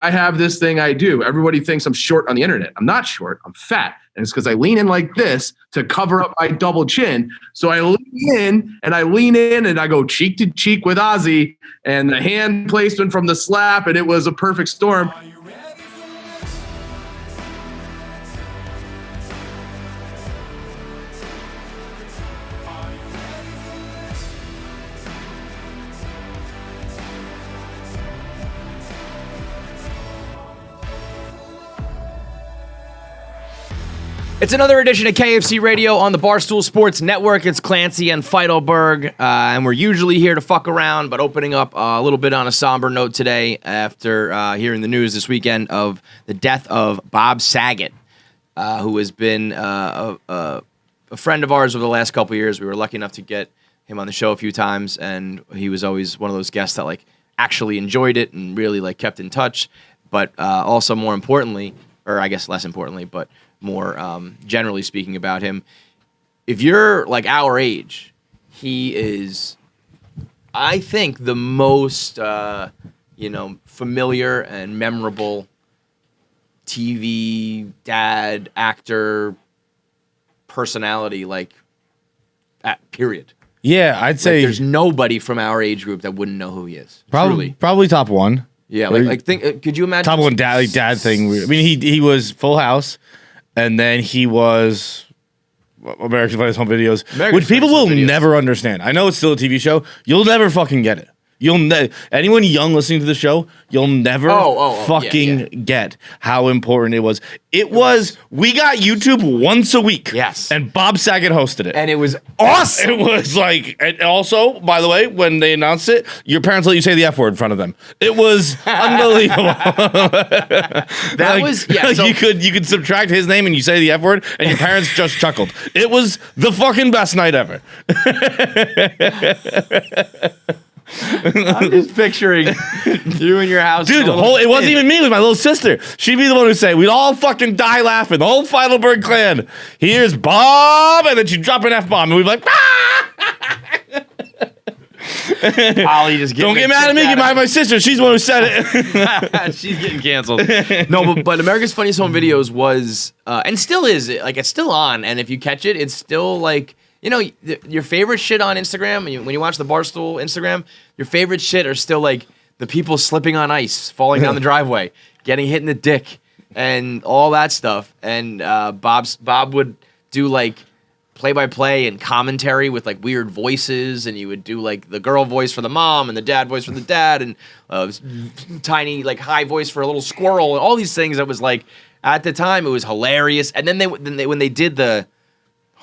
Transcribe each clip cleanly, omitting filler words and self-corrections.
I have this thing I do. Everybody thinks I'm short on the internet. I'm not short. I'm fat. And it's because I lean in like this to cover up my double chin. So I lean in and I go cheek to cheek with Ozzie and the hand placement from the slap. And it was a perfect storm. It's another edition of KFC Radio on the Barstool Sports Network. It's Clancy and Feidelberg, and we're usually here to fuck around, but opening up a little bit on a somber note today after hearing the news this weekend of the death of Bob Saget, who has been a friend of ours over the last couple of years. We were lucky enough to get him on the show a few times, and he was always one of those guests that like actually enjoyed it and really like kept in touch. But also more importantly, or I guess less importantly, but more generally speaking about him, if you're like our age, he is, I think, the most familiar and memorable TV dad, actor, personality, like period. Yeah, I'd say like, there's nobody from our age group that wouldn't know who he is. Probably top one. Yeah, like think. Could you imagine top one dad thing? I mean, he was Full House. And then he was America's Funniest Home Videos, which people will never understand. I know it's still a TV show. You'll never fucking get it. Anyone young listening to the show, you'll never get how important it was. We got YouTube once a week. Yes. And Bob Saget hosted it. And it was awesome. It was like, and also, by the way, when they announced it, your parents let you say the F word in front of them. It was unbelievable. So you could subtract his name and you say the F word, and your parents just chuckled. It was the fucking best night ever. I'm just picturing you in your house. Dude, it wasn't even me. It was my little sister. She'd be the one who'd say, we'd all fucking die laughing. The whole Feidelberg clan. Here's Bob. And then she'd drop an F-bomb. And we'd be like, Ollie just don't get mad at me. Get mad at my sister. She's the one who said it. She's getting canceled. No, but America's Funniest Home Videos was, and still is, like, it's still on. And if you catch it, it's still like, you know, your favorite shit on Instagram, when you watch the Barstool Instagram, your favorite shit are still like the people slipping on ice, falling down the driveway, getting hit in the dick, and all that stuff. And Bob would do like play-by-play and commentary with like weird voices, and he would do like the girl voice for the mom and the dad voice for the dad, and tiny like high voice for a little squirrel, and all these things that was like at the time it was hilarious. And then they when they did the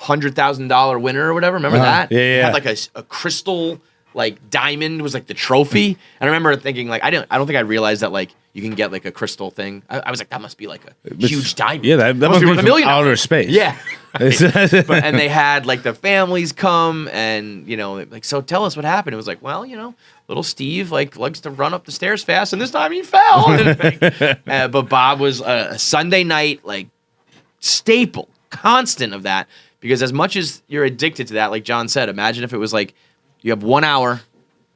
$100,000 winner or whatever. Remember that? Yeah. It had like a crystal like diamond was like the trophy. And I remember thinking like I don't think I realized that like you can get like a crystal thing. I was like, that must be like a huge diamond. Yeah, that must be worth $1 million. Outer space. Yeah. Right. And they had like the families come and like, so tell us what happened. It was like, well, little Steve like likes to run up the stairs fast, and this time he fell. But Bob was a Sunday night like staple, constant of that. Because as much as you're addicted to that, like John said, imagine if it was like you have 1 hour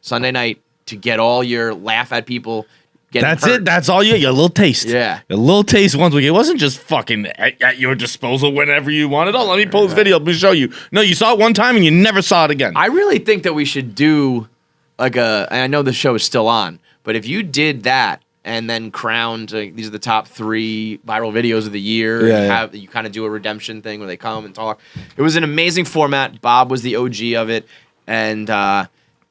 Sunday night to get all your laugh at people. That's hurt. It. That's all you get. A little taste. Yeah. A little taste once a week. It wasn't just fucking at your disposal whenever you wanted. Oh, let me pull this video up and show you. No, you saw it one time and you never saw it again. I really think that we should do like and I know the show is still on, but if you did that, and then crowned, these are the top 3 viral videos of the year. You kind of do a redemption thing where they come and talk. It was an amazing format. Bob was the OG of it, and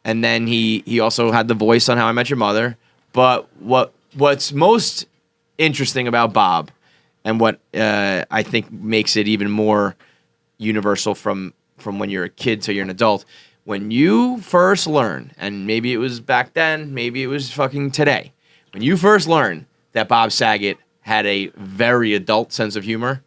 then he also had the voice on How I Met Your Mother. But what's most interesting about Bob, and what I think makes it even more universal from when you're a kid till you're an adult, when you first learn, and maybe it was back then, maybe it was fucking today. When you first learned that Bob Saget had a very adult sense of humor,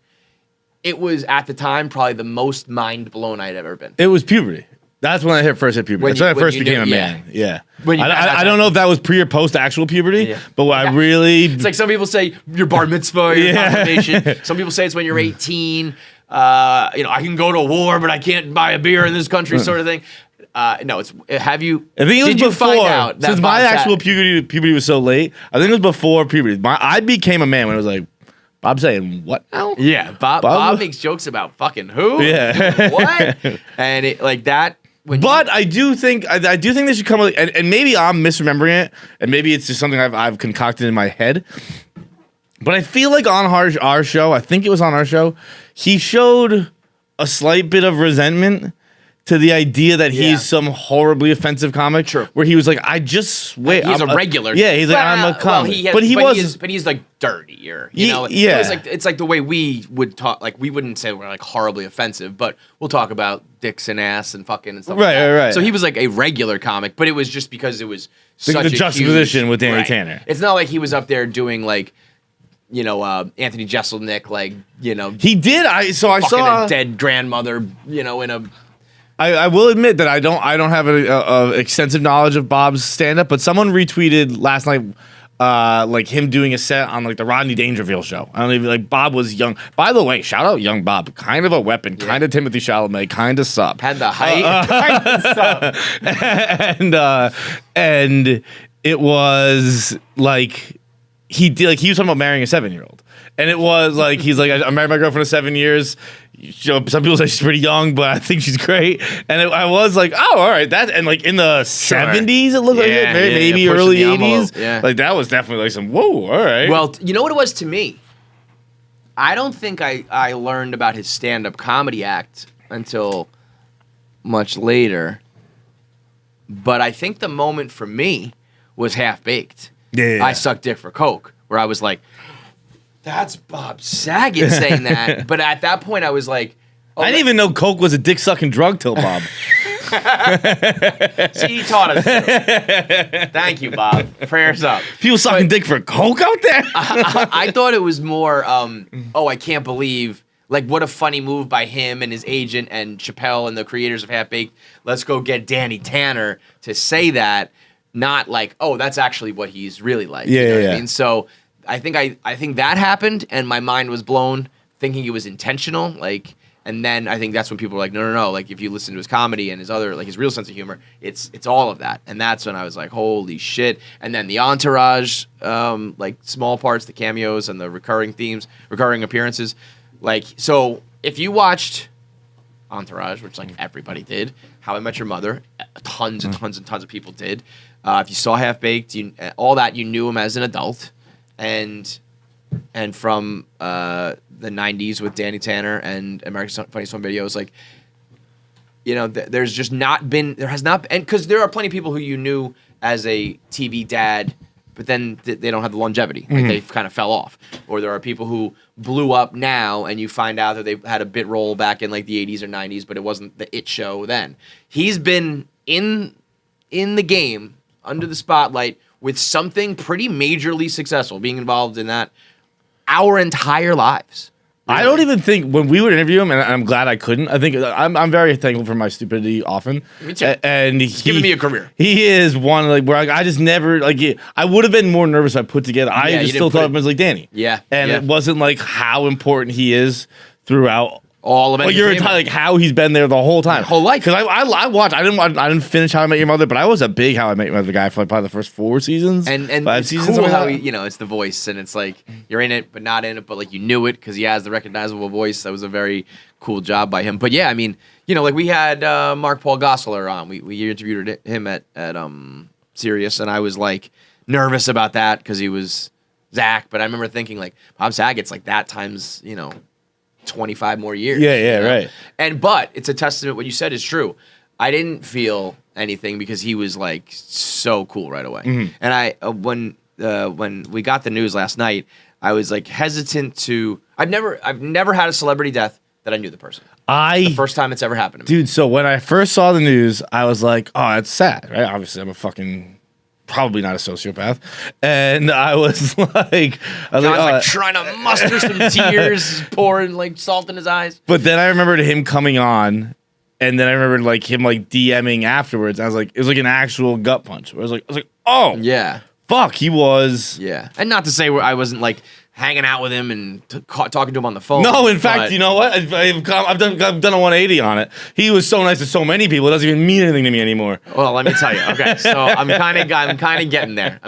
it was, at the time, probably the most mind-blown I'd ever been. It was puberty. That's when I first hit puberty. That's when I first became a man. Yeah. I don't know if that was pre or post actual puberty, but I really... It's like some people say your bar mitzvah, your confirmation. Some people say it's when you're 18. I can go to war, but I can't buy a beer in this country, sort of thing. No, it's have you? I think it was did you before. Find out that Since Bob my actual Saget- puberty was so late, I think it was before puberty. I became a man when it was like, Bob saying what now? Yeah, Bob makes jokes about fucking who? Yeah. What? And it like that. But I do think they should come with, and maybe I'm misremembering it, and maybe it's just something I've concocted in my head. But I feel like on our show, I think it was on our show, he showed a slight bit of resentment to the idea that he's some horribly offensive comic. Sure. Where he was like, I just swear. He's a regular. Yeah, he's like, I'm a comic. But he's like dirtier. You know? Yeah. It's like the way we would talk. Like, we wouldn't say we're like horribly offensive, but we'll talk about dicks and ass and fucking and stuff like that. Right. So he was like a regular comic, but it was just because it was such the a juxtaposition huge, with Danny Tanner. It's not like he was up there doing like, Anthony Jeselnik, like, He did. I saw a dead grandmother, in a. I will admit that I don't have a extensive knowledge of Bob's stand-up, but someone retweeted last night like him doing a set on like the Rodney Dangerfield show. I don't even like Bob was young. By the way, shout out young Bob. Kind of a weapon, kind of Timothy Chalamet, kind of sup. Had the height, kind of sup. and it was like he was talking about marrying a 7-year-old. And it was like, he's like, I married my girlfriend for 7 years. Some people say she's pretty young, but I think she's great. And I was like, oh, all right. And like in the 70s, it looked like it. Maybe early 80s. Yeah. Like that was definitely like some, whoa, all right. Well, you know what it was to me? I don't think I learned about his stand-up comedy act until much later. But I think the moment for me was Half Baked. Yeah. I sucked dick for Coke, where I was like, that's Bob Saget saying that. But at that point, I was like, I didn't even know Coke was a dick-sucking drug till Bob. See, he taught us. Thank you, Bob. Prayers up. People sucking dick for Coke out there? I thought it was more, I can't believe, like, what a funny move by him and his agent and Chappelle and the creators of Half Baked. Let's go get Danny Tanner to say that, not like, oh, that's actually what he's really like. Yeah, you know yeah. what I mean? So I think that happened, and my mind was blown, thinking it was intentional, like. And then I think that's when people were like, no. Like, if you listen to his comedy and his other, like, his real sense of humor, it's all of that. And that's when I was like, holy shit. And then the entourage, like, small parts, the cameos and the recurring themes, recurring appearances. Like, so if you watched Entourage, which, like, everybody did, How I Met Your Mother, tons and tons and tons of people did. If you saw Half Baked, all that, you knew him as an adult. And from the 90s with Danny Tanner and America's Funniest Home Videos, like, there has not been, and because there are plenty of people who you knew as a TV dad, but then they don't have the longevity. Like, they kind of fell off. Or there are people who blew up now, and you find out that they had a bit role back in like the 80s or 90s, but it wasn't the It Show then. He's been in the game, under the spotlight, with something pretty majorly successful, being involved in that our entire lives. Really. I don't even think when we would interview him, and I'm glad I couldn't. I think I'm very thankful for my stupidity often. Me too. And he's given me a career. He is one like where I just never like. I would have been more nervous if I put together. I just still thought of him as like Danny. Yeah, and it wasn't like how important he is throughout. All of it. Your entire, like, how he's been there the whole time. My whole life. Because I watched. I didn't finish How I Met Your Mother, but I was a big How I Met Your Mother guy for like probably the first 4 seasons. And 5 it's seasons. cool how it's the voice, and it's like you're in it but not in it, but like you knew it because he has the recognizable voice. That was a very cool job by him. But yeah, I mean, like we had Mark Paul Gosselaar on. We interviewed him at Sirius, and I was like nervous about that because he was Zack. But I remember thinking like Bob Saget's like that times 25 more years. Yeah, right. But it's a testament. What you said is true. I didn't feel anything because he was like so cool right away. Mm-hmm. And I when we got the news last night, I was like hesitant to. I've never had a celebrity death that I knew the person. The first time it's ever happened to me. Dude, so when I first saw the news, I was like, oh, it's sad, right? Obviously, I'm a fucking. Probably not a sociopath, and I was like, trying to muster some tears, pouring like salt in his eyes. But then I remembered him coming on, and then I remembered like him like DMing afterwards. I was like, it was like an actual gut punch. Where I was like, oh yeah, fuck, he was. Yeah, and not to say I wasn't like hanging out with him and talking to him on the phone. No, in fact, you know what? I've done a 180 on it. He was so nice to so many people. It doesn't even mean anything to me anymore. Well, let me tell you. Okay, so I'm kind of getting there.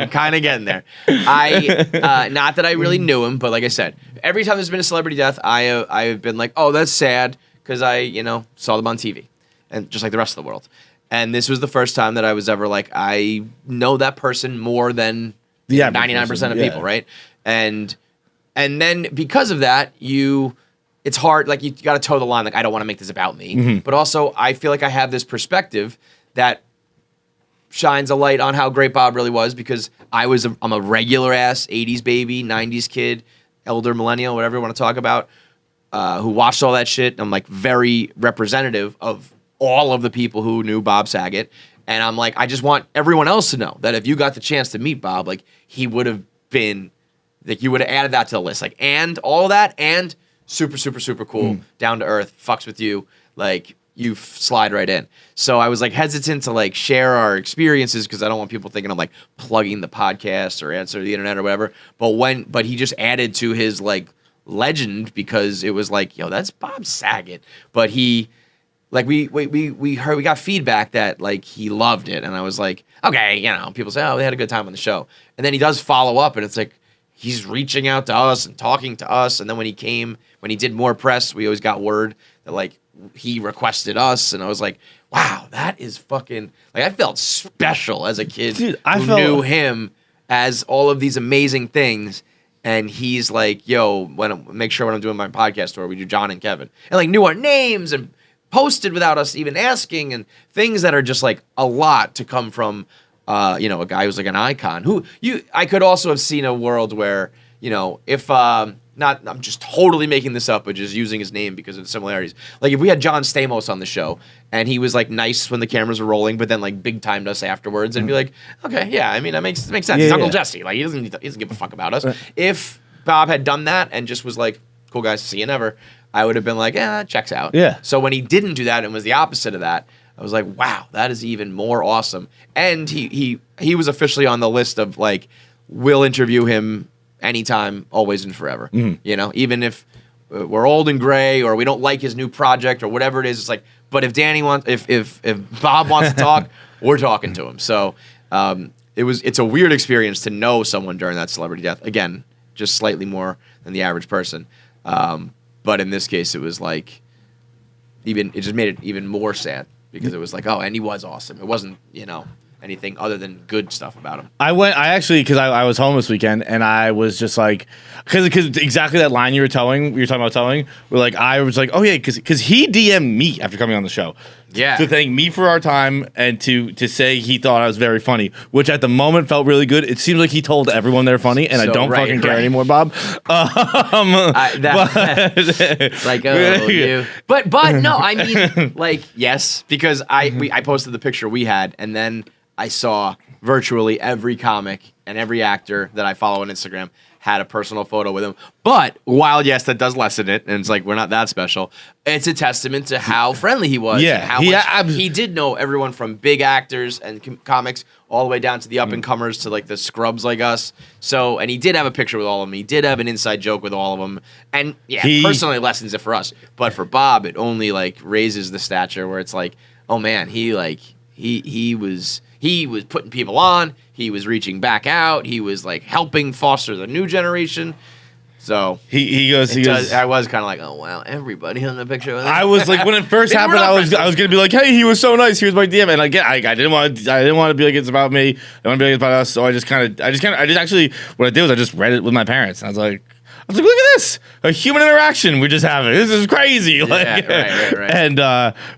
I not that I really knew him, but like I said, every time there's been a celebrity death, I've been like, oh, that's sad because I saw them on TV, and just like the rest of the world. And this was the first time that I was ever like, I know that person more than 99% of people, right? And then because of that, it's hard, like you got to toe the line. Like, I don't want to make this about me, but also I feel like I have this perspective that shines a light on how great Bob really was, because I'm a regular ass 80s baby, 90s kid, elder millennial, whatever you want to talk about, who watched all that shit. I'm like very representative of all of the people who knew Bob Saget. And I'm like, I just want everyone else to know that if you got the chance to meet Bob, like he would have been, like you would have added that to the list. Like, and all of that, and super, super, super cool, down to earth, fucks with you. Like, you slide right in. So I was like hesitant to like share our experiences because I don't want people thinking I'm like plugging the podcast or answer the internet or whatever. But he just added to his like legend because it was like, yo, that's Bob Saget. But he, like we got feedback that like he loved it, and I was like, okay, people say, oh, they had a good time on the show, and then he does follow up, and it's like he's reaching out to us and talking to us, and then when he did more press, we always got word that like he requested us, and I was like, wow, that is fucking like I felt special as a kid. Dude, knew him as all of these amazing things. And he's like, yo, make sure when I'm doing my podcast tour, we do John and Kevin, and like knew our names and posted without us even asking, and things that are just like a lot to come from, a guy who's like an icon. I could also have seen a world where, if I'm just totally making this up, but just using his name because of the similarities. Like if we had John Stamos on the show and he was like nice when the cameras were rolling, but then like big timed us afterwards, and be like, okay, yeah, I mean that makes sense. He's Uncle Jesse, like he doesn't give a fuck about us. Right. If Bob had done that and just was like, cool guys, see you never, I would have been like, that checks out. Yeah. So when he didn't do that and was the opposite of that, I was like, wow, that is even more awesome. And he was officially on the list of like, we'll interview him anytime, always and forever. Even if we're old and gray or we don't like his new project or whatever it is, it's like, but if Danny wants, if Bob wants to talk, we're talking to him. So it's a weird experience to know someone during that celebrity death. Again, just slightly more than the average person. But in this case, it was like, it just made it even more sad because it was like, oh, and he was awesome. It wasn't, anything other than good stuff about him. I was home this weekend, and I was just like, because exactly that line you were talking about telling, where like I was like, oh yeah, because he DM'd me after coming on the show, to thank me for our time and to say he thought I was very funny, which at the moment felt really good. It seems like he told everyone they're funny, and I don't fucking care anymore, Bob. Like, oh, you. But no, I mean, like, yes, because I posted the picture we had, and then I saw virtually every comic and every actor that I follow on Instagram had a personal photo with him. But while, yes, that does lessen it, and it's like, we're not that special, it's a testament to how friendly he was. Yeah. And how much he did know everyone from big actors and comics all the way down to the up-and-comers to, like, the scrubs like us. So, and he did have a picture with all of them. He did have an inside joke with all of them. And, yeah, personally lessens it for us. But for Bob, it only, like, raises the stature where it's like, oh, man, he was putting people on. He was reaching back out. He was like helping foster the new generation. So he goes. I was kind of like, oh wow, everybody on the picture. I was like, when it first happened, I was gonna be like, hey, he was so nice. Here's my DM, and again, I didn't want to be like it's about me. I want to be like it's about us. So I just actually what I did was I just read it with my parents. And I was like, look at this, a human interaction we just having. This is crazy. Like, right. And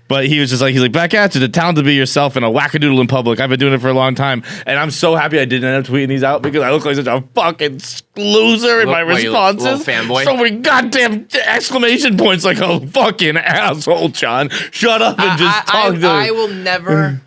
but he was just like, he's like, back at you, the talent to be yourself and a wackadoodle in public. I've been doing it for a long time, and I'm so happy I didn't end up tweeting these out because I look like such a fucking loser in my responses. Little fanboy. So many goddamn exclamation points, like a fucking asshole, John. Shut up and just talk to me. I will never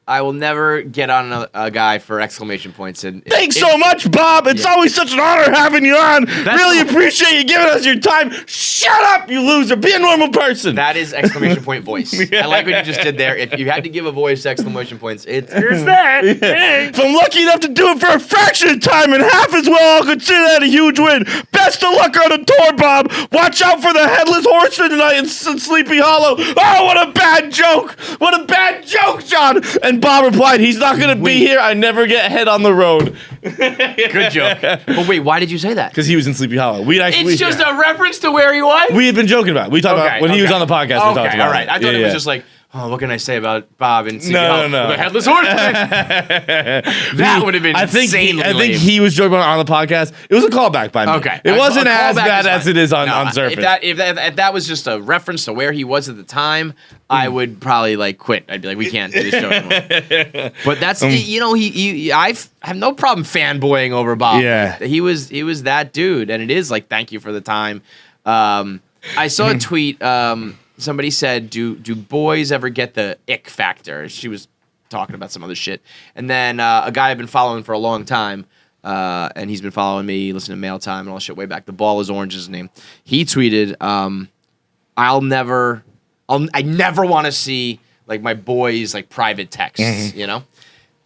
I will never get on a guy for exclamation points. And thanks so much, Bob. It's always such an honor having you on. Really appreciate you giving us your time. Shut up, you loser. Be a normal person. That is exclamation point voice. I like what you just did there. If you had to give a voice exclamation points, here's that. If I'm lucky enough to do it for a fraction of time and half as well, I'll consider that a huge win. Best of luck on the tour, Bob. Watch out for the Headless Horseman tonight in Sleepy Hollow. Oh, what a bad joke. What a bad joke, John. And Bob replied, he's not going to be here. I never get head on the road. Good joke. But wait, why did you say that? Because he was in Sleepy Hollow. It's just a reference to where he was? We had been joking about it. We talked about when he was on the podcast. We talked about all right. I thought it was just like, oh, what can I say about Bob and Sleepy No. The Headless Horseman? That would have been insanely I think he was joking on the podcast. It was a callback by me. Okay. It wasn't as bad as it is on surface. If that was just a reference to where he was at the time, I would probably like quit. I'd be like, we can't do this show anymore. But that's I have no problem fanboying over Bob. Yeah. He was that dude, and it is like, thank you for the time. I saw a tweet. Somebody said, do boys ever get the ick factor? She was talking about some other shit. And then a guy I've been following for a long time, and he's been following me, listening to Mail Time and all that shit way back. The Ball is Orange is his name. He tweeted, I never want to see like my boys like private texts, you know?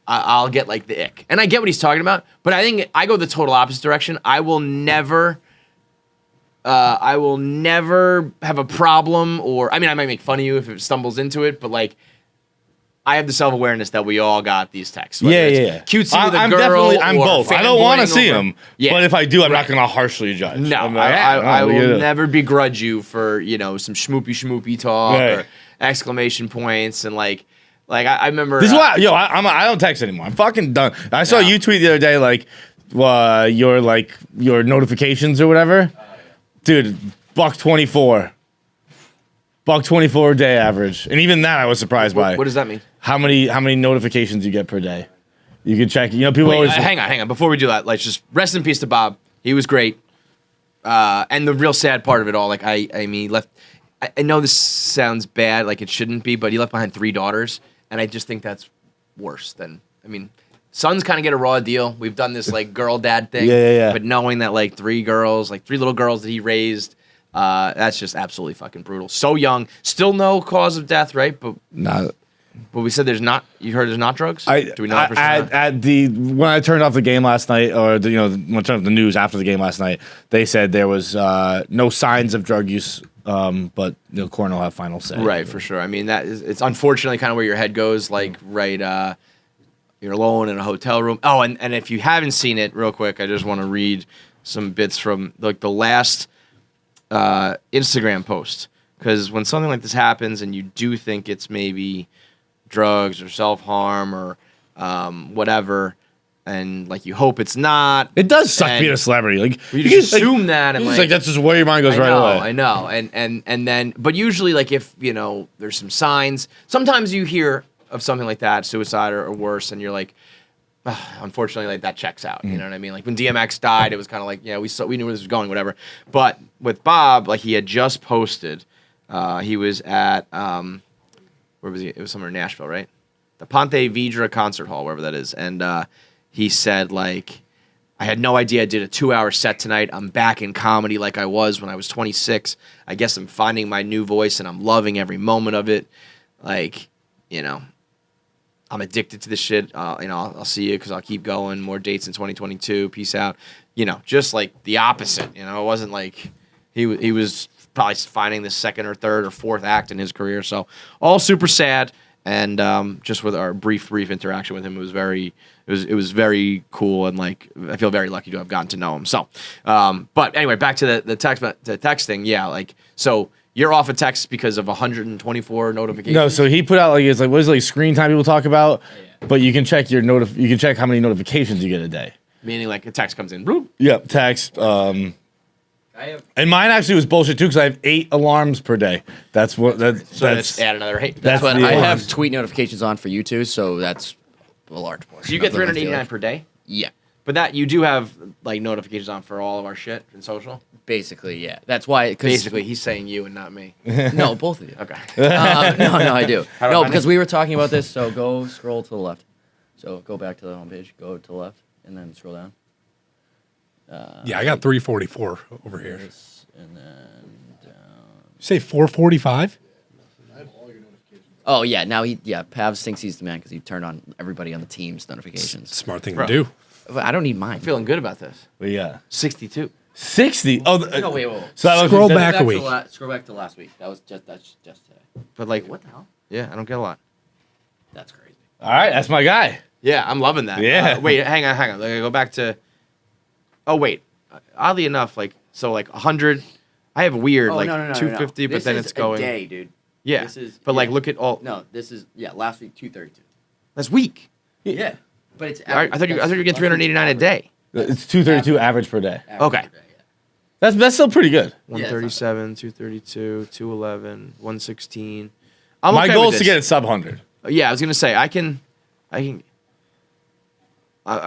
I'll get like the ick. And I get what he's talking about, but I think I go the total opposite direction. I will never have a problem, or I mean, I might make fun of you if it stumbles into it, but like, I have the self-awareness that we all got these texts. Yeah. Cutesy with a girl. I'm both. I don't want to see them, but if I do, I'm not going to harshly judge. No, I will never begrudge you for some schmoopy talk or exclamation points and like I remember. This is why, I don't text anymore. I'm fucking done. I saw you tweet the other day your notifications or whatever. Dude, $1.24 day average, and even that I was surprised by. What does that mean? How many notifications you get per day? You can check. People always hang on. Before we do that, like just rest in peace to Bob. He was great, and the real sad part of it all, like I mean, he left. I know this sounds bad, like it shouldn't be, but he left behind 3 daughters, and I just think that's worse than. I mean, sons kind of get a raw deal. We've done this like girl dad thing, yeah. But knowing that like 3 little girls that he raised. That's just absolutely fucking brutal. So young, still no cause of death, right? But not. But we said there's not. You heard there's not drugs. Do we know that for sure? When I turned off the game last night, or when I turned off the news after the game last night, they said there was no signs of drug use, but the coroner will have final say. Right, for sure. I mean, it's unfortunately kind of where your head goes. Like, right, you're alone in a hotel room. Oh, and if you haven't seen it, real quick, I just want to read some bits from like the last. Instagram post, because when something like this happens and you do think it's maybe drugs or self-harm or whatever, and like you hope it's not, it does suck being a celebrity. Like you just assume that, and like that's just where your mind goes right away. I know, and then, but usually like if there's some signs, sometimes you hear of something like that, suicide or worse, and you're like, unfortunately, like that checks out. You know what I mean? Like when DMX died, it was kind of like, we knew where this was going, whatever. But with Bob, like he had just posted, he was at where was he? It was somewhere in Nashville, right? The Ponte Vedra concert hall, wherever that is. And he said like, I had no idea I did a 2-hour set tonight. I'm back in comedy like I was when I was 26. I guess I'm finding my new voice and I'm loving every moment of it. Like, I'm addicted to this shit. I'll see you because I'll keep going. More dates in 2022. Peace out. Just like the opposite. It wasn't like he was probably finding the second or third or fourth act in his career. So all super sad. And just with our brief interaction with him, it was very cool. And like I feel very lucky to have gotten to know him. So, but anyway, back to the text thing. Yeah, like so. You're off a text because of 124 notifications. No, so he put out what is like screen time people talk about, but you can check you can check how many notifications you get a day. Meaning like a text comes in. Bloop. Yep, text. And mine actually was bullshit too because I have 8 alarms per day. That's add another 8. That's what I have tweet notifications on for you too, so that's a large portion. So you get 389 per day? Yeah. But that you do have like notifications on for all of our shit in social. Basically, yeah. That's why. Basically, he's saying you and not me. No, both of you. Okay. No, I do. No, because it? we were talking about this. So go scroll to the left. So go back to the homepage. Go to the left, and then scroll down. Yeah, I got 344 over here. And then down. Say 445? Oh yeah, now Pavs thinks he's the man because he turned on everybody on the team's notifications. Smart thing to do. But I don't need mine. I'm feeling good about this. But yeah. 62. 60. Oh, No, wait. so that was- Scroll back a week. Scroll back to last week. That's just today. But like, What the hell? yeah, I don't get a lot. That's crazy. All right, that's my guy. Yeah, I'm loving that. Yeah. Wait, hang on. Let me go back to. Oh wait, oddly enough, like 100. I have weird 250, but then it's going. A day, dude. Yeah, This is- but like yeah. look at all. No, this is last week 232. That's weak. Yeah, but it's. I thought you were getting 389 a day. It's 232 average per day. Okay. That's still pretty good. 137, 232, 211, 116. I'm My okay goal with is to this. get it sub 100. Yeah, I was gonna say I can. I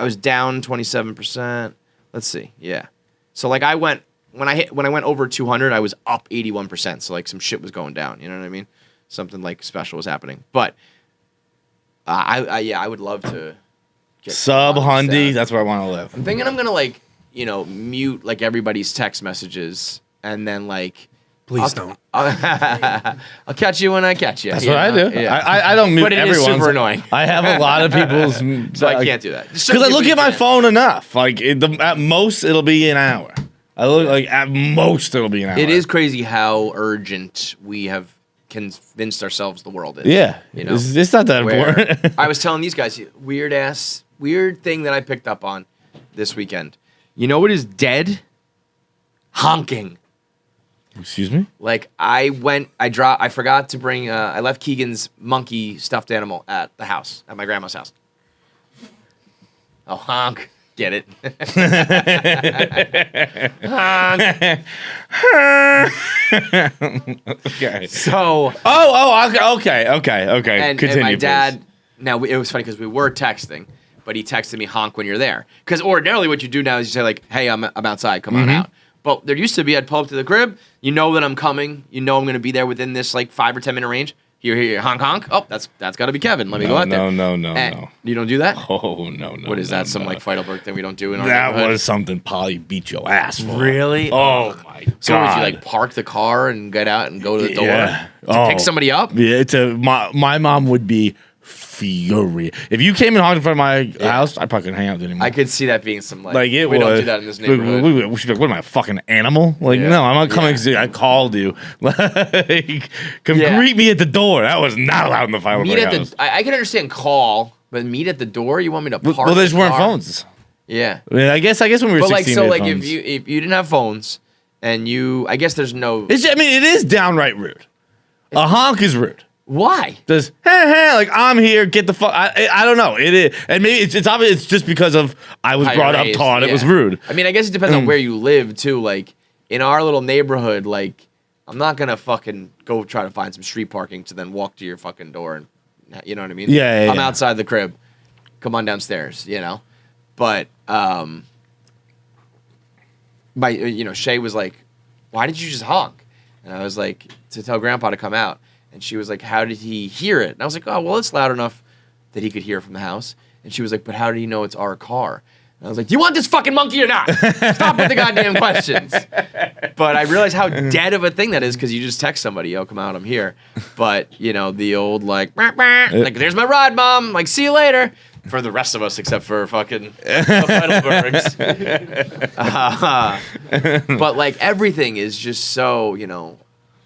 was down 27%. Let's see. Yeah. So like I went when I went over 200, I was up 81%. So like some shit was going down. You know what I mean? Something like special was happening. But I would love to get Sub on Hundy, that. that's where I want to live. I'm thinking I'm gonna like mute like everybody's text messages and then like. Please don't. I'll catch you when I catch you. That's what I do. Yeah. I don't mute But it is everyone's. super annoying. I have a lot of people's. So I can't do that. Because I look at my phone enough. Like at most, it'll be an hour. I look like at most it'll be an hour. It is crazy how urgent we have convinced ourselves the world is. Yeah, You know? it's not that Where important. I was telling these guys, weird thing that I picked up on this weekend. You know what is dead? Honking. Excuse me. Like I forgot to bring. I left Keegan's monkey stuffed animal at the house, at my grandma's house. Oh, honk. Get it? Honk. Okay. So. Okay. And Continue, my please. dad. Now it was funny because we were texting, but he texted me honk when you're there. Because ordinarily what you do now is you say like, "Hey, I'm outside. Come on out." But there used to be I'd pull up to the crib. You know that I'm coming. You know I'm going to be there within this like 5 or 10 minute range. Here, honk, honk. Oh, that's got to be Kevin. Let me go out there. No. You don't do that? Oh no. What is that? Some like Feidelberg thing we don't do in our That neighborhood? was something Polly beat your ass for. Really? Oh my god. So would you like park the car and get out and go to the door to pick somebody up? Yeah, my mom would be furious. If you came and honked in front of my house, I probably couldn't hang out with you anymore. I could see that being some Like it we was. don't do that in this neighborhood. She'd be like, "What am I, a fucking animal?" Like, Yeah. no, I'm not coming. Yeah. I called you. Like, come greet me at the door. That was not allowed in the Feidelberg Meet at house. the. I can understand call, but meet at the door. You want me to park? Well, there just the weren't car? phones. Yeah, I mean, I guess when we were but like 16, so, we had like phones. if you didn't have phones and I guess there's no. it is downright rude. A honk is rude. Why? Does hey, like I'm here, get the fuck. I don't know. It is, and maybe it's obvious. It's just because of I was How brought you're up, raised, taught. It was yeah. rude. I mean, I guess it depends on where you live too. Like in our little neighborhood, like I'm not gonna fucking go try to find some street parking to then walk to your fucking door and you know what I mean? Yeah, I'm outside the crib. Come on downstairs, you know. But Shay was like, "Why did you just honk?" And I was like, "To tell Grandpa to come out." And she was like, "How did he hear it?" And I was like, "Oh, well, it's loud enough that he could hear from the house." And she was like, "But how did he know it's our car?" And I was like, "Do you want this fucking monkey or not? Stop with the goddamn questions." But I realized how dead of a thing that is because you just text somebody, "Yo, come out, I'm here." But, the old like, "There's my ride, Mom. Like, see you later." For the rest of us, except for fucking Feidelbergs. But like everything is just so,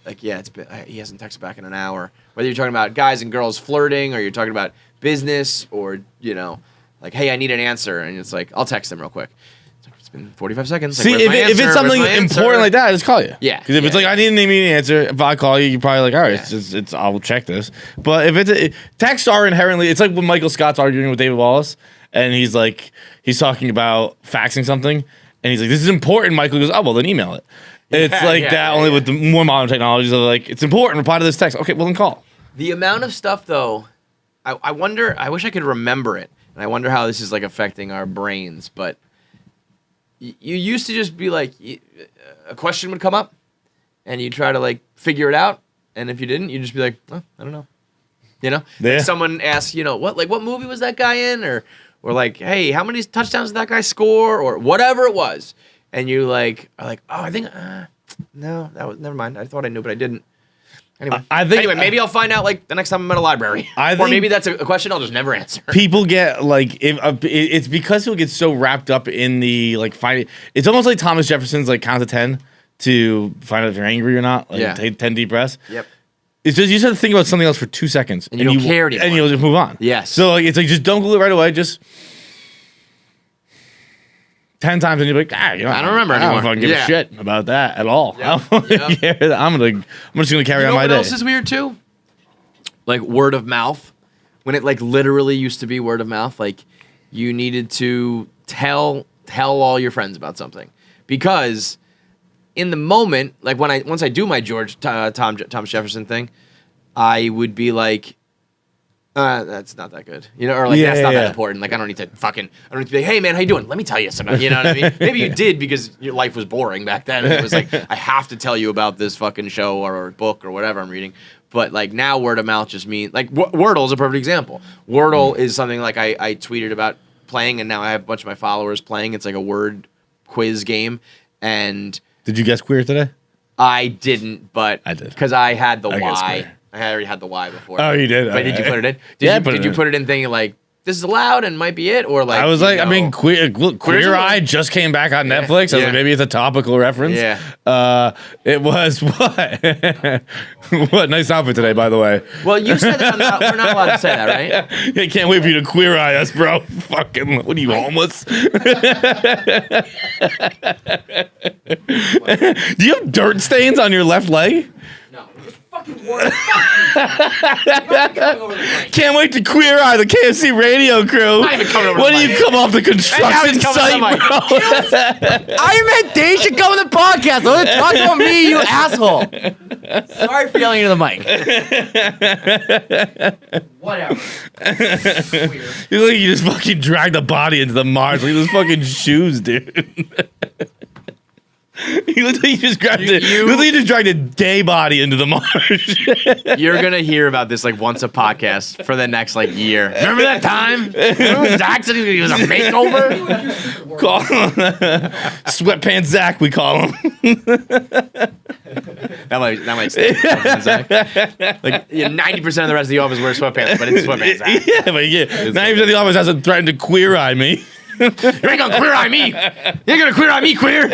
like, yeah, he hasn't texted back in an hour. Whether you're talking about guys and girls flirting or you're talking about business or, like, hey, I need an answer. And it's like, I'll text them real quick. It's been 45 seconds. See, like, if it's something important like that, I just call you. Yeah. Because if it's like, I need an immediate answer, if I call you, you're probably like, all right, it's I'll check this. But if texts are inherently, it's like when Michael Scott's arguing with David Wallace, and he's talking about faxing something, and he's like, this is important. Michael goes, oh, well, then email it. It's that only with the more modern technologies. They're like, it's important. Reply to this text. Okay, well then call. The amount of stuff though, I wonder. I wish I could remember it. and I wonder how this is like affecting our brains. But you used to just be like, a question would come up, and you try to like figure it out, and if you didn't, you'd just be like, oh, I don't know. You know, like someone asks, what movie was that guy in, or like, hey, how many touchdowns did that guy score, or whatever it was, and you like are like, oh, I think no, that was never mind. I thought I knew, but I didn't. Anyway, maybe I'll find out like the next time I'm at a library, or maybe that's a question I'll just never answer. People get like, it's because people get so wrapped up in the like finding. It's almost like Thomas Jefferson's like count to 10 to find out if you're angry or not. Like take 10 deep breaths. Yep. It's just you just have to think about something else for 2 seconds, and you don't care anymore, and you'll just move on. Yes. So like it's like just don't Google it right away. Just 10 times, and you're like, I don't remember anymore. I don't fucking give a shit about that at all. Yep. I'm just gonna carry on my day. What else is weird too? Like word of mouth. When it like literally used to be word of mouth, like you needed to tell all your friends about something, because in the moment, like once I do my Thomas Jefferson thing, I would be like, that's not that good, or like that's not that important. Like I don't need to be like, hey man, how you doing? Let me tell you something. You know what I mean? Maybe you did because your life was boring back then, and it was like I have to tell you about this fucking show or book or whatever I'm reading. But like now, word of mouth just means like Wordle is a perfect example. Wordle is something like I tweeted about playing, and now I have a bunch of my followers playing. It's like a word quiz game. And did you guess queer today? I didn't, but I did because I had the Y. I already had the Y before. Oh, you did? But did you put it in? Did you put it in thinking like, this is allowed and might be it? Or like, I was like, I mean, Queer Eye just came back on Netflix. I was like, maybe it's a topical reference. Yeah. It was what? What nice outfit today, by the way. Well, you said that we're not allowed to say that, right? I can't wait for you to Queer Eye us, bro. Fucking, what are you, homeless? Do you have dirt stains on your left leg? No. Fucking word. Can't wait to Queer Eye the KFC radio crew. Not even coming over when do you come off the construction site, bro? I meant they should come on the podcast. Don't talk about me, you asshole. Sorry for yelling into the mic. Whatever. You look like you just fucking dragged the body into the marsh. Look at those fucking shoes, dude. You look like you just grabbed it. You look like you just dragged a gay body into the marsh. You're gonna hear about this like once a podcast for the next like year. Remember that time? Remember Zack said he was a makeover? Call him Sweatpants Zack, we call him. that might stay. Like 90% of the rest of the office wear sweatpants, but it's sweatpants Zack. Yeah, but 90% of the office hasn't threatened to Queer Eye me. You ain't gonna Queer Eye me. You ain't gonna Queer Eye me, queer.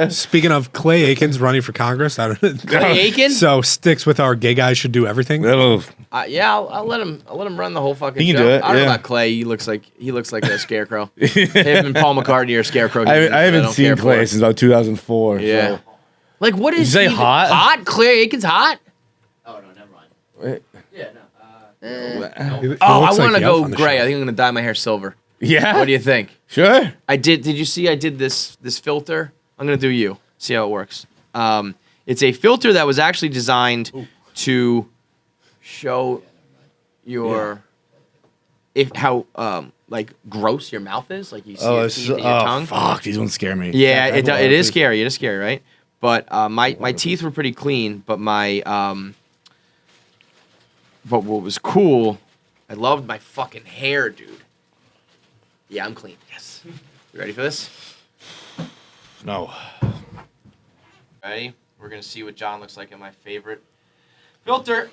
Speaking of Clay Aikens running for Congress, I don't know. Clay Aikens? So sticks with our gay guys should do everything. Yeah, I'll let him run the whole fucking he show. Can do it, I don't know about Clay. He looks like a scarecrow. Him and Paul McCartney are scarecrow. I haven't seen Clay since about 2004. Yeah. So. Like what is? Did you say hot? Hot? Clay Aikens hot? Oh no, never mind. Wait. Yeah, no. I want to go gray. I think I'm gonna dye my hair silver. Yeah. What do you think? Sure. Did you see? I did this filter. I'm gonna do you. See how it works. It's a filter that was actually designed to show your how like gross your mouth is. Like you see your teeth and your tongue. Fuck, these ones scare me. Yeah, it is scary. It is scary, right? But my teeth were pretty clean. But but what was cool, I loved my fucking hair, dude. Yeah, I'm clean. Yes. You ready for this? No. Ready? We're going to see what John looks like in my favorite filter.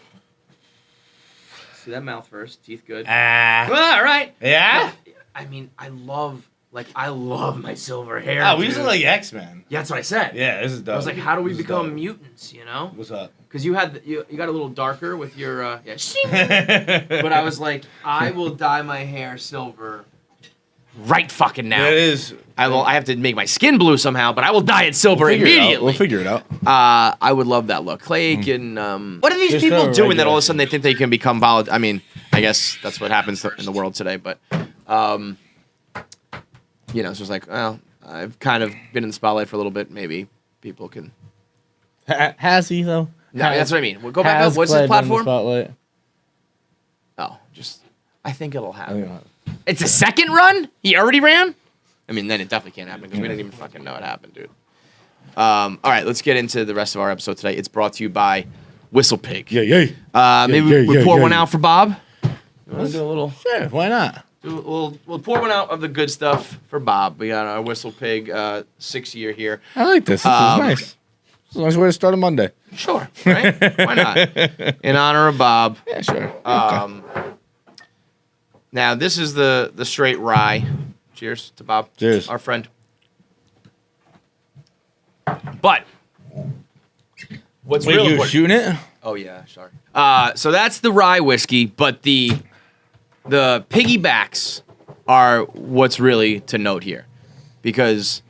See that mouth first. Teeth good. All right. Yeah? I mean, I love my silver hair. Oh, we used to like X-Men. Yeah, that's what I said. Yeah, this is dope. I was like, how do we become mutants, you know? What's up? Because you got a little darker with your, But I was like, I will dye my hair silver right fucking now. Yeah, it is. I have to make my skin blue somehow, but I will dye it silver immediately. We'll figure it out. I would love that look. Clay Aiken, what are these people doing that all of a sudden they think they can become volatile? I mean, I guess that's what happens in the world today, but, it's just like, well, I've kind of been in the spotlight for a little bit. Maybe people can. Has he, though? No, that's what I mean. We'll go back up. What's his platform? Spotlight. Oh. I think it'll happen. It's a second run? He already ran? I mean, then it definitely can't happen because we didn't even fucking know it happened, dude. All right, let's get into the rest of our episode today. It's brought to you by Whistle Pig. Maybe we pour one out for Bob. You want to do a little? Sure, why not? We'll pour one out of the good stuff for Bob. We got our Whistle Pig 6-year here. I like this. This is nice. It's a nice way to start a Monday. Sure, right? Why not? In honor of Bob. Yeah, sure. Now, this is the straight rye. Cheers to Bob. Cheers. Our friend. But what's Wait, real you important? shooting it? Oh yeah, sorry. So that's the rye whiskey, but the piggybacks are what's really to note here, because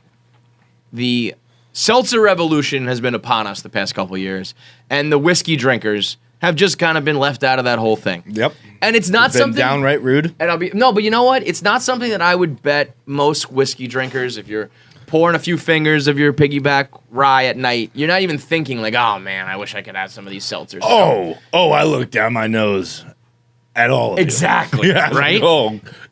the seltzer revolution has been upon us the past couple of years, and the whiskey drinkers have just kind of been left out of that whole thing. Yep. And it's not something downright rude. And but you know what? It's not something that I would bet most whiskey drinkers, if you're pouring a few fingers of your piggyback rye at night, you're not even thinking like, oh man, I wish I could have some of these seltzers. I look down my nose at all of exactly. Yeah, right?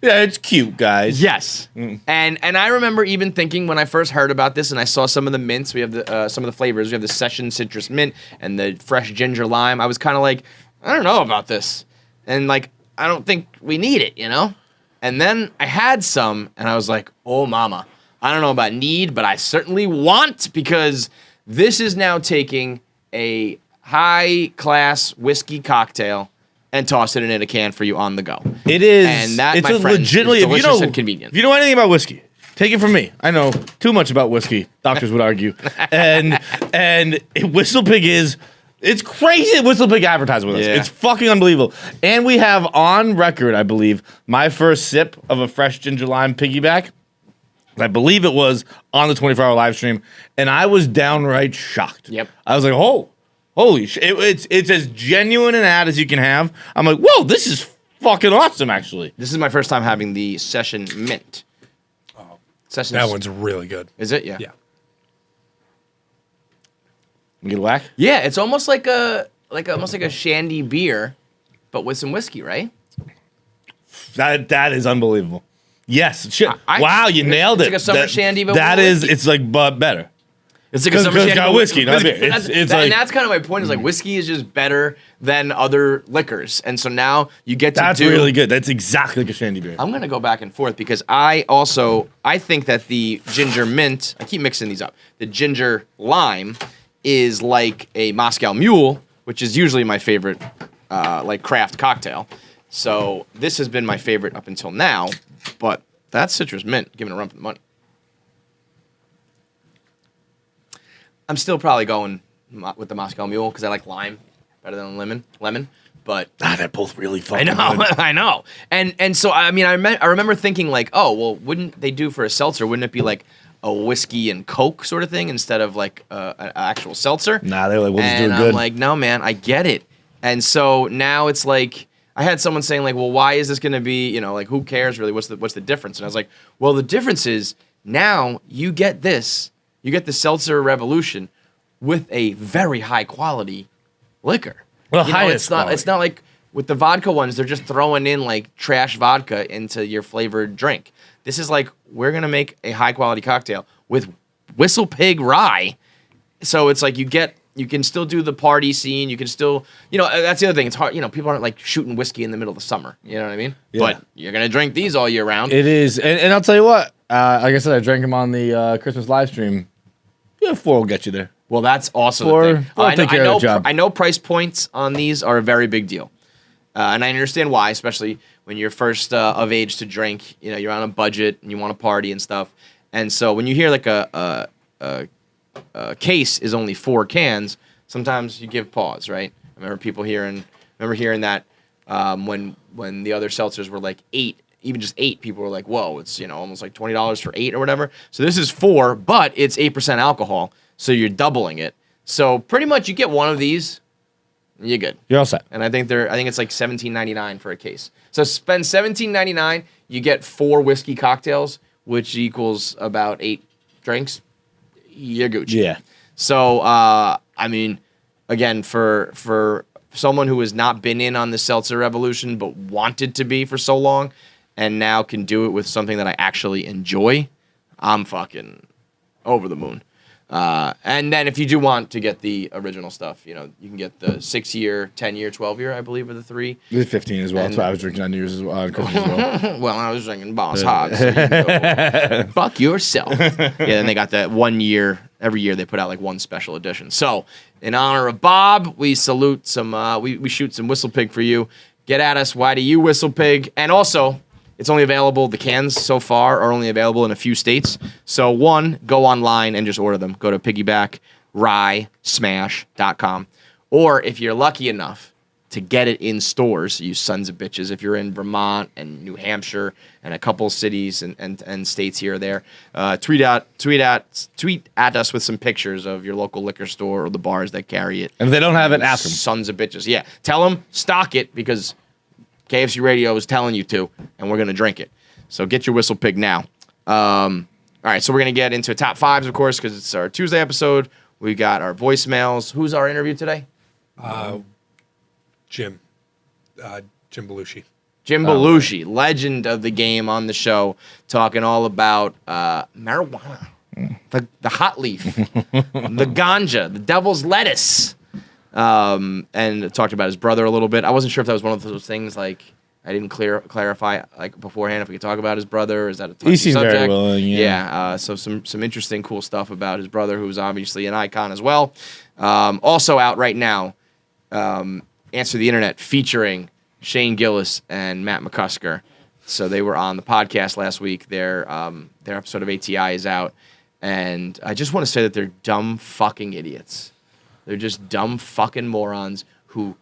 Yeah, it's cute, guys. Yes. And I remember even thinking when I first heard about this and I saw some of the mints, we have some of the flavors. We have the session citrus mint and the fresh ginger lime. I was kind of like, I don't know about this. And like, I don't think we need it, you know? And then I had some and I was like, oh mama, I don't know about need, but I certainly want, because this is now taking a high class whiskey cocktail and toss it in a can for you on the go. It is. And that, it's my friends, legitimately, is delicious and convenient. If you know anything about whiskey, take it from me. I know too much about whiskey. Doctors would argue. And Whistle Pig is, it's crazy that Whistle Pig advertised with us. Yeah. It's fucking unbelievable. And we have on record, I believe, my first sip of a fresh ginger lime piggyback. I believe it was on the 24-hour live stream, and I was downright shocked. Yep. I was like, holy shit. It's as genuine an ad as you can have. I'm like, whoa, this is fucking awesome, actually. This is my first time having the session mint. Session. That one's really good. Is it? Yeah. Yeah. You get a whack? Yeah, it's almost like almost like a shandy beer, but with some whiskey, right? That is unbelievable. Yes. Shit. Wow, you nailed it. It's like a summer shandy, but that with is, whiskey. it's like better. It's like a summer It's shandy. got whiskey, not beer. It's And like, that's kind of my point. Is like whiskey is just better than other liquors, and so now you get to that's do. really good. That's exactly like a shandy beer. I'm gonna go back and forth because I think that the ginger mint. I keep mixing these up. The ginger lime is like a Moscow Mule, which is usually my favorite, like craft cocktail. So this has been my favorite up until now, but that's citrus mint, giving a run for the money. I'm still probably going with the Moscow Mule because I like lime better than lemon. But they're both really fucking I know, good. I know. And so I mean, I remember thinking like, oh well, wouldn't they do for a seltzer? Wouldn't it be like a whiskey and Coke sort of thing instead of like an actual seltzer? Nah, they're like, we'll just do it And good. I'm like, no, man, I get it. And so now it's like, I had someone saying like, well, why is this going to be, you know, like, who cares really? What's the difference? And I was like, well, the difference is now you get this, you get the seltzer revolution with a very high quality liquor. Well, You know, highest it's not like with the vodka ones, they're just throwing in like trash vodka into your flavored drink. This is like, we're going to make a high quality cocktail with Whistle Pig rye. So it's like you can still do the party scene. You can still, you know, that's the other thing. It's hard, you know, people aren't like shooting whiskey in the middle of the summer. You know what I mean? Yeah. But you're going to drink these all year round. It is. And I'll tell you what, like I said, I drank them on the Christmas live stream. Yeah, 4 will get you there. Well, that's also Or the thing. they'll take care of the job. I know price points on these are a very big deal. And I understand why, especially when you're first of age to drink. You know, you're on a budget and you want to party and stuff. And so when you hear like a case is only 4 cans, sometimes you give pause, right? I remember hearing that when the other seltzers were like 8, even just 8, people were like, whoa, it's, you know, almost like $20 for 8 or whatever. So this is 4, but it's 8% alcohol, so you're doubling it. So pretty much you get one of these, you're good. You're all set. And I think it's like $17.99 for a case. So spend $17.99, you get 4 whiskey cocktails, which equals about 8 drinks. You're Gucci. Yeah. So I mean, again, for someone who has not been in on the seltzer revolution but wanted to be for so long and now can do it with something that I actually enjoy, I'm fucking over the moon. And then if you do want to get the original stuff, you can get the 6-year, 10-year, 12-year, I believe, are the 3. It's 15 as well. That's why I was drinking on New Year's as well. Christmas as well. Well, I was drinking Boss Hog. So you can go fuck yourself. Yeah, then they got that 1 year. Every year they put out like one special edition. So in honor of Bob, we salute some. We shoot some Whistle Pig for you. Get at us. Why do you Whistle Pig? And also, it's only available, the cans so far are only available in a few states. So one, go online and just order them. Go to piggyback.rye.smash.com. Or if you're lucky enough to get it in stores, you sons of bitches, if you're in Vermont and New Hampshire and a couple cities and states here or there, tweet at us with some pictures of your local liquor store or the bars that carry it. And if they don't have it, ask them. Sons of bitches. Yeah. Tell them, stock it, because KFC Radio is telling you to, and we're going to drink it. So get your Whistle Pig now. All right, so we're going to get into top 5s, of course, because it's our Tuesday episode. We got our voicemails. Who's our interview today? Jim Belushi. Jim Belushi, legend of the game on the show, talking all about marijuana, the hot leaf, the ganja, the devil's lettuce. And talked about his brother a little bit. I wasn't sure if that was one of those things like I didn't clarify like beforehand if we could talk about his brother. Or is that a touchy subject? Very willing, yeah. So some interesting, cool stuff about his brother, who's obviously an icon as well. Also out right now, Answer the Internet featuring Shane Gillis and Matt McCusker. So they were on the podcast last week. Their episode of ATI is out, and I just want to say that they're dumb fucking idiots. They're just dumb fucking morons who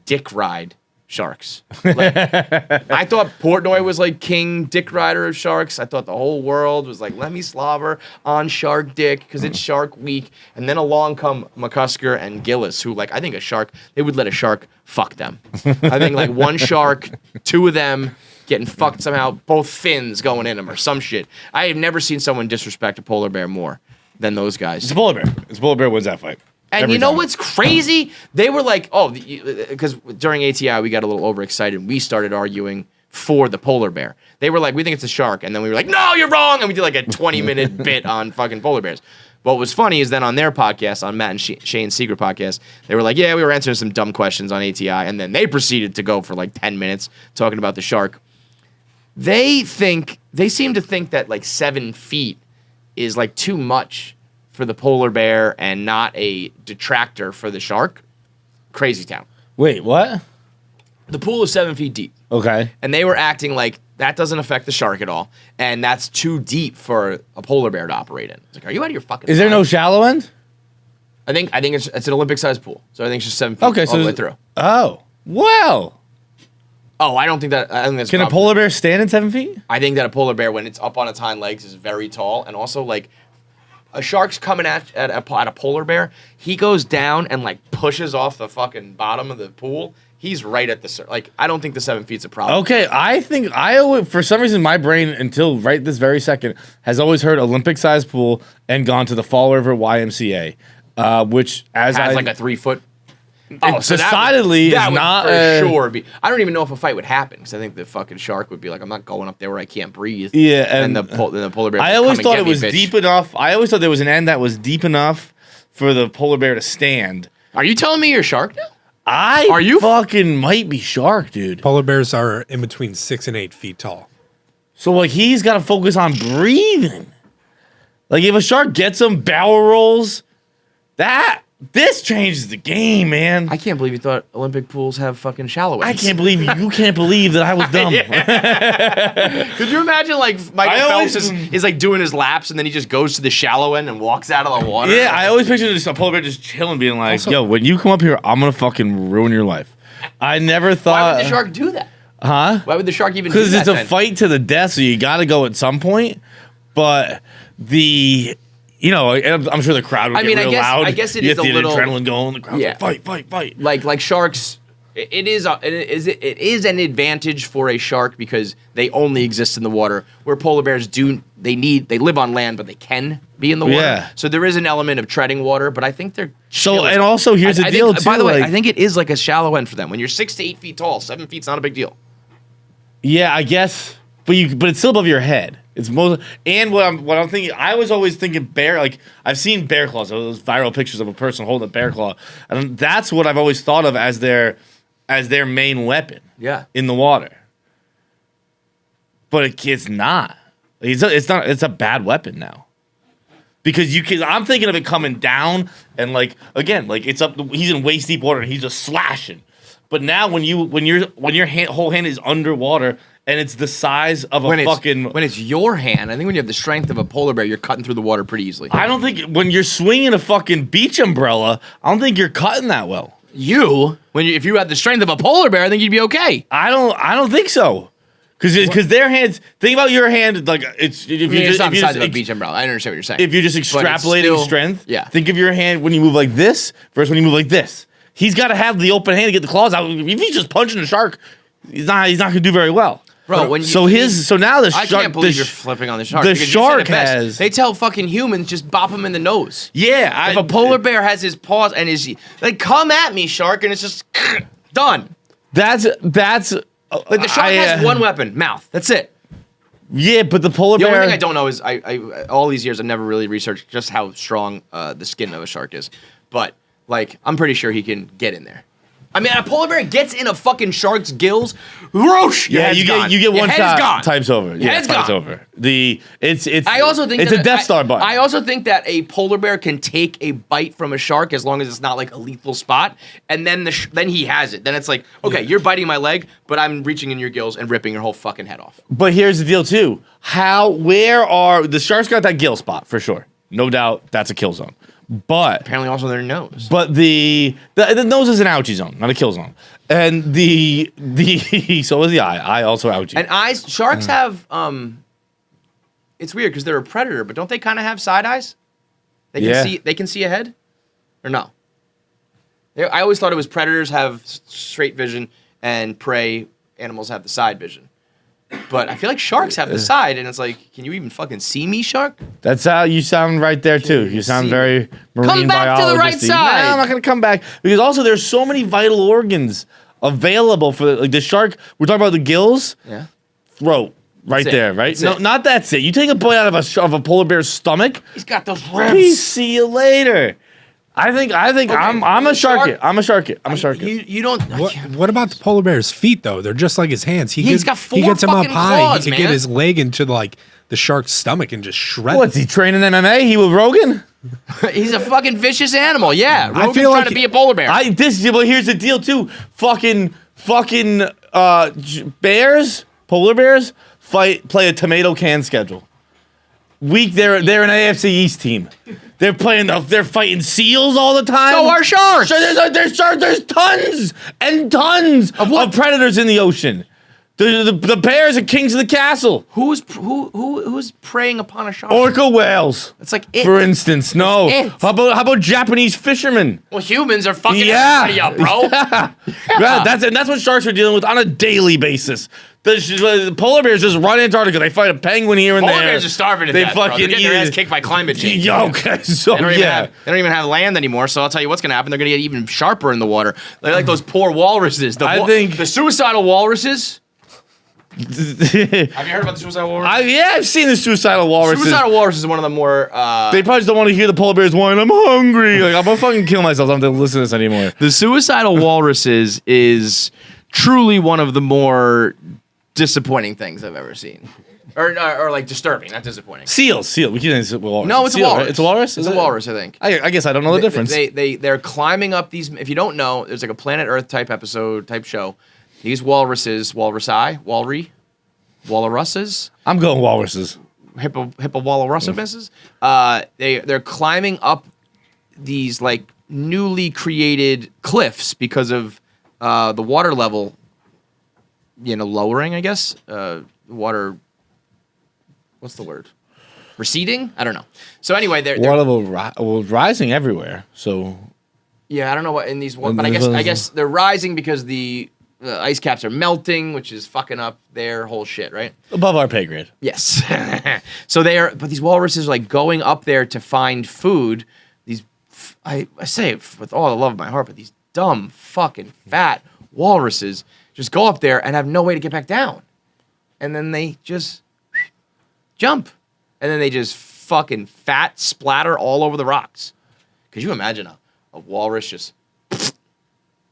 dick ride sharks. Like, I thought Portnoy was like king dick rider of sharks. I thought the whole world was like, let me slobber on shark dick because it's Shark Week. And then along come McCusker and Gillis, who like, I think they would let a shark fuck them. I think like one shark, 2 of them getting fucked somehow, both fins going in them or some shit. I have never seen someone disrespect a polar bear more than those guys. It's a polar bear. It's a polar bear wins that fight. And you know what's crazy? They were like, because during ATI we got a little overexcited. We started arguing for the polar bear. They were like, we think it's a shark. And then we were like, no, you're wrong. And we did like a 20-minute bit on fucking polar bears. What was funny is then on their podcast, on Matt and Shane's Secret podcast, they were like, yeah, we were answering some dumb questions on ATI. And then they proceeded to go for like 10 minutes talking about the shark. They seem to think that like 7 feet is like too much for the polar bear and not a detractor for the shark. Crazy town. Wait, what? The pool is 7 feet deep. Okay. And they were acting like that doesn't affect the shark at all, and that's too deep for a polar bear to operate in. It's like, are you out of your fucking Is there no shallow end? I think it's an Olympic-sized pool, so I think it's just 7 feet all the way through. Oh, wow. Oh, I think that's Can a polar bear stand in 7 feet? I think that a polar bear, when it's up on its hind legs, is very tall, and also like a shark's coming at a polar bear, he goes down and like pushes off the fucking bottom of the pool. He's right at the like. I don't think the 7 feet's a problem. Okay, I think for some reason my brain until right this very second has always heard Olympic-sized pool and gone to the Fall River YMCA, which has like a 3 foot. Oh, so decidedly that is would not for sure be. I don't even know if a fight would happen because I think the fucking shark would be like, I'm not going up there where I can't breathe. Yeah, and the polar bear. I always thought it was deep enough. I always thought there was an end that was deep enough for the polar bear to stand. Are you telling me you're a shark now? Are you fucking might be shark, dude. Polar bears are in between 6 and 8 feet tall. So like he's got to focus on breathing. Like if a shark gets him, barrel rolls, this changes the game, man. I can't believe you thought Olympic pools have fucking shallow ends. I can't believe you can't believe that I was dumb. Could you imagine like Michael Phelps is like doing his laps and then he just goes to the shallow end and walks out of the water? Yeah, I always picture a polar bear just chilling, being like, also, yo, when you come up here, I'm going to fucking ruin your life. I never thought... Why would the shark do that? Huh? Why would the shark even do that? Because it's a fight to the death, so you got to go at some point. But I'm sure the crowd would get real loud. I guess it is a little adrenaline going. The crowd's like, fight. Like sharks, It is an advantage for a shark because they only exist in the water, where polar bears they live on land, but they can be in the water. Yeah. So there is an element of treading water, but I think they're so. And also, here's the deal too. By the way, I think it is like a shallow end for them. When you're 6 to 8 feet tall, 7 feet's not a big deal. Yeah, I guess, but it's still above your head. It's most, and what I'm thinking. I was always thinking bear. Like I've seen bear claws, those viral pictures of a person holding a bear claw, and that's what I've always thought of as their main weapon. Yeah. In the water. But it's not. It's not. It's a bad weapon now. Because I'm thinking of it coming down and like again, like it's up. He's in waist deep water and he's just slashing. But now when your whole hand is underwater and it's the size of when it's your hand, I think when you have the strength of a polar bear, you're cutting through the water pretty easily. I don't think when you're swinging a fucking beach umbrella, I don't think you're cutting that well. If you had the strength of a polar bear, I think you'd be okay. I don't think so. Because their hands, think about your hand like it's not the size of a beach umbrella. I understand what you're saying. If you're just extrapolating strength, yeah. Think of your hand when you move like this versus when you move like this. He's got to have the open hand to get the claws out. If he's just punching a shark, he's not going to do very well. Bro, now the shark. I can't believe you're flipping on the shark. The shark has. They tell fucking humans just bop him in the nose. Yeah. If a polar bear has his paws and come at me, shark, and it's just done. That's like the shark has one weapon, mouth. That's it. Yeah, but the polar bear. The only thing I don't know is I all these years I've never really researched just how strong the skin of a shark is, but like I'm pretty sure he can get in there. I mean, a polar bear gets in a fucking shark's gills. Whoosh, yeah, you get one shot. Time's over. Yeah, head's time's gone. Over. I also think it's a Death Star button. I also think that a polar bear can take a bite from a shark as long as it's not like a lethal spot, and then then he has it. Then it's like, okay, you're biting my leg, but I'm reaching in your gills and ripping your whole fucking head off. But here's the deal too. Where are the sharks got that gill spot for sure? No doubt, that's a kill zone. But apparently also their nose. But the nose is an ouchie zone, not a kill zone. And the so is the eye. Eye also ouchie. And sharks have it's weird because they're a predator, but don't they kind of have side eyes? They can see ahead? Or no? I always thought it was predators have straight vision and prey animals have the side vision. But I feel like sharks have the side, and it's like, can you even fucking see me, shark? That's how you sound right there, too. You sound very marine Come back to the right side. No, I'm not going to come back. Because also, there's so many vital organs available for the shark. We're talking about the gills. Yeah. Throat. Right there, right? That's it. Not that's it. You take a bite out of a polar bear's stomach. He's got those ribs. Peace, see you later. I think okay, I'm a shark. I'm a shark. You don't. What about the polar bear's feet though? They're just like his hands. He's got 4 he gets him up fucking high. claws, he could get his leg into like the shark's stomach and just shred. What's he training MMA? He with Rogan? He's a fucking vicious animal. Yeah, Rogan's feel trying like to be a polar bear. But here's the deal too. Fucking bears, polar bears play a tomato can schedule. They're an AFC East team. They're fighting seals all the time. So are sharks. There's tons and tons of predators in the ocean. The bears are kings of the castle. Who's preying upon a shark? Orca whales. It's like it. For instance, no. It. How about Japanese fishermen? Well, humans are fucking everybody up, bro. Yeah, that's what sharks are dealing with on a daily basis. The polar bears just run Antarctica. They fight a penguin here and there. Polar bears are starving to death, bro. They're getting their ass kicked by climate change. Okay, so they don't even have land anymore, so I'll tell you what's going to happen. They're going to get even sharper in the water. They're like those poor walruses. I think the suicidal walruses. Have you heard about the suicidal walruses? I've seen the suicidal walruses. Suicidal walruses is one of the more... they probably just don't want to hear the polar bears whine, I'm hungry. Like, I'm going to fucking kill myself. I don't have to listen to this anymore. The suicidal walruses is truly one of the more disappointing things I've ever seen. Or like disturbing, not disappointing. Seal. We can't say walrus. No, it's a walrus. Right? It's a walrus? It's a walrus, I think. I guess I don't know the difference. They're climbing up these... If you don't know, there's like a Planet Earth type show. These walruses, walruses. I'm going walruses. Walruses. They're climbing up these like newly created cliffs because of the water level, lowering. I guess water. What's the word? Receding? I don't know. So anyway, water level rising everywhere. So. Yeah, I don't know what in these ones, but I guess they're rising because the ice caps are melting, which is fucking up their whole shit, right? Above our pay grade. Yes. So but these walruses are like going up there to find food. These, I say it with all the love of my heart, but these dumb fucking fat walruses just go up there and have no way to get back down. And then they just jump. And then they just fucking fat splatter all over the rocks. Could you imagine a walrus just...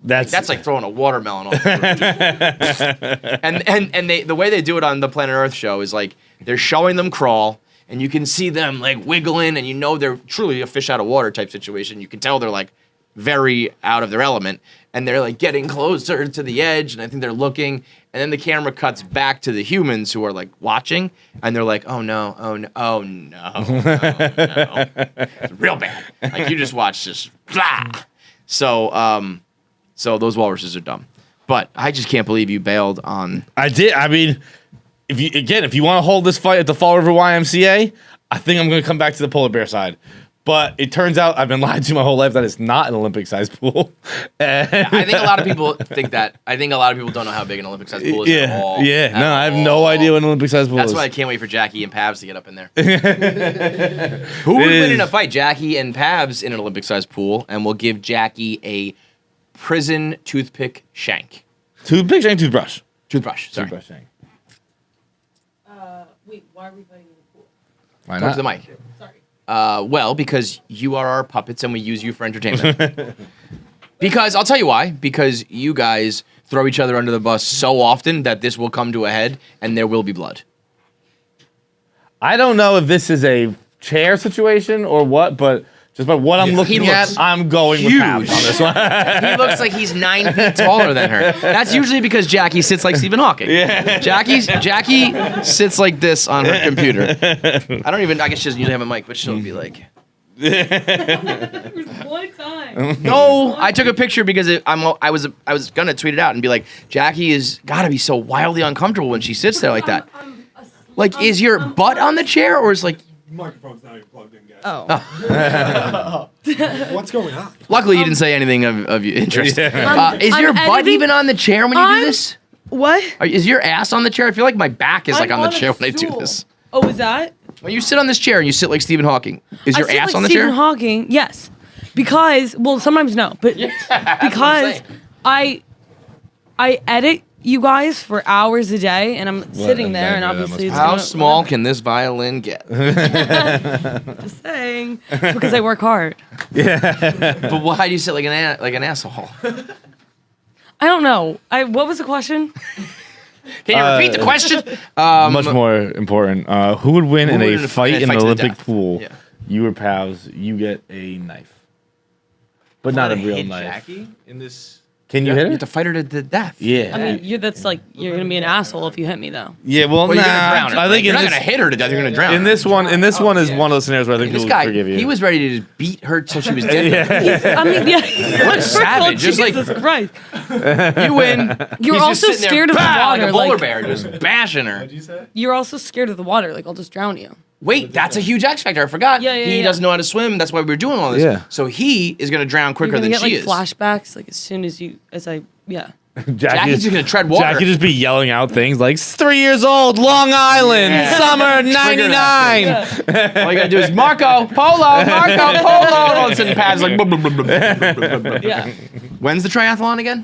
That's like throwing a watermelon on the and the way they do it on the Planet Earth show is like they're showing them crawl, and you can see them like wiggling, and you know they're truly a fish out of water type situation. You can tell they're like very out of their element, and they're like getting closer to the edge, and I think they're looking, and then the camera cuts back to the humans who are like watching, and they're like, oh no, it's real bad. Like you just watched this, blah. So those walruses are dumb. But I just can't believe you bailed on... I did. I mean, if you want to hold this fight at the Fall River YMCA, I think I'm going to come back to the polar bear side. But it turns out I've been lied to my whole life that it's not an Olympic-sized pool. I think a lot of people think that. I think a lot of people don't know how big an Olympic-sized pool is at all. Yeah. No, I have no idea what an Olympic-sized pool is. That's why I can't wait for Jackie and Pavs to get up in there. Who would win in a fight? Jackie and Pavs in an Olympic-sized pool, and we'll give Jackie a prison toothpick shank. Toothpick shank, toothbrush. Toothbrush, sorry. Toothbrush shank. Wait, why are we fighting in the pool? Why Talk not? to the mic. Sorry. Well, because you are our puppets and we use you for entertainment. Because, I'll tell you why. Because you guys throw each other under the bus so often that this will come to a head and there will be blood. I don't know if this is a chair situation or what, but just by what I'm looking at, I'm going huge. with Pabs on this one. He looks like he's 9 feet taller than her. That's usually because Jackie sits like Stephen Hawking. Yeah. Jackie sits like this on her computer. I guess she doesn't usually have a mic, but she'll be like... There was one time. No, I took a picture because I was gonna tweet it out and be like, Jackie is gotta be so wildly uncomfortable when she sits there like that. Like, is your butt on the chair or is like... Microphone's not even plugged in, guys. Oh. What's going on? Luckily, you didn't say anything of interest. Is I'm your butt editing- even on the chair when you do this? What? Is your ass on the chair? I feel like my back is like I'm on the a chair when I do stool. this. Oh, is that? When you sit on this chair and you sit like Stephen Hawking, is your I sit ass like on the Stephen chair? Hawking, yes. Because, well, sometimes no, but because I edit you guys for hours a day, and I'm sitting there, and obviously it's How gonna, small can this violin get? Just saying. It's because I work hard. But why do you sit like an asshole? I don't know. What was the question? Can you repeat the question? Much more important. Who would win in a fight in an to the Olympic death? pool? Yeah. You or Pals, you get a knife. But not a real knife. Jackie in this. Can you You hit have her? to fight her to the death. Yeah. I mean, you're gonna be an asshole if you hit me, though. Yeah, well, Well, you're gonna drown her. I think you're in not this, gonna hit her to death. You're gonna drown. in her. this one is one of those scenarios where I think This people guy, would forgive you. he was ready to just beat her till she was dead. I mean, yeah. What a savage. Just like Jesus Christ. you win. You're He's also just sitting scared there, of the bah, water, like a polar like- bear, just bashing her. What'd you say? You're also scared of the water. Like, I'll just drown you. Wait, that's a huge X factor. I forgot. Yeah, he yeah. doesn't know how to swim. That's why we were doing all this. Yeah. So he is gonna drown You're quicker gonna than get she like is. flashbacks, like as soon as yeah. Jackie's just gonna tread water. Jackie just be yelling out things like 3 years old, Long Island, Yeah. summer Trigger that 99. All you gotta do is Marco Polo, and all of a sudden Pat's like. Blah, blah, blah, blah, blah, blah, blah, blah. Yeah. When's the triathlon again?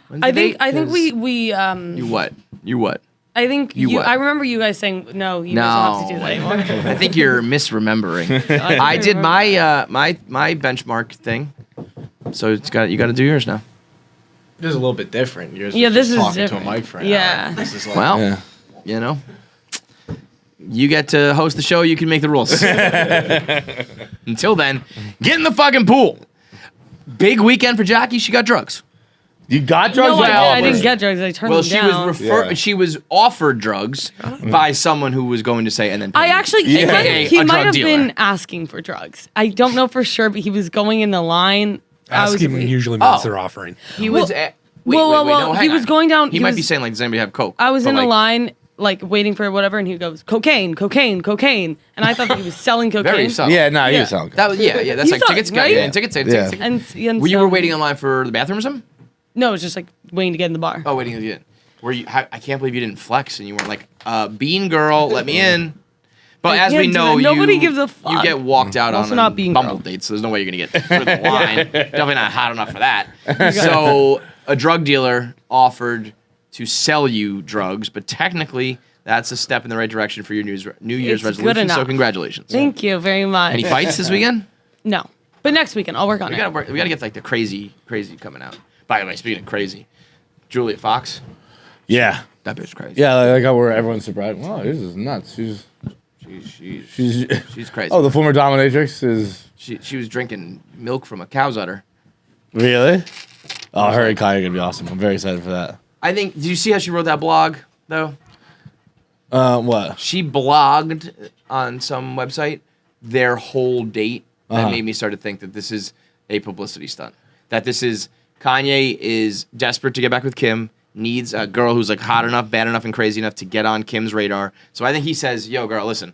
When's I the think date? I think we You what? You what? I think You what? I remember you guys saying no, you guys don't have to do that anymore. I think you're misremembering. I did my my benchmark thing, so you got to do yours now. This is a little bit different. Yours Yeah, was this just is talking different. to a mic for an Yeah. hour. This is like, Well, Yeah. you know, you get to host the show. You can make the rules. Until then, get in the fucking pool. Big weekend for Jackie. She got drugs. You got drugs? No, Well, I didn't get drugs. I turned Well, them she down. was Yeah. she was offered drugs by someone who was going to say, and then I actually, AKA he a might drug have dealer. been asking for drugs. I don't know for sure, but he was going in the line. Asking usually means they're offering. He was. Well, no, he hang was on. going down. He might be saying like, does anybody have coke? I was But, in the like, line like waiting for whatever, and he goes, cocaine, cocaine, cocaine. And I thought that he was selling cocaine. Very subtle. Yeah, no, he was selling. That was, yeah. That's You like thought, tickets, right? yeah, tickets. And Were you so- waiting online for the bathroom or something? No, it was just like waiting to get in the bar. Oh, waiting to get in. Were you? I can't believe you didn't flex and you weren't like, Bean Girl, let me in. But I as we can't do know, that. Nobody gives a fuck. You get walked out Also on not a Bean Bumble Girl. date, so there's no way you're gonna get through the line. Definitely not hot enough for that. So a drug dealer offered to sell you drugs, but technically that's a step in the right direction for your New Year's It's good resolution. So enough. congratulations. Thank you very much. Any fights this weekend? No. But next weekend, I'll work on We it. gotta get like the crazy coming out. By the way, speaking of crazy, Julia Fox, Yeah. that bitch crazy. Yeah, like how where everyone's surprised. Wow, this is nuts. She's crazy. Oh, the former dominatrix is She was drinking milk from a cow's udder. really. Oh, her and Kanye are gonna be awesome. I'm very excited for that. I think. Did you see how she wrote that blog though? What? She blogged on some website their whole date. That made me start to think that this is a publicity stunt. That this is Kanye is desperate to get back with Kim. Needs a girl who's like hot enough, bad enough, and crazy enough to get on Kim's radar. So I think he says, "Yo, girl, listen,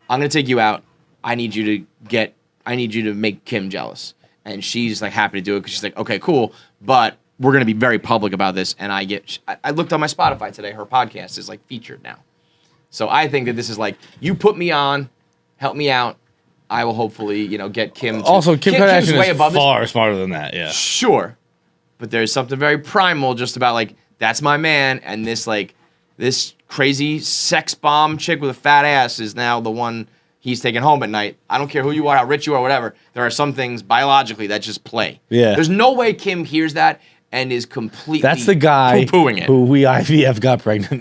I'm gonna take you out. I need you to make Kim jealous." And she's like happy to do it because she's like, "Okay, cool, but we're gonna be very public about this." And I looked on my Spotify today. Her podcast is like featured now. So I think that this is like, you put me on, help me out. I will hopefully, get Kim. Also, Kim Kim's Kardashian way is above this. far smarter than that. Yeah. Sure, but there's something very primal just about like, that's my man, and this crazy sex bomb chick with a fat ass is now the one he's taking home at night. I don't care who you are, how rich you are, whatever. There are some things biologically that just play. Yeah. There's no way Kim hears that and is completely That's the guy poo-pooing it. who we IVF got pregnant.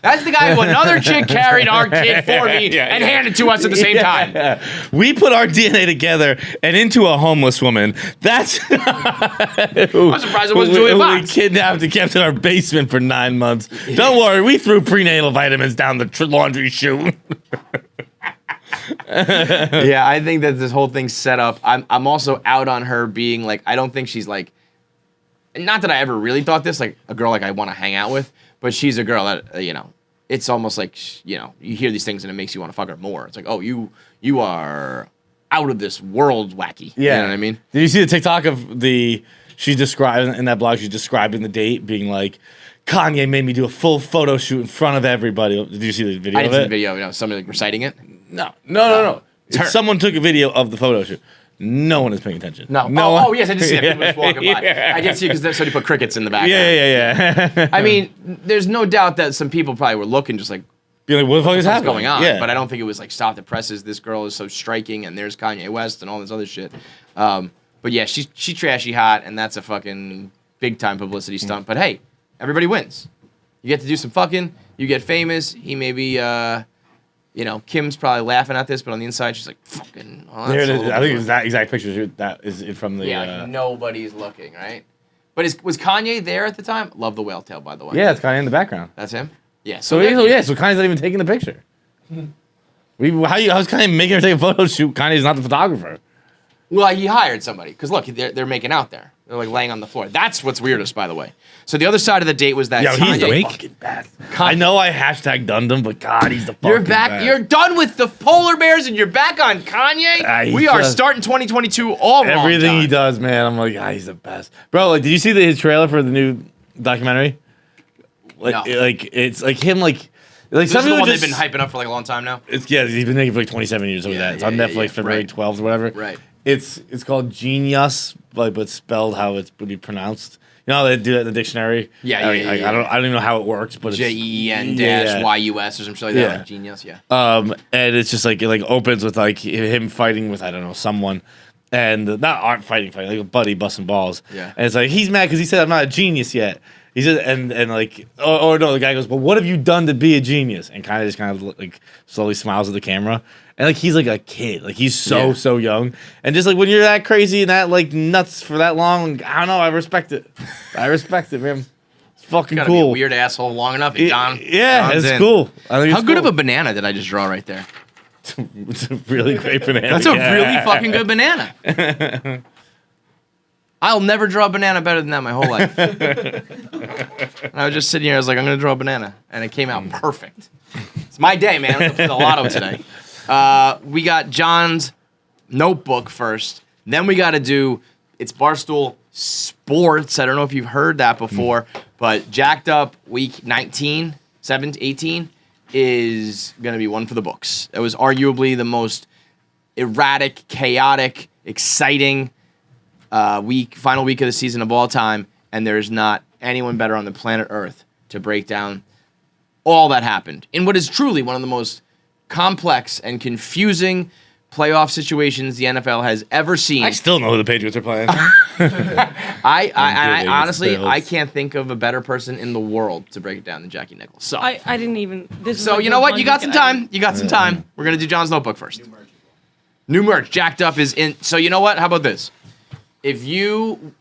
That's the guy who another chick carried our kid for me and handed to us at the same time. We put our DNA together and into a homeless woman. That's I'm surprised it wasn't Julia who Fox. we kidnapped and kept in our basement for 9 months. Don't worry, we threw prenatal vitamins down the laundry chute. Yeah, I think that this whole thing's set up. I'm also out on her being like, I don't think she's like, not that I ever really thought this, like a girl like I want to hang out with, but she's a girl that, it's almost like, you hear these things and it makes you want to fuck her more. It's like, oh, you are out of this world wacky. Yeah. You know what I mean? Did you see the TikTok of she's describing in that blog, she's describing the date being like, Kanye made me do a full photo shoot in front of everybody. Did you see the video I of didn't see it? the video, somebody like reciting it. No. It's her. Someone took a video of the photo shoot. No one is paying attention. No. one. Oh, yes, I did see that. People just walking by. Yeah. I did see it because somebody put crickets in the background. Yeah. I mean, there's no doubt that some people probably were looking just like, Be like, what the fuck is what's happening? going on? Yeah. But I don't think it was like, stop the presses. This girl is so striking, and there's Kanye West and all this other shit. But yeah, she's trashy hot, and that's a fucking big time publicity stunt. But hey, everybody wins. You get to do some fucking. You get famous. He maybe, Kim's probably laughing at this, but on the inside, she's like, fucking. Oh, Here it that's is. a I think little it's that exact picture that is from the. Yeah, like nobody's looking, right? But was Kanye there at the time? Love the whale tail, by the way. Yeah, it's Kanye in the background. That's him? Yeah. So Kanye's not even taking the picture. How's Kanye making her take a photo shoot? Kanye's not the photographer. Well, he hired somebody. Because look, they're making out there. They're like laying on the floor. That's what's weirdest, by the way. So the other side of the date was that He's the Kanye. fucking best. I know I hashtag dunned him, but God, he's the fucking You're back. best. You're done with the polar bears, and you're back on Kanye. We are starting 2022 all wrong. Everything he time. does, man. I'm like, he's the best, bro. Like, did you see his trailer for the new documentary? Like, No. it's like him, like This some is the people one just. they've been hyping up for like a long time now. He's been making it for like 27 years over that. It's on Netflix, February right. 12th or whatever. Right. It's called Genius, but spelled how it would be pronounced. You know how they do that in the dictionary. Yeah. I don't even know how it works, but it's JEN-YUS or some shit like that. Yeah. Like genius, yeah. and it's just like it opens with like him fighting with someone, and not aren't fighting like a buddy busting balls. Yeah. And it's like he's mad because he said I'm not a genius yet. He said and like or no, the guy goes, but what have you done to be a genius? And kind of like slowly smiles at the camera. And like he's like a kid, like he's so young, and just like when you're that crazy and that like nuts for that long, I don't know. I respect it. Man. It's fucking Gotta cool. be a weird asshole long enough. And John, Yeah, John's it's in. cool. I think How it's good cool. of a banana did I just draw right there? It's a really great banana. That's a really fucking good banana. I'll never draw a banana better than that my whole life. And I was just sitting here. I was like, I'm going to draw a banana. And it came out perfect. It's my day, man. I'm going to play the lotto today. We got John's notebook first. Then we got to do, it's Barstool Sports. I don't know if you've heard that before, but Jacqed Up week 19, 17, 18 is going to be one for the books. It was arguably the most erratic, chaotic, exciting final week of the season of all time, and there's not anyone better on the planet Earth to break down all that happened in what is truly one of the most complex and confusing playoff situations the NFL has ever seen. I still know who the Patriots are playing. I honestly, I can't think of a better person in the world to break it down than Jackie Nichols. So I didn't even. So you know what? You got some time. You got some time. We're gonna do John's notebook first. New merch. Jacqed Up is in. So you know what? How about this? If you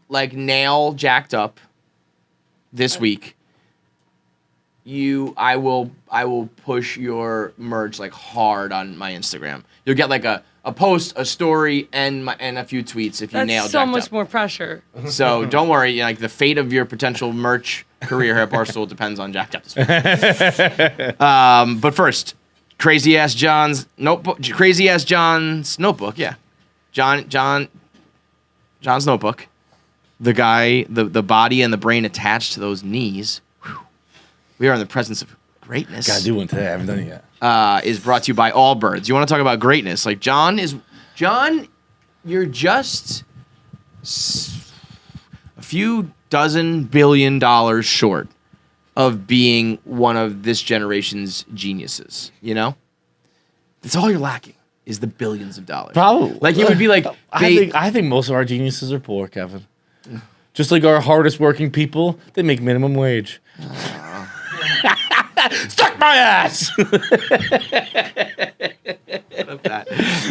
like nail Jacqed Up this week, I will push your merch like hard on my Instagram. You'll get like a post, a story, and a few tweets if you nail Jacqed Up. That's so much more pressure. So don't worry. Like the fate of your potential merch career here at Barstool depends on Jacqed Up this week. But first, Crazy Ass John's notebook. Yeah. John's notebook. The guy, the body and the brain attached to those knees. Whew. We are in the presence of greatness. Gotta do one today. I haven't done it yet. Is brought to you by Allbirds. You want to talk about greatness? Like John, you're just a few dozen $1 billion short of being one of this generation's geniuses. You know, that's all you're lacking. Is the billions of dollars. Probably. Like you would be like, I think most of our geniuses are poor, Kevin. Just like our hardest working people, they make minimum wage. Suck my ass!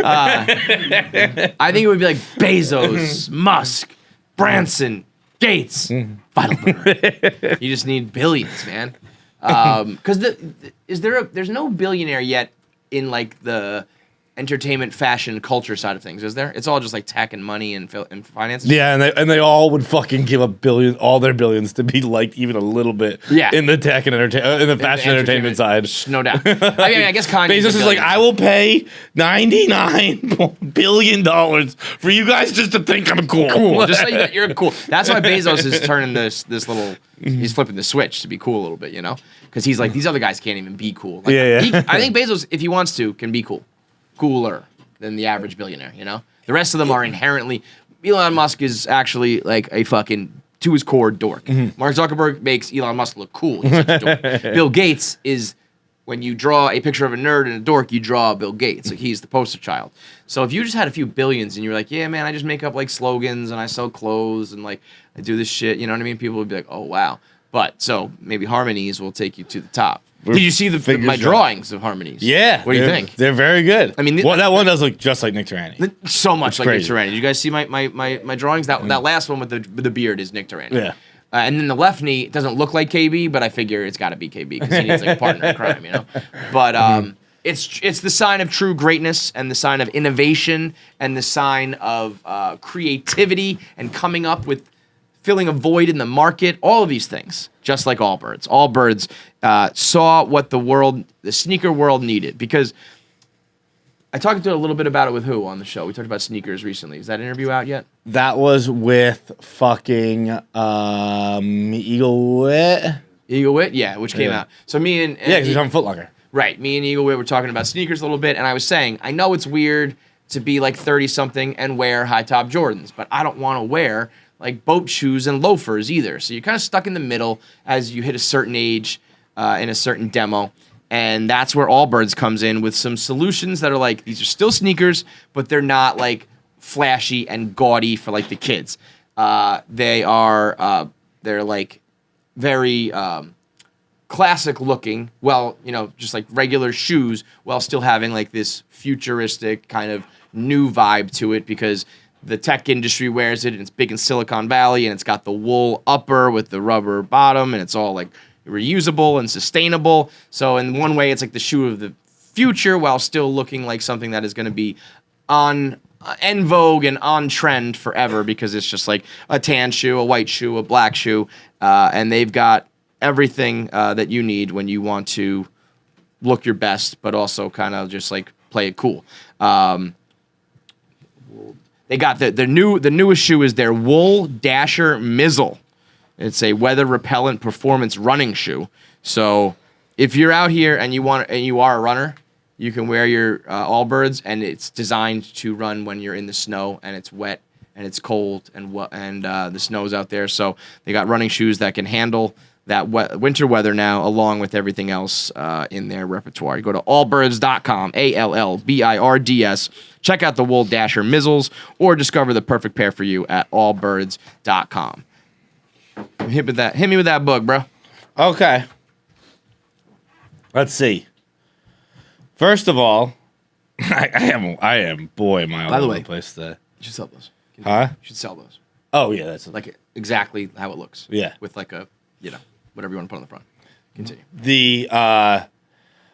I think it would be like Bezos, Musk, Branson, Gates, Feidelberg. You just need billions, man. Because there's no billionaire yet in like the entertainment, fashion, culture side of things, is there? It's all just like tech and money and finances. Yeah, and they all would fucking give up all their billions to be liked even a little bit. Yeah. In the tech and in the fashion entertainment side. No doubt. I mean, I guess Kanye. Bezos is like, I will pay $99 billion for you guys just to think I'm cool. Just so you're cool. That's why Bezos is turning this little. He's flipping the switch to be cool a little bit, you know, because he's like these other guys can't even be cool. Like, I think Bezos, if he wants to, can be cool. Cooler than the average billionaire, you know? The rest of them are inherently... Elon Musk is actually like a fucking, to his core, dork. Mark Zuckerberg makes Elon Musk look cool. He's such a dork. Bill Gates is... When you draw a picture of a nerd and a dork, you draw Bill Gates. Like, he's the poster child. So if you just had a few billions and you were like, yeah, man, I just make up like slogans and I sell clothes and like I do this shit, you know what I mean? People would be like, oh, wow. But so maybe Harmonies will take you to the top. Did you see my drawings of Harmonies? Yeah. What do you think? They're very good. I mean, that one does look just like Nick Tirani. So much It's like crazy. Nick Tirani. Did you guys see my drawings? That last one with the beard is Nick Tirani. Yeah. And then the left knee doesn't look like KB, but I figure it's got to be KB because he needs like a partner in crime, you know. But it's the sign of true greatness and the sign of innovation and the sign of creativity and coming up with filling a void in the market. All of these things, just like Allbirds. Allbirds saw what the sneaker world needed, because I talked to a little bit about it with who on the show? We talked about sneakers recently. Is that interview out yet? That was with fucking Eagle Wit. Eagle Wit, yeah, which came out. So me and because he's on Foot Locker. Right, me and Eagle Wit were talking about sneakers a little bit, and I was saying, I know it's weird to be like 30-something and wear high-top Jordans, but I don't want to wear like boat shoes and loafers either. So you're kind of stuck in the middle as you hit a certain age in a certain demo. And that's where Allbirds comes in with some solutions that are like, these are still sneakers, but they're not like flashy and gaudy for like the kids. They're like very classic looking, just like regular shoes, while still having like this futuristic kind of new vibe to it, because the tech industry wears it and it's big in Silicon Valley and it's got the wool upper with the rubber bottom and it's all like reusable and sustainable. So in one way, it's like the shoe of the future while still looking like something that is going to be on en vogue and on trend forever because it's just like a tan shoe, a white shoe, a black shoe, and they've got everything that you need when you want to look your best, but also kind of just like play it cool. They got the newest shoe is their Wool Dasher Mizzle. It's a weather repellent performance running shoe. So if you're out here and you are a runner, you can wear your Allbirds, and it's designed to run when you're in the snow and it's wet and it's cold and the snow's out there. So they got running shoes that can handle that winter weather now, along with everything else in their repertoire. You go to allbirds.com, ALLBIRDS. Check out the Wool Dasher Mizzles, or discover the perfect pair for you at allbirds.com. Hit me with that book, bro. Okay. Let's see. First of all, I am boy my all over the place today. You should sell those. Huh? You should sell those. Oh yeah, that's like exactly how it looks. Yeah. With like a, whatever you want to put on the front. Continue. The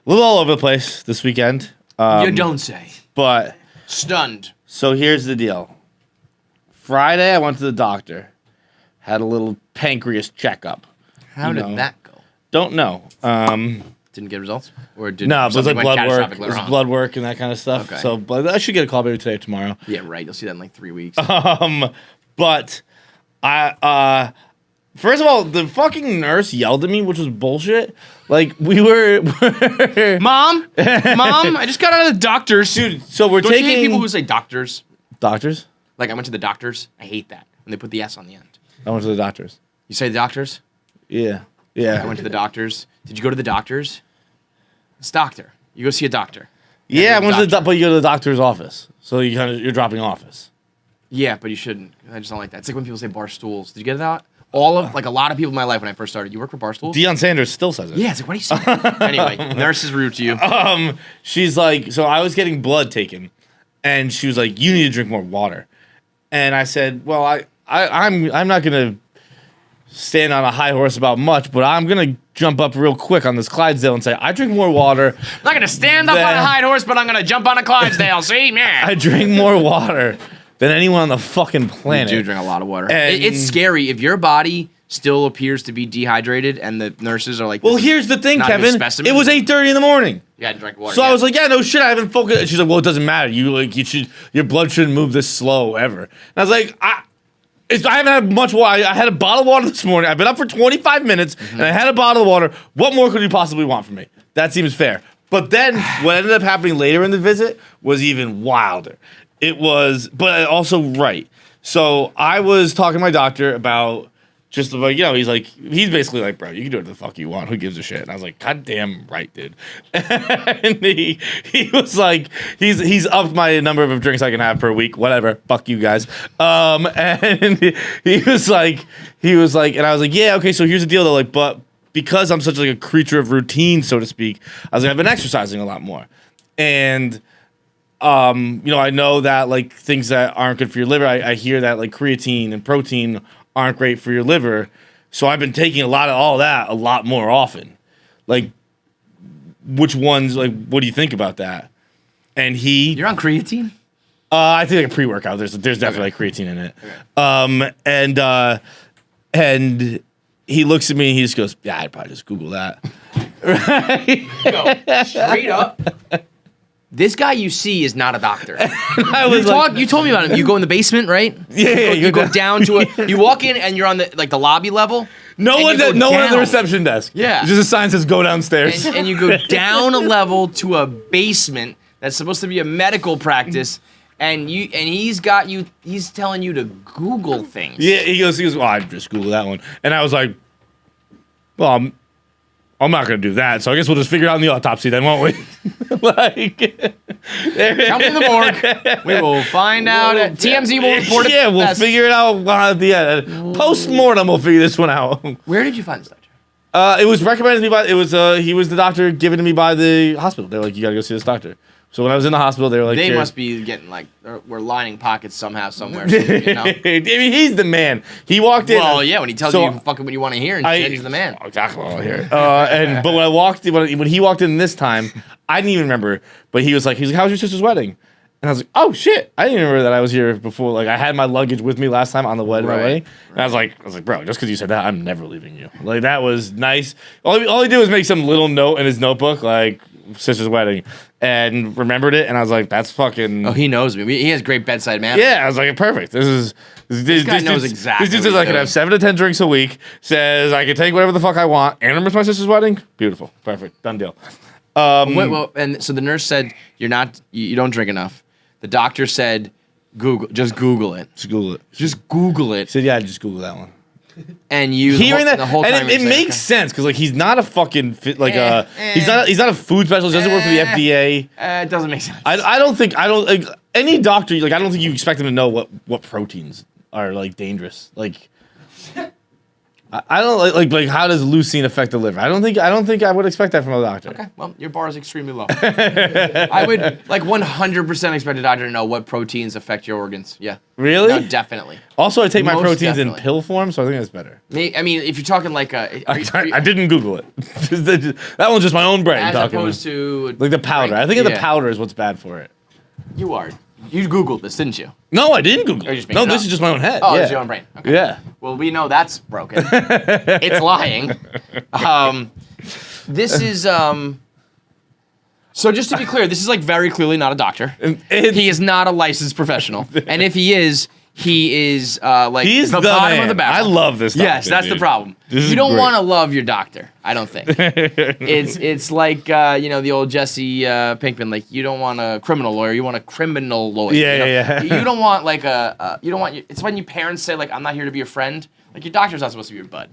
little all over the place this weekend. You don't say. But stunned. So here's the deal. Friday I went to the doctor. Had a little pancreas checkup. How did that go? Don't know. Didn't get results? Or did no, it was like blood work. It was on? Blood work and that kind of stuff. Okay. So I should get a call maybe today or tomorrow. Yeah, right. You'll see that in like 3 weeks. But I first of all, the fucking nurse yelled at me, which was bullshit. Like we were Mom, I just got out of the doctor's. Dude, so we're Don't taking you hate people who say doctors? Doctors? Like I went to the doctors. I hate that when they put the S on the end. I went to the doctors. You say the doctors? Yeah. Yeah. I went to the doctors. Did you go to the doctors? It's doctor. You go see a doctor. Yeah, I went to the but you go to the doctor's office. So you're dropping office. Yeah, but you shouldn't. I just don't like that. It's like when people say Barstools. Did you get that? A lot of people in my life when I first started. You work for Barstool? Deion Sanders still says it. Yeah, it's like, what are you saying? Anyway, nurse is rude to you. She's like, so I was getting blood taken, and she was like, you need to drink more water. And I said, well, I'm not gonna stand on a high horse about much, but I'm gonna jump up real quick on this Clydesdale and say, I drink more water. I'm not gonna stand up on a high horse, but I'm gonna jump on a Clydesdale. See, man. I drink more water than anyone on the fucking planet. You do drink a lot of water. It's scary if your body still appears to be dehydrated and the nurses are like, well, here's the thing, Kevin. It was 8:30 in the morning. You gotta drink water. So I was like, yeah, no shit, I haven't focused. And she's like, well, it doesn't matter. Your blood shouldn't move this slow ever. And I was like, I haven't had much water. I had a bottle of water this morning. I've been up for 25 minutes, and I had a bottle of water. What more could you possibly want from me? That seems fair. But then what ended up happening later in the visit was even wilder. It was, but also right. So I was talking to my doctor about just like, he's basically like, bro, you can do whatever the fuck you want. Who gives a shit? And I was like, God damn right, dude. And he was like, he's upped my number of drinks I can have per week. Whatever. Fuck you guys. And he was like, and I was like, yeah, okay. So here's the deal though. Like, but because I'm such like a creature of routine, so to speak, I was like, I've been exercising a lot more. And I know that like things that aren't good for your liver, I hear that like creatine and protein aren't great for your liver. So I've been taking a lot of all that a lot more often. Like, which ones, like, what do you think about that? And You're on creatine? I think like a pre-workout. There's definitely like creatine in it. Okay. And he looks at me and he just goes, yeah, I'd probably just Google that. Right? Go straight up. This guy you see is not a doctor. You told me about him. You go in the basement, right? Yeah. You go down to you walk in and you're on the lobby level. No one at the reception desk. Yeah. Just a sign says go downstairs. And you go down a level to a basement that's supposed to be a medical practice, and he's telling you to Google things. Yeah, he goes, well, I just Google that one. And I was like, well, I'm not going to do that, so I guess we'll just figure it out in the autopsy then, won't we? Jump in the morgue. We will find out. TMZ will report it. Yeah, we'll figure it out at the end. Post-mortem, we'll figure this one out. Where did you find this doctor? It was recommended to me by, he was the doctor given to me by the hospital. They were like, you got to go see this doctor. So when I was in the hospital, they were like, they must be getting like, we're lining pockets somehow, somewhere. So, I mean, he's the man. He walked in. Well, yeah, when he tells you fucking what you want to hear, and shit, he's the man. Exactly what I want to hear. But when I walked in, when he walked in this time, I didn't even remember. But he was like, how was your sister's wedding? And I was like, oh shit, I didn't remember that I was here before. Like I had my luggage with me last time on the wedding. And I was like, bro, just because you said that, I'm never leaving you. Like that was nice. All he did was make some little note in his notebook, like sister's wedding, and remembered it. And I was like, that's fucking. Oh, he knows me. He has great bedside manner. Yeah, I was like, perfect. This guy knows exactly. This dude says I can have 7 to 10 drinks a week. Says I can take whatever the fuck I want. And remembers my sister's wedding. Beautiful, perfect, done deal. And so the nurse said you don't drink enough. The doctor said, just Google it. Just Google it. Just Google it. He said, yeah, just Google that one. And you hearing the whole time and it makes sense because like he's not a fucking he's not a food specialist. Doesn't work for the FDA. It doesn't make sense. I don't think any doctor I don't think you expect them to know what proteins are like dangerous. Like I don't like how does leucine affect the liver? I don't think I would expect that from a doctor. Okay, well your bar is extremely low. I would like 100% expect a doctor to know what proteins affect your organs. Yeah. Really? No, definitely. Also, I take my Most proteins definitely. in pill form, so I think that's better. I mean, if you're talking like I didn't Google it. That one's just my own brain as talking. opposed to like the powder. I think the powder is what's bad for it. You are. You Googled this, didn't you? No, I didn't Google Or you it. just made No, it this up? is just my own head. Oh, yeah. it's your own brain. Okay. Yeah. Well, we know that's broken. It's lying. This is So just to be clear, this is like very clearly not a doctor. He is not a licensed professional, and if he is like He's the bottom of the barrel. I love this doctor, Yes, that's dude. the problem. This is You don't great. want to love your doctor. I don't think. It's like the old Jesse Pinkman. Like you don't want a criminal lawyer. You want a criminal lawyer. Yeah. You don't want like it's when your parents say like I'm not here to be your friend. Like your doctor's not supposed to be your bud.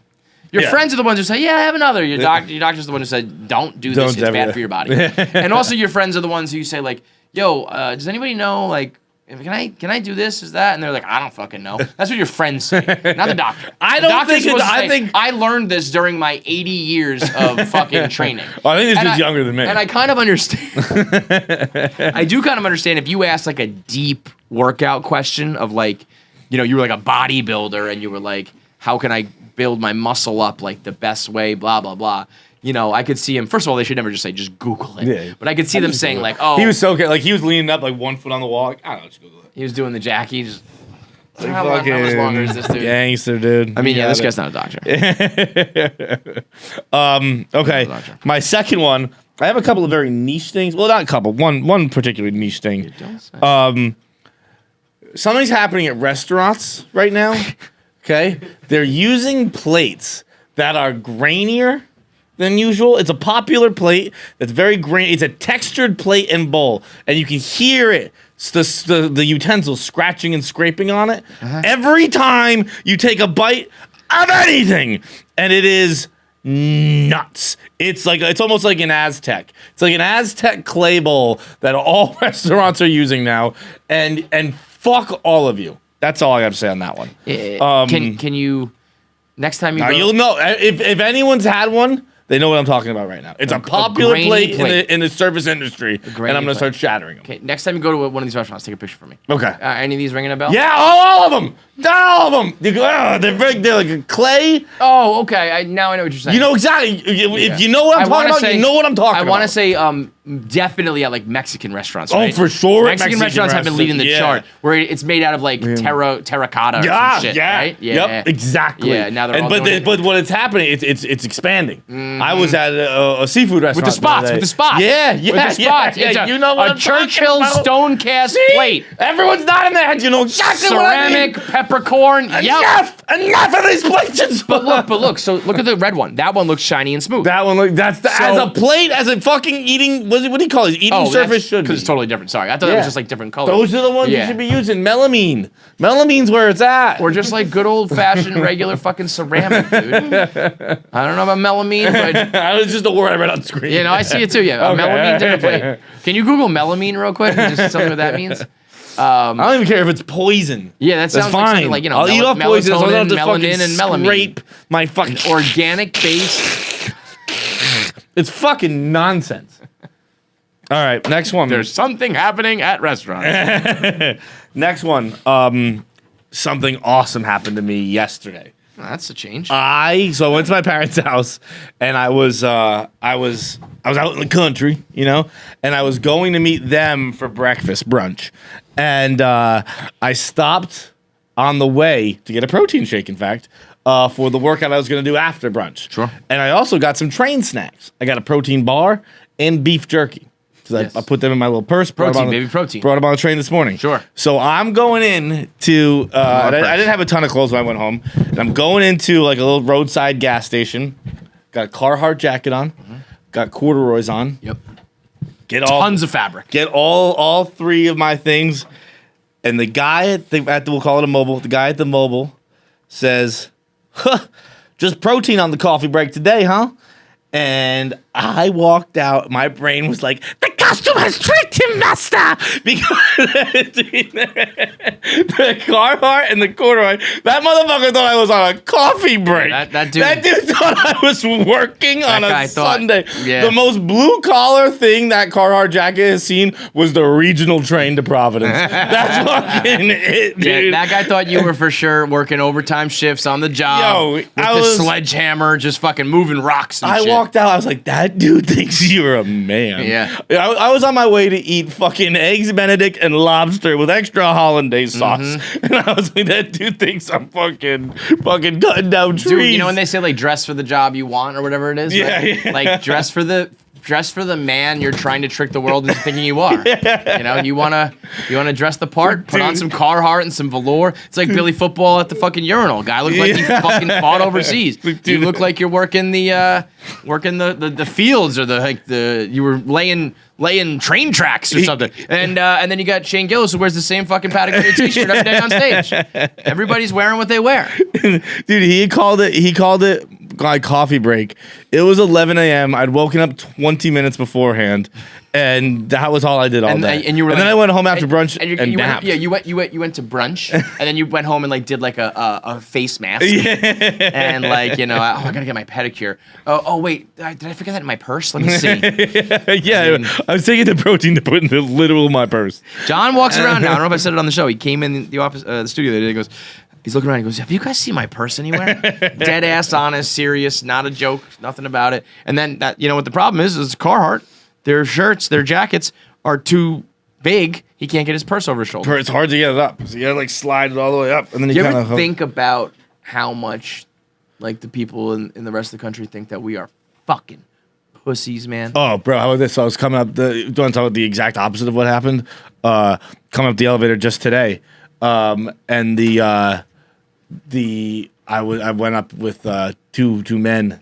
Your friends are the ones who say, yeah, I have another. Your doctor's the one who said, don't do this. It's bad for your body. And also your friends are the ones who say like, yo, does anybody know like, can I do this? Is that? And they're like, I don't fucking know. That's what your friends say, not the doctor. I think I learned this during my 80 years of fucking training. Well, I think this dude's younger than me. And I kind of understand. I do kind of understand if you ask like a deep workout question of like, you were like a bodybuilder and you were like, how can I build my muscle up like the best way, blah, blah, blah. I could see him. First of all, they should never just say, just Google it. Yeah. But I could see them saying like, oh. He was so good. Like he was leaning up like 1 foot on the wall. Like, I don't know, just Google it. He was doing the Jackie. Just, how much longer is this dude? Gangster, dude. I mean, this guy's not a doctor. Okay. My second one, I have a couple of very niche things. Well, not a couple. One particularly niche thing. You don't say. Something's happening at restaurants right now. Okay, they're using plates that are grainier than usual. It's a popular plate that's very grainy. It's a textured plate and bowl, and you can hear it. It's the utensil scratching and scraping on it every time you take a bite of anything, and it is nuts. It's almost like an Aztec. It's like an Aztec clay bowl that all restaurants are using now, and fuck all of you. That's all I got to say on that one. Can you next time you go? You'll know if anyone's had one. They know what I'm talking about right now. It's a popular plate in the service industry, and I'm gonna start shattering them. Okay, next time you go to one of these restaurants, take a picture for me. Okay. Any of these ringing a bell? Yeah, all of them. All of them. They're like a clay. Oh, okay. Now I know what you're saying. You know exactly. If you know what I'm talking about, you know what I'm talking about. I want to say definitely at like Mexican restaurants. Right? Oh, for sure. Mexican restaurants have been leading the chart, where it's made out of like terracotta or some shit, right? Yep, exactly. Yeah, now they're all doing it. But what it's happening, it's expanding. I was at a seafood restaurant with the spots. Yeah. With the spots. Yeah, you know what a Churchill stone cast plate. Everyone's nodding their head. You know exactly ceramic, what I mean. peppercorn. Enough of these plates. But look. So look at the red one. That one looks shiny and smooth. That one as a plate, as a fucking eating. What do you call it? Eating surface should be. Because it's totally different. Sorry, I thought it was just like different colors. Those are the ones you should be using. Melamine. Melamine's where it's at. Or just like good old fashioned regular fucking ceramic, dude. I don't know about melamine, but that was just a word I read on screen. I see it too. Yeah, a melamine dinner plate. Can you Google melamine real quick and just tell me what that means? I don't even care if it's poison. Yeah, that sounds fine. like something like I'll eat off poison, so I don't have to melanin, and melamine. Scrape my fucking organic base. It's fucking nonsense. All right, next one. There's something happening at restaurants. Next one. Something awesome happened to me yesterday. Well, that's a change. So I went to my parents' house, and I was out in the country, you know, and I was going to meet them for brunch, and I stopped on the way to get a protein shake. In fact, for the workout I was going to do after brunch. Sure. And I also got some train snacks. I got a protein bar and beef jerky. Because I put them in my little purse. Protein. Brought them on the train this morning. Sure. So I'm going in to, I didn't have a ton of clothes when I went home. And I'm going into like a little roadside gas station. Got a Carhartt jacket on. Got corduroys on. Yep. Tons of fabric. Get all three of my things. And the guy we'll call it a mobile. The guy at the mobile says, just protein on the coffee break today, huh? And I walked out. My brain was like, the costume has tricked him, master! Because the Carhartt and the corduroy, that motherfucker thought I was on a coffee break. That dude thought I was working on a Sunday. Yeah. The most blue-collar thing that Carhartt jacket has seen was the regional train to Providence. That's fucking it, dude. Yeah, that guy thought you were for sure working overtime shifts on the job with the sledgehammer, just fucking moving rocks and shit. Walked out. I was like, that dude thinks you're a man. Yeah. I was on my way to eat fucking eggs Benedict and lobster with extra hollandaise sauce, and I was like, that dude thinks I'm fucking cutting down trees. Dude, you know when they say like dress for the job you want or whatever it is? Yeah, right? yeah. Like dress for the man you're trying to trick the world into thinking you are. Yeah. You know, you wanna dress the part, put on some Carhartt and some velour. It's like Billy Football at the fucking urinal. Guy looked like he fucking fought overseas. You look like you're working the fields or you were laying train tracks or something. And then you got Shane Gillis who wears the same fucking Patagonia t-shirt every day on stage. Everybody's wearing what they wear. Dude, he called it like coffee break. It was 11 a.m. I'd woken up 20 minutes beforehand, and that was all I did all day. And then I went home after brunch and napped. You went to brunch, and then you went home and like did like a face mask. And like, you know, I gotta get my pedicure. Oh wait, did I forget that in my purse? Let me see. I was taking the protein to put in the literal my purse. John walks around now. I don't know if I said it on the show. He came in the office, the studio the other day. He goes, he's looking around. He goes, have you guys seen my purse anywhere? Dead ass honest, serious, not a joke, nothing about it. And then that, you know what the problem is Carhartt. Their shirts, their jackets are too big. He can't get his purse over his shoulder. It's hard to get it up. So you gotta like slide it all the way up, and then you ever think about how much like the people in the rest of the country think that we are fucking pussies, man? Oh, bro, how about this? So I was coming up. Do you want to talk about the exact opposite of what happened? Coming up the elevator just today, and I went up with two men.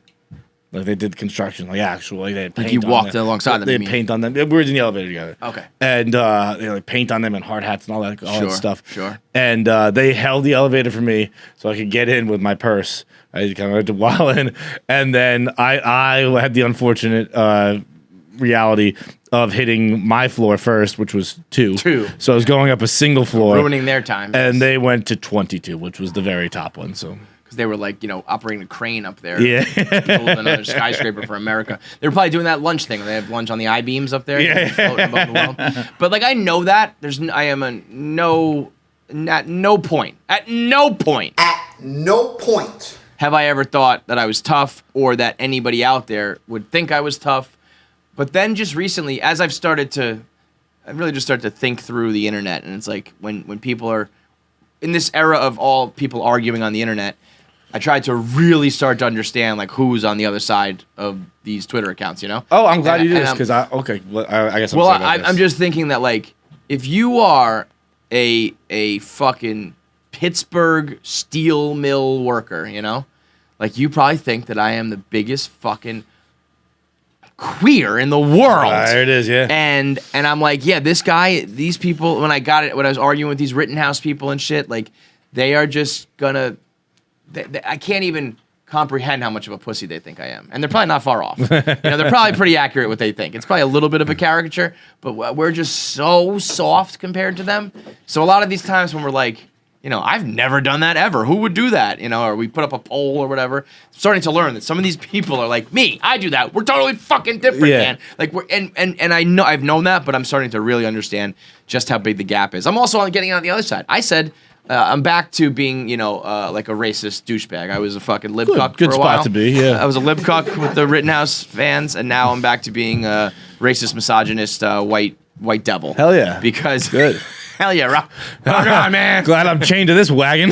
Like they did construction, like actually, they had paint. Like you walked alongside them. They had paint on them. We were in the elevator together. Okay. And they like paint on them and hard hats and all that stuff. Sure. And they held the elevator for me so I could get in with my purse. I kind of had to while in, and then I had the unfortunate reality of hitting my floor first, which was 2. So I was going up a single floor, ruining their time. And they went to 22, which was the very top one. So. Because they were like, you know, operating a crane up there. Yeah. Building another skyscraper for America. They were probably doing that lunch thing. They have lunch on the I-beams up there. Yeah. Floating above the world. But like, I know that. I am at no point have I ever thought that I was tough or that anybody out there would think I was tough. But then just recently, as I really just started to think through the internet, and it's like when people are in this era of all people arguing on the internet, I tried to really start to understand like who's on the other side of these Twitter accounts, you know? Oh, I'm glad you did this because I guess. I'm just thinking that like if you are a fucking Pittsburgh steel mill worker, you know, like you probably think that I am the biggest fucking queer in the world. There it is, yeah. And I'm like, yeah, this guy, these people, when I was arguing with these Rittenhouse people and shit, like they are just gonna. I can't even comprehend how much of a pussy they think I am. And they're probably not far off. You know, they're probably pretty accurate what they think. It's probably a little bit of a caricature, but we're just so soft compared to them. So a lot of these times when we're like, you know, I've never done that ever. Who would do that? You know, or we put up a poll or whatever. I'm starting to learn that some of these people are like, me, I do that. We're totally fucking different, man. Like and I know I've known that, but I'm starting to really understand just how big the gap is. I'm also getting on the other side. I said I'm back to being, like a racist douchebag. I was a fucking lib cuck Good for a while. spot to be, yeah. I was a lib cuck with the Rittenhouse fans, and now I'm back to being a racist, misogynist, white devil. Hell yeah. Because Good. Hell yeah, rock on, man. Glad I'm chained to this wagon.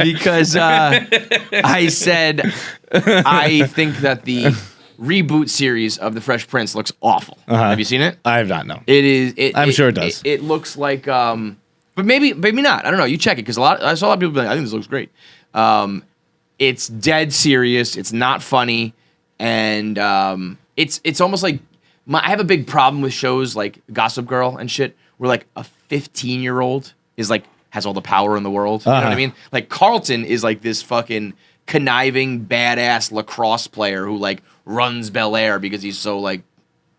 Because I said I think that the reboot series of The Fresh Prince looks awful. Have you seen it? I have not, no. It is. I'm sure it does. It looks like, but maybe not. I don't know. You check it because I saw a lot of people be like, I think this looks great. It's dead serious. It's not funny, and it's almost like I have a big problem with shows like Gossip Girl and shit, where like a 15-year-old is like has all the power in the world. You know what I mean? Like Carlton is like this fucking conniving badass lacrosse player who like runs Bel Air because he's so like,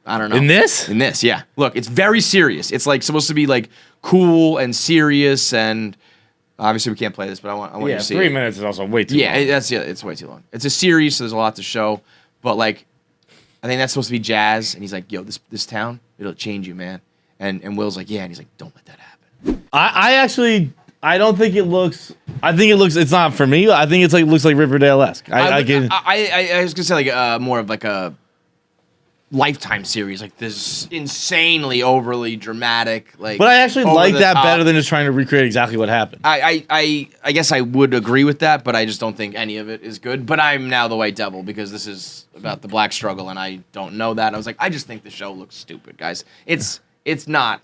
I don't know. In this? In this, yeah. Look, it's very serious. It's like supposed to be like cool and serious, and obviously we can't play this, but I want you to see 3 it. minutes is also way too long. It's way too long. It's a series, so there's a lot to show. But like, I think that's supposed to be jazz, and he's like, yo, this town, it'll change you, man. And Will's like, yeah, and he's like, don't let that happen. I don't think it looks. I think it's not for me. I think it looks like Riverdale-esque. I was gonna say like more of like a Lifetime series, like this insanely overly dramatic, like. But I actually like that top. better than just trying to recreate exactly what happened. I guess I would agree with that, but I just don't think any of it is good. But I'm now the white devil because this is about the black struggle, and I don't know that. And I was like, I just think the show looks stupid, guys. It's not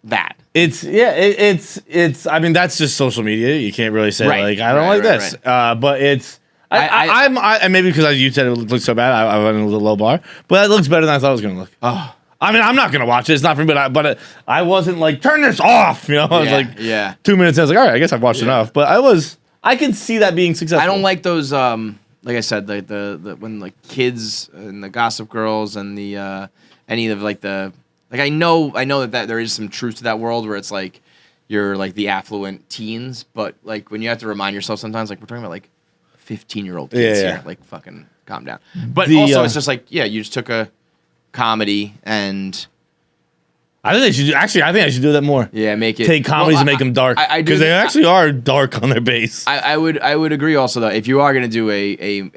that. It's. I mean, that's just social media. You can't really say like I don't like this. But it's. I maybe because you said it looks so bad, I went in a little low bar, but it looks better than I thought it was gonna look. Oh. I mean, I'm not gonna watch it. It's not for me. But I wasn't like turn this off. I was like 2 minutes. I was like, all right, I guess I've watched enough. But I can see that being successful. I don't like those. Like I said, like the when like kids and the Gossip Girls and the any of like the like I know that there is some truth to that world where it's like you're like the affluent teens, but like when you have to remind yourself sometimes, like we're talking about like 15-year-old kids here, like fucking calm down. But also it's just like, yeah, you just took a comedy and I think I should do that more. Yeah, take comedies and make them dark because they actually are dark on their base. I would agree also though if you are gonna do a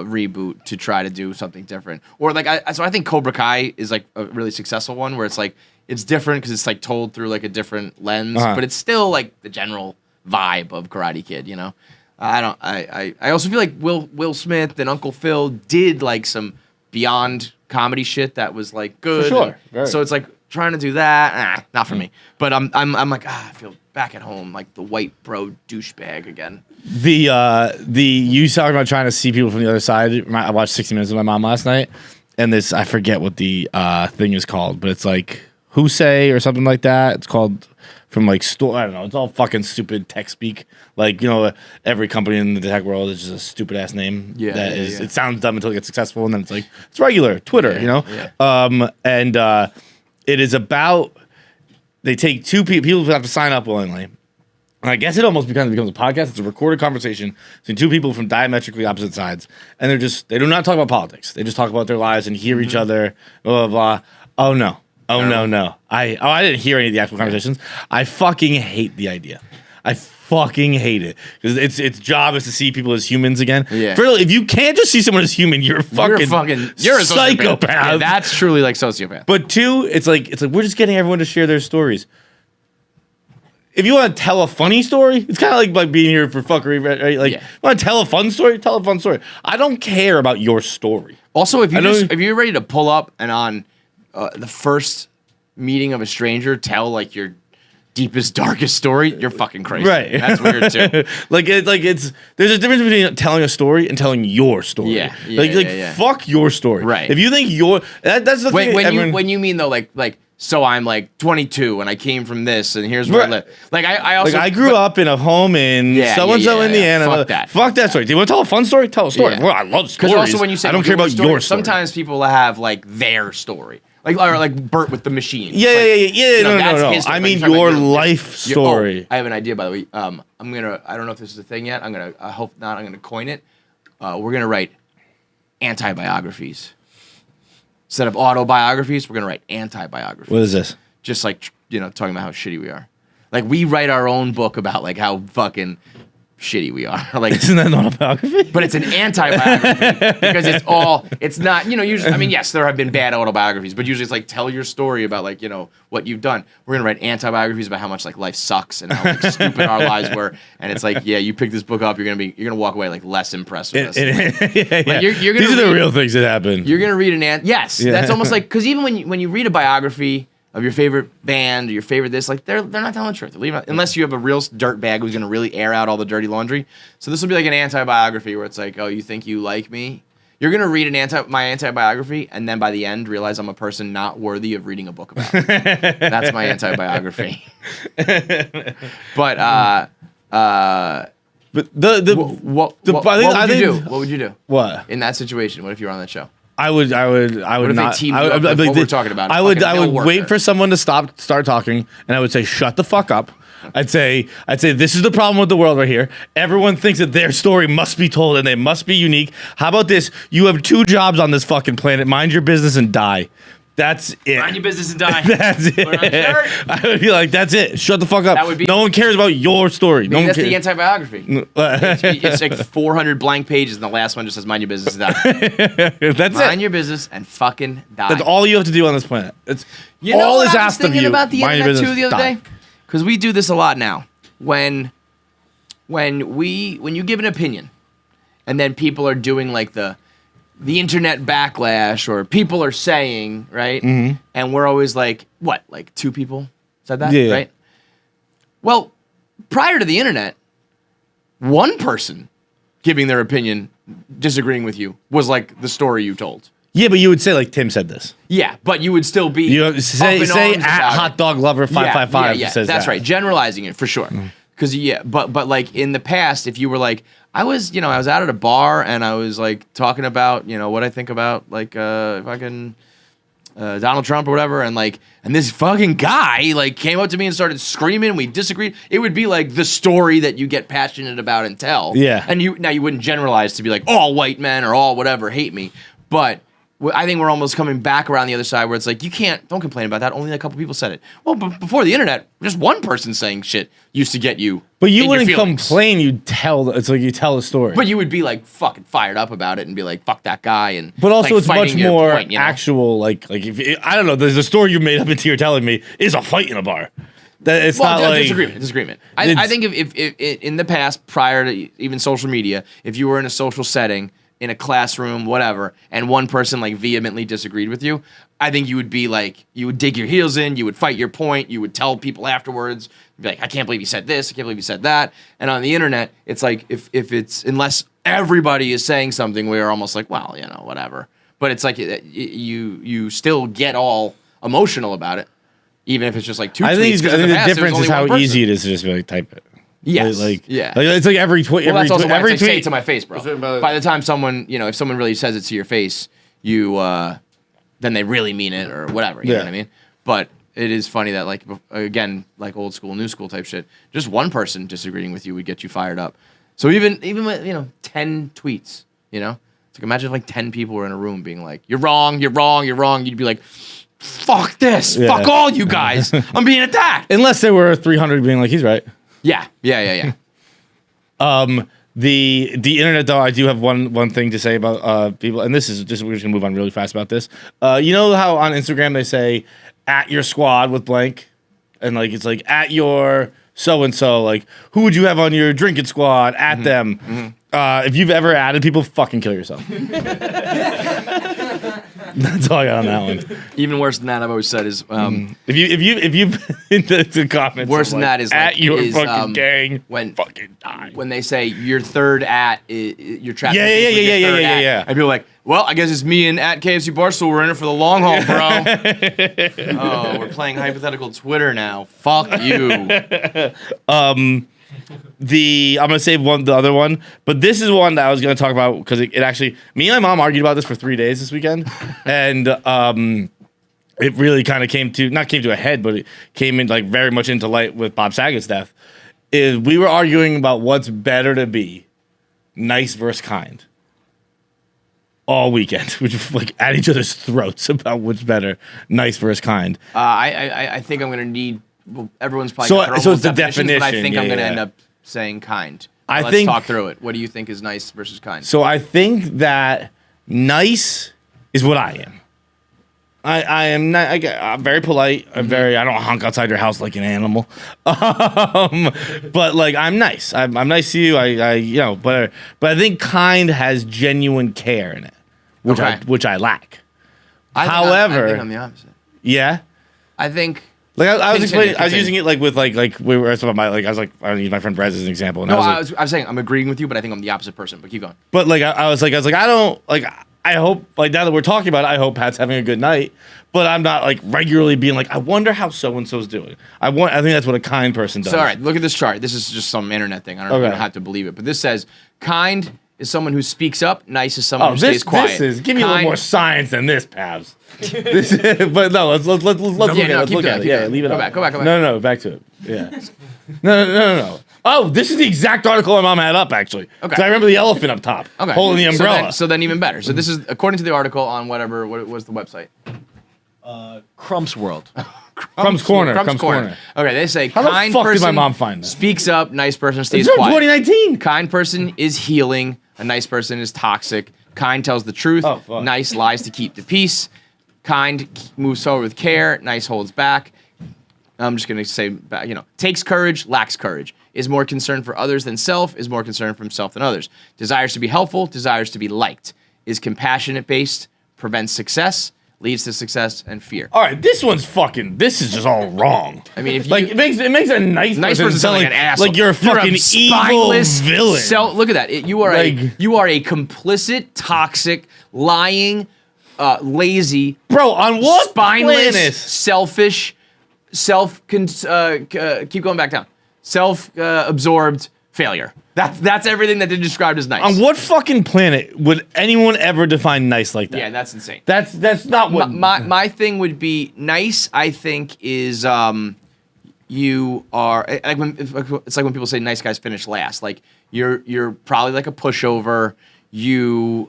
reboot to try to do something different or like I think Cobra Kai is like a really successful one where it's like it's different because it's like told through like a different lens, but it's still like the general vibe of Karate Kid, you know. I also feel like Will Smith and Uncle Phil did like some beyond comedy shit that was like good. For sure. So it's like trying to do that, not for me. But I'm like I feel back at home like the white bro douchebag again. You talking about trying to see people from the other side. I watched 60 Minutes with my mom last night, and this I forget what the thing is called, but it's like Who Say or something like that. It's called. From like store, I don't know. It's all fucking stupid tech speak. Like every company in the tech world is just a stupid ass name. It sounds dumb until it gets successful, and then it's like it's regular Twitter, And it is about they take two people who have to sign up willingly. And I guess it almost becomes a podcast. It's a recorded conversation between two people from diametrically opposite sides, and they do not talk about politics. They just talk about their lives and hear each other. Blah blah blah. Oh no. Oh no! I didn't hear any of the actual conversations. I fucking hate the idea. I fucking hate it because its job is to see people as humans again. Yeah. If you can't just see someone as human, you're a psychopath. Yeah, that's truly like sociopath. But two, it's like we're just getting everyone to share their stories. If you want to tell a funny story, it's kind of like being here for fuckery, right? Like, you want to tell a fun story? Tell a fun story. I don't care about your story. Also, if you're ready to pull up and on. The first meeting of a stranger, tell like your deepest, darkest story. You're fucking crazy. Right. That's weird too. There's a difference between telling a story and telling your story. Yeah. Fuck your story. Right. If you think that's the thing. When you mean though, like. So I'm like 22 and I came from this and here's where I live. Like I also I grew up in a home in so-and-so Indiana. Fuck that story. Do you want to tell a fun story? Tell a story. Well, I love stories. Because also when you say I don't care about your story. Sometimes people have like their story. Like Bert with the machine. Yeah. No. I mean your life story. I have an idea by the way. I don't know if this is a thing yet. I hope not. I'm gonna coin it. We're gonna write anti-biographies. Instead of autobiographies, we're going to write anti-biographies. What is this? Just like talking about how shitty we are. Like we write our own book about like how fucking shitty we are. Like, isn't that not a biography? But it's an anti-biography because it's not, usually, I mean, yes, there have been bad autobiographies, but usually it's like, tell your story about like, what you've done. We're going to write anti-biographies about how much like life sucks and how like, stupid our lives were. And it's like, yeah, you pick this book up, you're going to walk away like less impressed with us. Yeah. Like, you're These are the real things that happen. You're going to read yes, that's almost like, because even when you read a biography of your favorite band or your favorite this, like they're not telling the truth. They're leaving out, unless you have a real dirtbag who's going to really air out all the dirty laundry. So this will be like an anti-biography where it's like, oh, you think you like me? You're going to read my anti-biography and then by the end realize I'm a person not worthy of reading a book about. That's my anti-biography. But what would you do? What? In that situation? What if you were on that show? I would not. What we're talking about. I would wait for someone to start talking, and I would say, "Shut the fuck up." I'd say, "This is the problem with the world right here. Everyone thinks that their story must be told and they must be unique. How about this? You have 2 jobs on this fucking planet. Mind your business and die." That's it. Mind your business and die. That's it. I would be like, that's it. Shut the fuck up. No one cares about your story. No one that's cares. the anti-biography. It's like 400 blank pages, and the last one just says, mind your business and die. That's mind your business and fucking die. That's all you have to do on this planet. It's all all is I was asked of thinking you. about the Mind your internet business, too the other die. day? Because we do this a lot now. When you give an opinion, and then people are doing like the internet backlash, or people are saying, right? Mm-hmm. And we're always like, what? Like 2 people said that, yeah. right? Well, prior to the internet, 1 person giving their opinion, disagreeing with you, was like the story you told. Yeah, but you would say like Tim said this. Yeah, but you would still be say at hot dog lover 555. Yeah, says that's right. Generalizing it for sure. Because but like in the past, if you were like, I was out at a bar and I was like talking about what I think about like fucking Donald Trump or whatever, and this fucking guy like came up to me and started screaming. We disagreed. It would be like the story that you get passionate about and tell. Yeah. And you wouldn't generalize to be like all white men or all whatever hate me, but I think we're almost coming back around the other side where it's like, don't complain about that. Only a couple people said it. Well, before the internet, just 1 person saying shit used to get you. But you wouldn't complain. You'd tell. It's like you tell a story. But you would be like fucking fired up about it and be like, fuck that guy. And but also, like, it's much more point, actual. Like if I don't know. There's a story you made up until you're telling me is a fight in a bar. It's not like disagreement. I think if in the past, prior to even social media, if you were in a social setting, in a classroom, whatever, and 1 person like vehemently disagreed with you, I think you would be like, you would dig your heels in, you would fight your point, you would tell people afterwards, be like, I can't believe you said this, I can't believe you said that. And on the internet, it's like, if it's, unless everybody is saying something, we're almost like, well, whatever. But it's like, you still get all emotional about it, even if it's just like 2 tweets. I think the difference is how easy it is to just be like, type it. Yes. It's like every tweet. Well, that's also why every I say it to my face, bro. By the time someone, if someone really says it to your face, then they really mean it or whatever. You know what I mean? But it is funny that like again, like old school, new school type shit. Just 1 person disagreeing with you would get you fired up. So even with 10 tweets, it's like imagine if like 10 people were in a room being like, "You're wrong, you're wrong, you're wrong." You'd be like, "Fuck this, fuck all you guys, I'm being attacked." Unless there were 300 being like, "He's right." Yeah. The internet though, I do have one thing to say about people, and this is just we're just gonna move on really fast about this. You know how on Instagram they say at your squad with blank, and like it's like at your so and so, like who would you have on your drinking squad at them? Mm-hmm. If you've ever added people, fucking kill yourself. That's all I got on that one. Even worse than that, I've always said is if you in the comments. Worse than that is at like, your fucking gang when fucking die. When they say your third at you're trapped. Yeah. I'd be like, well, I guess it's me and at KFC Barstool. We're in it for the long haul, bro. Oh, we're playing hypothetical Twitter now. Fuck you. I'm gonna save the other one, but this is one that I was gonna talk about because it actually me and my mom argued about this for 3 days this weekend, and it really kind of came to a head, but it came in like very much into light with Bob Saget's death. Is we were arguing about what's better to be, nice versus kind. all weekend. We're just like at each other's throats about what's better, nice versus kind. I think I'm gonna need. Well, everyone's probably So- got their own so it's the definitions, but I definition, think I'm gonna yeah. end up saying kind. I Let's think- talk through it. What do you think is nice versus kind? So I think that nice is what I am. I am not. I'm very polite. I don't honk outside your house like an animal. But like I'm nice. I'm nice to you. But I think kind has genuine care in it, which I lack. However, I think I'm the opposite. Yeah. I think. Like I was explaining, I was Continue. using it like with like we were talking about I was like I use my friend Brez as an example. And No, I was saying I'm agreeing with you, but I think I'm the opposite person. But keep going. But like I was like I don't like I hope like now that we're talking about it, I hope Pat's having a good night. But I'm not like regularly being like I wonder how so and so's doing. I think that's what a kind person does. So all right, look at this chart. This is just some internet thing. I don't know if you don't have to believe it, but this says kind is someone who speaks up. Nice is someone who stays quiet. This is give me a little more science than this, Pavs. But no, let's look at it. Let's look at it. Yeah, leave it up. Go back. No, back to it. Yeah. No. Oh, this is the exact article my mom had up actually. Okay. 'Cause I remember the elephant up top, holding the umbrella. So then even better. So this is according to the article on what was the website? Crump's World. Crump's Corner. Okay, they say How the kind fuck did person my mom find that? speaks up, nice person stays It's from quiet. 2019. Kind person is healing, a nice person is toxic. Kind tells the truth, nice lies to keep the peace. Kind moves forward with care, nice holds back. I'm just going to say, takes courage, lacks courage. Is more concerned for others than self, is more concerned for himself than others. Desires to be helpful, desires to be liked. Is compassionate based, prevents success, leads to success and fear. All right, this is just all wrong. I mean, if you, like it makes a nice person sound like an asshole. like you're a fucking spineless evil villain. Look at that. You are a complicit, toxic, lying, lazy, bro. On what spineless, planet? selfish, keep going back down. Self-absorbed failure. That's everything that they described as nice. On what fucking planet would anyone ever define nice like that? Yeah, that's insane. That's not what my thing would be. Nice, I think, is you are it's like when people say nice guys finish last. Like you're probably like a pushover. You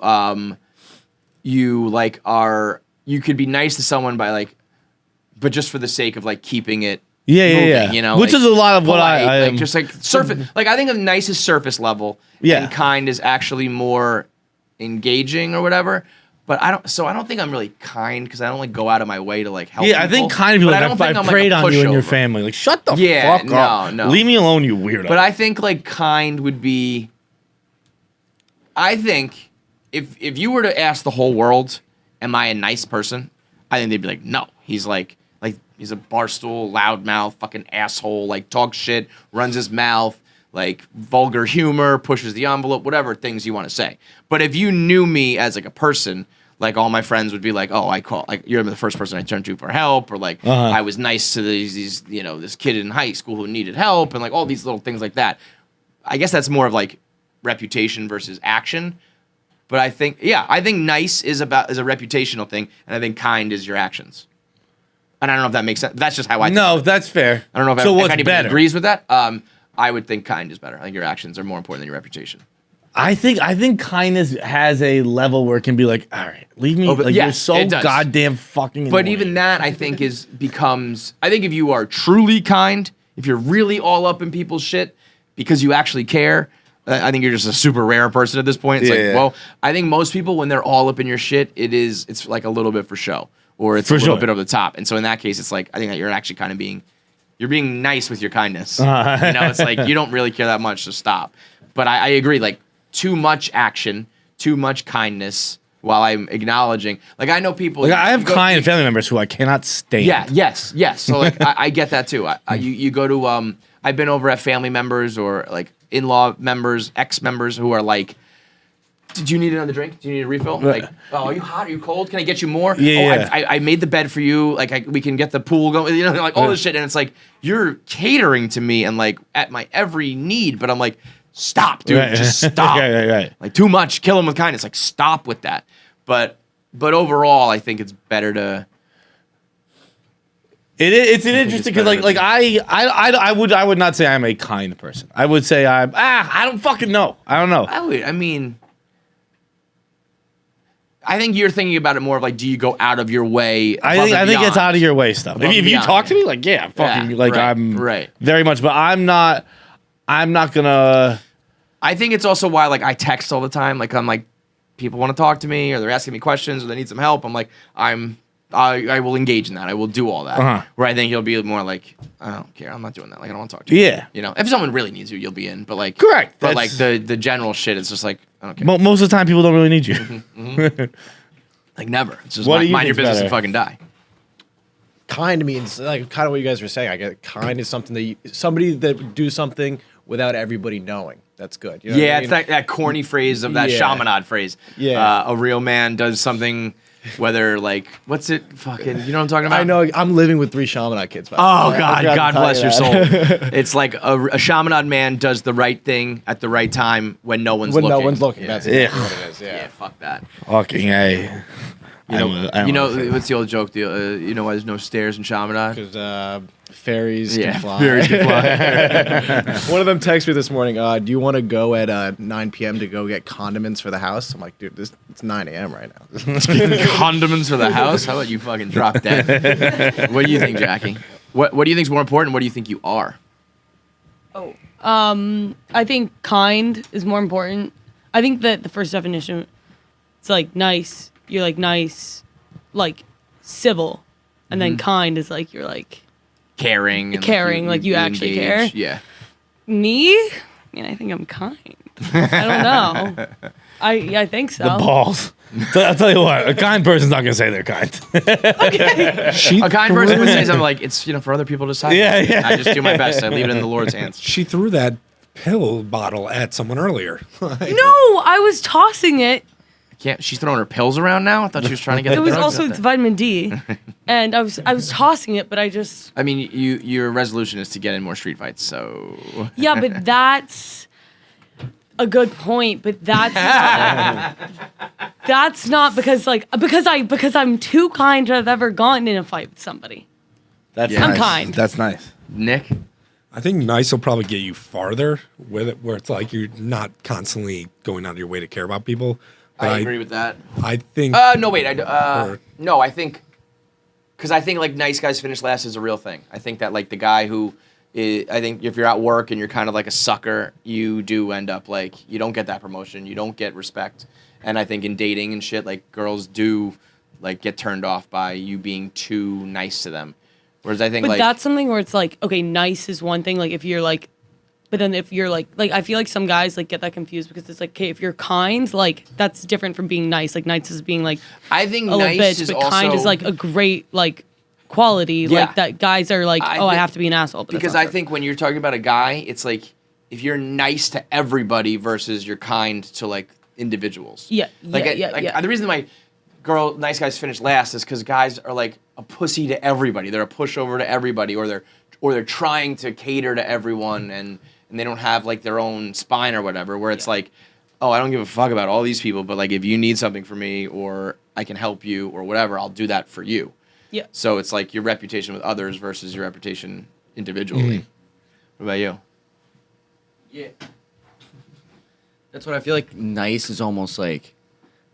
could be nice to someone by like, but just for the sake of like keeping it. Yeah. You know, which is a lot of what I like just like surface. Like I think of nice is surface level. Yeah. And kind is actually more engaging or whatever. But I don't think I'm really kind because I don't like go out of my way to like help. Yeah, I think kind of people like I preyed on you and your pushover. family. Like shut the fuck up. No. Leave me alone, you weirdo. But I think like kind would be. I think if you were to ask the whole world, am I a nice person? I think they'd be like, no. He's like he's a barstool, loudmouth, fucking asshole, like talks shit, runs his mouth, like vulgar humor, pushes the envelope, whatever things you want to say. But if you knew me as like a person, like all my friends would be like, oh, you're the first person I turned to for help, or like I was nice to these this kid in high school who needed help, and like all these little things like that. I guess that's more of like reputation versus action. But I think nice is a reputational thing, and I think kind is your actions. And I don't know if that makes sense. That's just how I think. No, that's fair. I don't know if anybody better? agrees with that. I would think kind is better. I think your actions are more important than your reputation. I think kindness has a level where it can be like, all right, leave me. You're so goddamn fucking. But annoying. even that, I think, becomes. I think if you are truly kind, if you're really all up in people's shit because you actually care, I think you're just a super rare person at this point. It's well, I think most people when they're all up in your shit, it's like a little bit for show. Or it's a little bit over the top. And so in that case, it's like, I think that you're actually kind of you're being nice with your kindness. It's like, you don't really care that much, so stop. But I agree, like, too much action, too much kindness, while I'm acknowledging, like, I know people. Like, I have client family members who I cannot stand. Yeah, yes. So, like, I get that too. You go to, I've been over at family members or, like, in-law members, ex-members who are like, did you need another drink? Do you need a refill? Like, oh, are you hot? Are you cold? Can I get you more? Yeah. I made the bed for you. Like, we can get the pool going. Like all this shit. And it's like, you're catering to me and like at my every need. But I'm like, stop, dude. Just stop. Right. Like too much. Kill him with kindness. Like stop with that. But overall, I think it's better to. It's an interesting because like I would not say I'm a kind person. I would say I don't fucking know. I don't know. I mean. I think you're thinking about it more of like, do you go out of your way? I think it's out of your way stuff. If you talk to me, like, yeah, fucking, Yeah, like, right, I'm right. very much, but I'm not gonna. I think it's also why, like, I text all the time. Like, I'm like, people want to talk to me, or they're asking me questions, or they need some help. I'm like, I will engage in that. I will do all that. Where I think you'll be more like, I don't care. I'm not doing that. Like, I don't want to talk to you. Yeah. You know, if someone really needs you, you'll be in. But like, correct. But like the general shit, it's just like, I don't care. Most of the time, people don't really need you. Like never. It's just What do you mind your think's business better? and fucking die. Kind means like kind of what you guys were saying. I get kind is something that somebody that would do something without everybody knowing. That's good. You know what I It's mean? that corny phrase of that Yeah. shamanad phrase. Yeah. A real man does something, whether like, what's it fucking, you know what I'm talking about? I know. I'm living with 3 Shamanad kids. By the Oh way. I God, forgot to God tell bless you your soul. that. It's like a shamanad man does the right thing at the right time when no one's when looking. no one's looking. Yeah. That's exactly what it is. Yeah, Yeah. fuck that. Fucking A. You know what's the old joke? You know why there's no stairs in shamanad? Because fairies Yeah, can fly. fairies can fly. One of them texted me this morning. Do you want to go at 9 p.m. to go get condiments for the house? I'm like, dude, it's 9 a.m. right now. Condiments for the house? How about you fucking drop dead? What do you think, Jackie? What do you think is more important? What do you think you are? I think kind is more important. I think that the first definition, it's like nice. You're like nice, like civil, and then kind is like you're like Caring. And caring, like you actually care. Yeah. Me. I mean, I think I'm kind. I don't know. I think so. The balls. I'll tell you what, a kind person's not gonna say they're kind. A kind person would say something like, "It's for other people to decide." Yeah. I just do my best. I leave it in the Lord's hands. She threw that pill bottle at someone earlier. No, I was tossing it. She's throwing her pills around now. I thought she was trying to get. It the was drugs also out it's there. vitamin D, and I was tossing it, but I just I mean, your resolution is to get in more street fights. So yeah, but that's a good point. But that's not because I'm too kind to have ever gotten in a fight with somebody. That's Yeah. I'm nice. kind. That's nice. Nick, I think nice will probably get you farther with it, where it's like you're not constantly going out of your way to care about people. But I agree with that. I think. No, wait. No, I think because I think like nice guys finish last is a real thing. I think that like the guy who I think if you're at work and you're kind of like a sucker, you do end up like you don't get that promotion, you don't get respect, and I think in dating and shit, like girls do like get turned off by you being too nice to them. Whereas I think But like that's something where it's like, okay, nice is one thing. Like if you're like, but then if you're like I feel like some guys like get that confused because it's like, okay, if you're kind, like that's different from being nice. Like nice is being like I think a little nice bitch, is but also kind is like a great like quality. Yeah. Like that guys are like, I I think- have to be an asshole. But that's because not I true. think when you're talking about a guy, it's like if you're nice to everybody versus you're kind to like individuals. Yeah, Like, yeah. The reason why nice guys finish last is because guys are like a pussy to everybody. They're a pushover to everybody, or they're trying to cater to everyone, and they don't have like their own spine or whatever. Where it's like, oh, I don't give a fuck about all these people, but like if you need something from me or I can help you or whatever, I'll do that for you. Yeah. So it's like your reputation with others versus your reputation individually. What about you? Yeah. That's what I feel like. Nice is almost like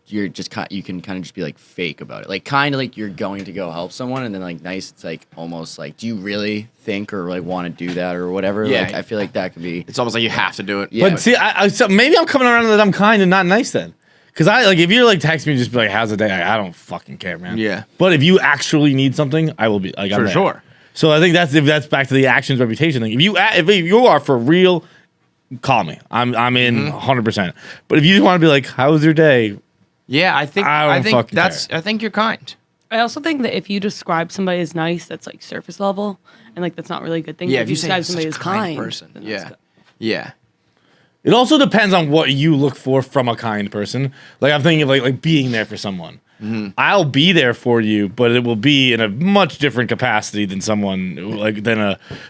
you're just you can kind of just be like fake about it. Like kind of like you're going to go help someone, and then like nice, it's like almost like, do you really think or like want to do that or whatever? Yeah. Like I feel like that could be. It's almost like you have to do it. Yeah. But see, so maybe I'm coming around that I'm kind and not nice then. Because I like if you're like text me just be like, how's the day? I don't fucking care, man. Yeah. But if you actually need something, I will be like I'm For there. sure. So I think that's back to the actions reputation thing. If you are for real, call me. I'm in 100%. But if you just want to be like, how was your day? Yeah, I think I think you're kind. I also think that if you describe somebody as nice, that's like surface level, and like that's not really a good thing. Yeah, But if you say describe you're somebody such as a kind kind person. then that's Yeah. good. Yeah. It also depends on what you look for from a kind person. Like I'm thinking of like being there for someone. I'll be there for you, but it will be in a much different capacity than someone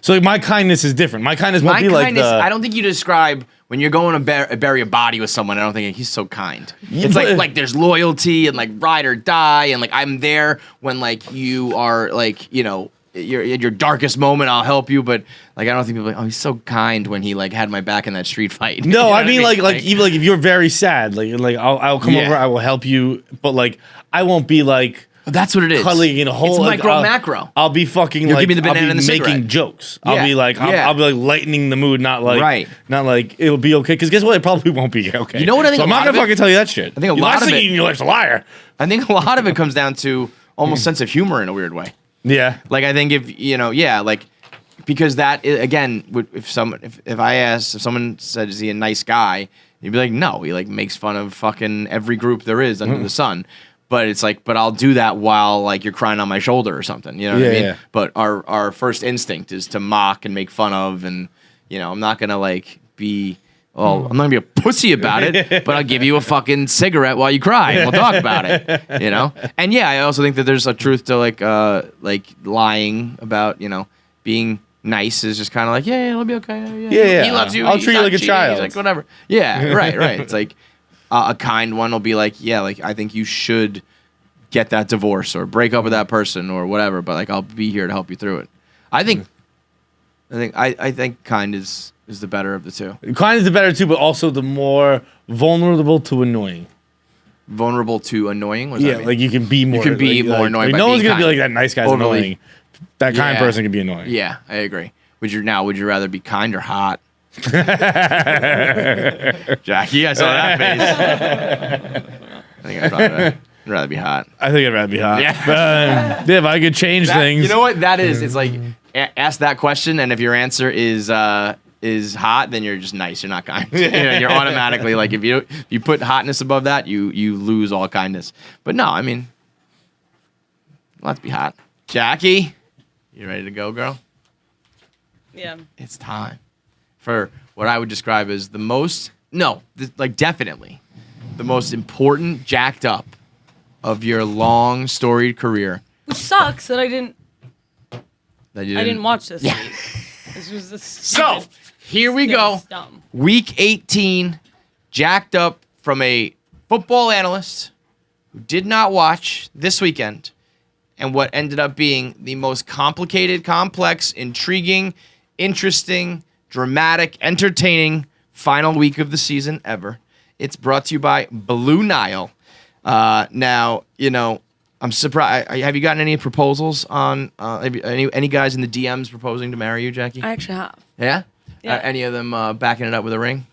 So like, my kindness is different. My kindness won't be like I don't think you describe when you're going to bury a body with someone. I don't think he's so kind. It's but- like there's loyalty and like ride or die and like I'm there when like you are like your darkest moment, I'll help you. But like, I don't think people are like, oh, he's so kind when he like had my back in that street fight. No, you know I mean like even like if you're very sad, like I'll come over, I will help you, but like I won't be like. That's what it is. Cuddling in a whole it's like, macro. I'll be fucking You'll like give me the banana I'll and be the making cigarette. jokes. Yeah. I'll be like I'll be like lightening the mood, not like not like it'll be okay. Because guess what? It probably won't be okay. You know what I think? So I'm not gonna fucking tell you that shit. I think a lot of it. Your life's a liar. I think a lot of it comes down to almost sense of humor in a weird way. Yeah. Like I think if like because that again, if someone said is he a nice guy, you'd be like, no, he like makes fun of fucking every group there is under the sun. But it's like, but I'll do that while like you're crying on my shoulder or something. You know what I mean? Yeah. But our first instinct is to mock and make fun of, and I'm not gonna like be. Well, I'm not gonna be a pussy about it, but I'll give you a fucking cigarette while you cry, and we'll talk about it. And yeah, I also think that there's a truth to like lying about being nice is just kind of like it'll be okay. Yeah. He loves you. I'll treat you like a child. He's like whatever. Yeah, right. It's like. A kind one will be like, like I think you should get that divorce or break up with that person or whatever, but like I'll be here to help you through it. I think kind is the better of the two. Kind is the better too, but also the more vulnerable to annoying. Vulnerable to annoying? What does that mean? Like you can be more. You can be more annoying. Like, by no one's being gonna kind. be like that nice guy's Overly. annoying. That kind person can be annoying. Yeah, I agree. Would you rather be kind or hot? Jackie, I saw that face. I think I'd rather be hot. I think I'd rather be hot. Yeah. If I could change things. You know what that is? It's like ask that question, and if your answer is hot, then you're just nice. You're not kind. You're automatically like if you put hotness above that, you lose all kindness. But no, I mean, let's be hot. Jackie, you ready to go, girl? Yeah. It's time for what I would describe as definitely the most important jacked up of your long storied career. Which sucks that I didn't watch this. Yeah. Week. This was the So here we go. Dumb. Week 18, jacked up from a football analyst who did not watch this weekend, and what ended up being the most complicated, complex, intriguing, interesting, dramatic, entertaining final week of the season ever. It's brought to you by Blue Nile. Now, I'm surprised. Have you gotten any proposals on any guys in the DMs proposing to marry you, Jackie? I actually have. Yeah? Yeah. Any of them backing it up with a ring?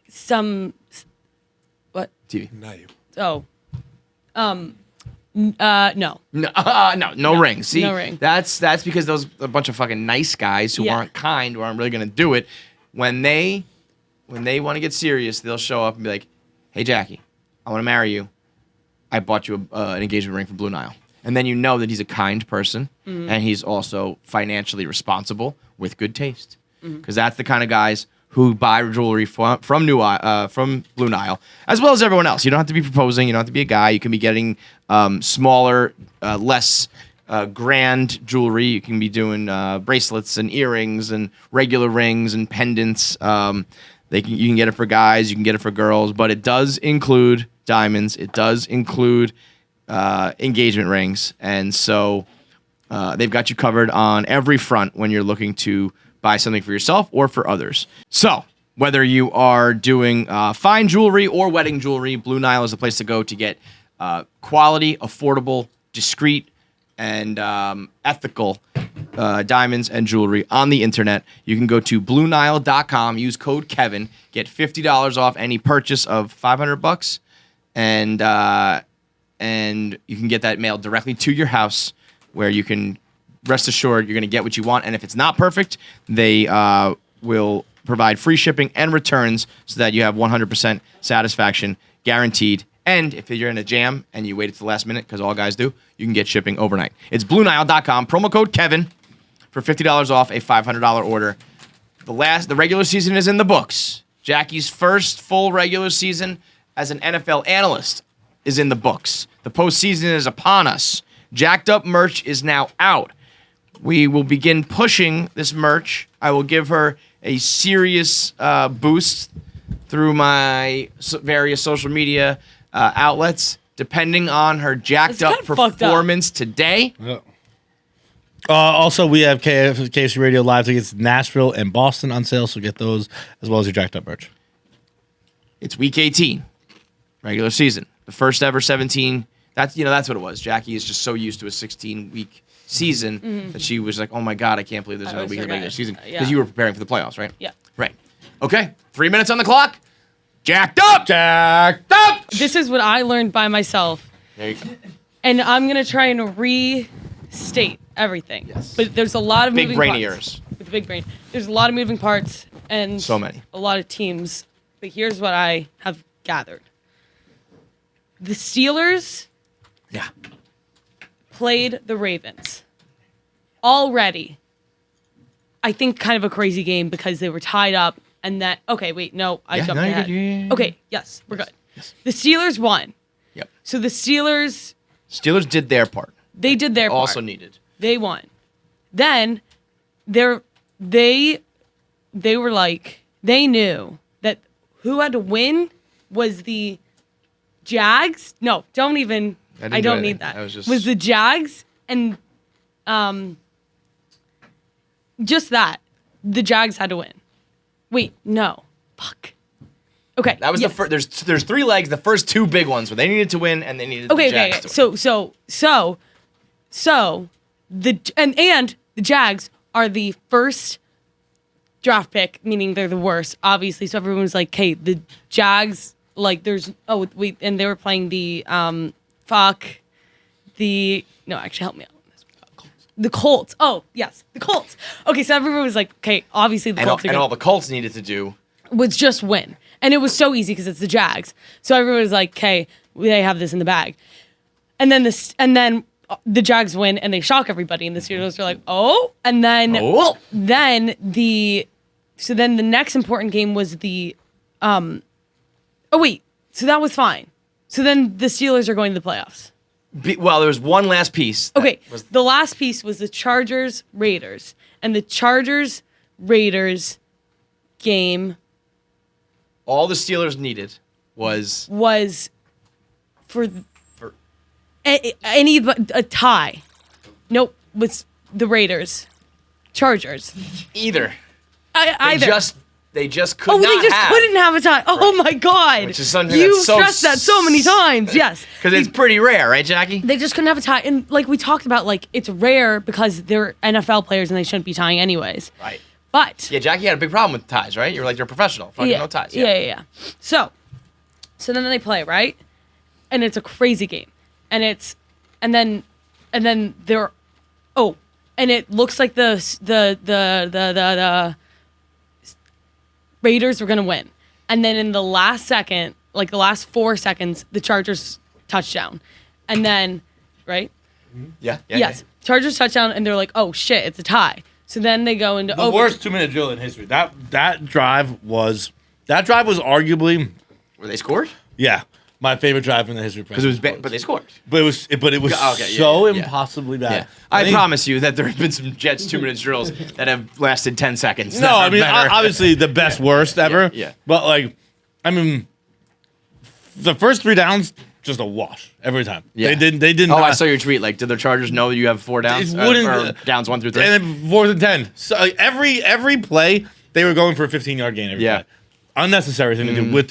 Some. What? TV. Not you. Oh. No. No ring. See, no ring. That's because those a bunch of fucking nice guys who aren't kind, who aren't really gonna do it. When they want to get serious, they'll show up and be like, "Hey, Jackie, I want to marry you. I bought you an engagement ring from Blue Nile." And then you know that he's a kind person and he's also financially responsible with good taste, because that's the kind of guys who buy jewelry from Blue Nile, as well as everyone else. You don't have to be proposing. You don't have to be a guy. You can be getting smaller, less grand jewelry. You can be doing bracelets and earrings and regular rings and pendants. You can get it for guys. You can get it for girls. But it does include diamonds. It does include engagement rings. And so they've got you covered on every front when you're looking to buy something for yourself or for others. So whether you are doing fine jewelry or wedding jewelry, Blue Nile is the place to go to get quality, affordable, discreet, and ethical diamonds and jewelry on the internet. You can go to BlueNile.com, use code Kevin, get $50 off any purchase of $500, and you can get that mailed directly to your house, where you can rest assured you're going to get what you want. And if it's not perfect, they will provide free shipping and returns so that you have 100% satisfaction guaranteed. And if you're in a jam and you wait at the last minute, because all guys do, you can get shipping overnight. It's BlueNile.com, promo code Kevin for $50 off a $500 order. The regular season is in the books. Jackie's first full regular season as an NFL analyst is in the books. The postseason is upon us. Jacqed Up merch is now out. We will begin pushing this merch. I will give her a serious boost through my various social media outlets. depending on her jacked It's up kinda fucked up. performance today. Yeah. Also, we have KFC Radio live tickets in Nashville and Boston on sale, so get those as well as your Jacqed Up merch. It's week 18, regular season, the first ever 17. That's what it was. Jackie is just so used to a 16-week season that she was like, "Oh my god, I can't believe there's another week of regular season." Because you were preparing for the playoffs, right? Yeah. Right. Okay. 3 minutes on the clock. Jacked up. Jacked Up. This is what I learned by myself. There you go. And I'm going to try and restate everything. Yes. But there's a lot of Big moving brain parts. ears. With the big brain. There's a lot of moving parts and So many. a lot of teams. But here's what I have gathered. The Steelers Yeah. played the Ravens. Already. I think kind of a crazy game because they were tied up and that I jumped ahead. Yeah. Okay, yes, we're good. The Steelers won. Yep. So the Steelers Steelers did their part. they did their Also part. needed. They won. Then they were like they knew that who had to win was the Jags. No, don't even. I don't need that. Was the Jags and just that the Jags had to win. Wait, no, fuck. Okay, That was the first. There's 3 legs. The first 2 big ones where they needed to win and they needed the Jags to win. So the Jags are the first draft pick, meaning they're the worst, obviously. So everyone was like, "Okay, the Jags, like, and they were playing the help me out. The Colts. Oh, yes, the Colts. Okay, so everyone was like, "Okay, obviously the Colts." And all the Colts needed to do was just win. And it was so easy because it's the Jags. So everyone was like, "Okay, they have this in the bag." And then the Jags win and they shock everybody. And the Steelers are like, "Oh." And then the next important game was the so that was fine. So then the Steelers are going to the playoffs. Well, there was one last piece. Okay, the last piece was the Chargers-Raiders. And the Chargers-Raiders game all the Steelers needed was for a tie. Nope, was the Raiders. Chargers. Either. Either. They just couldn't have a tie. Oh my God. Which is something you that's so stressed that so many times. Yes. Because it's pretty rare, right, Jackie? They just couldn't have a tie. And like we talked about, like it's rare because they're NFL players and they shouldn't be tying anyways. Right. But yeah, Jackie had a big problem with ties, right? You were like, you're a professional. Fucking no ties. Yeah. So then they play, right? And it's a crazy game. And then they're and it looks like the Raiders were gonna win. And then in the last second, like the last 4 seconds, the Chargers touchdown. And then, right? Yeah. Yes. Chargers touchdown, and they're like, "Oh shit, it's a tie." So then they go into the worst 2-minute drill in history. That drive was arguably where they scored. Yeah, my favorite drive in the history. Because it was bad, but they scored. But it was so impossibly bad. Yeah. I promise you that there have been some Jets 2-minute drills that have lasted 10 seconds. No, I mean obviously the best worst ever. Yeah. But like, I mean, the first 3 downs. Just a wash every time. Yeah. They didn't. Oh, I saw your tweet. Like, did the Chargers know you have 4 downs? Or downs 1 through 3? And then 4th and 10. So like, every play, they were going for a 15-yard gain every play. Unnecessary thing to do. I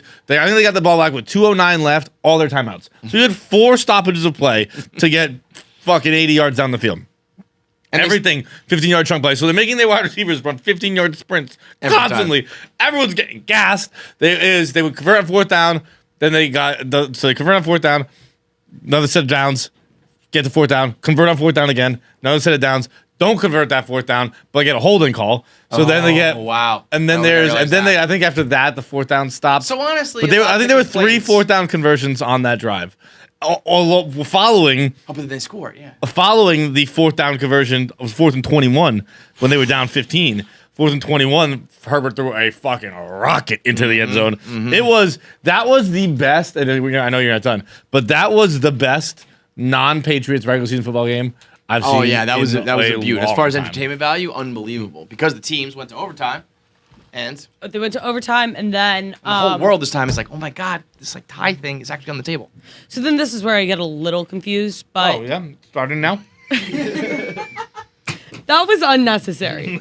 think they got the ball back with 2:09 left, all their timeouts. So you had 4 stoppages of play to get fucking 80 yards down the field. And everything, 15-yard chunk play. So they're making their wide receivers run 15-yard sprints constantly. Everyone's getting gassed. They would convert on 4th down. Then they they convert on 4th down, another set of downs, get to 4th down, convert on 4th down again, another set of downs, don't convert that 4th down, but get a holding call. So then they get and then I think after that the 4th down stopped. So honestly, but I think there were 3 4th down conversions on that drive. Following. Oh, but they scored, Following the 4th down conversion, it was 4th and 21 when they were down 15. 4th and 21, Herbert threw a fucking rocket into the end zone. That was the best, and I know you're not done, but that was the best non-Patriots regular season football game I've seen. Oh yeah, that was a beaut. As far as time. Entertainment value, unbelievable. Because the teams went to overtime, And They went to overtime, and then the whole world this time is like, oh my god, this like tie thing is actually on the table. So then this is where I get a little confused, but Oh yeah, starting now. that was unnecessary.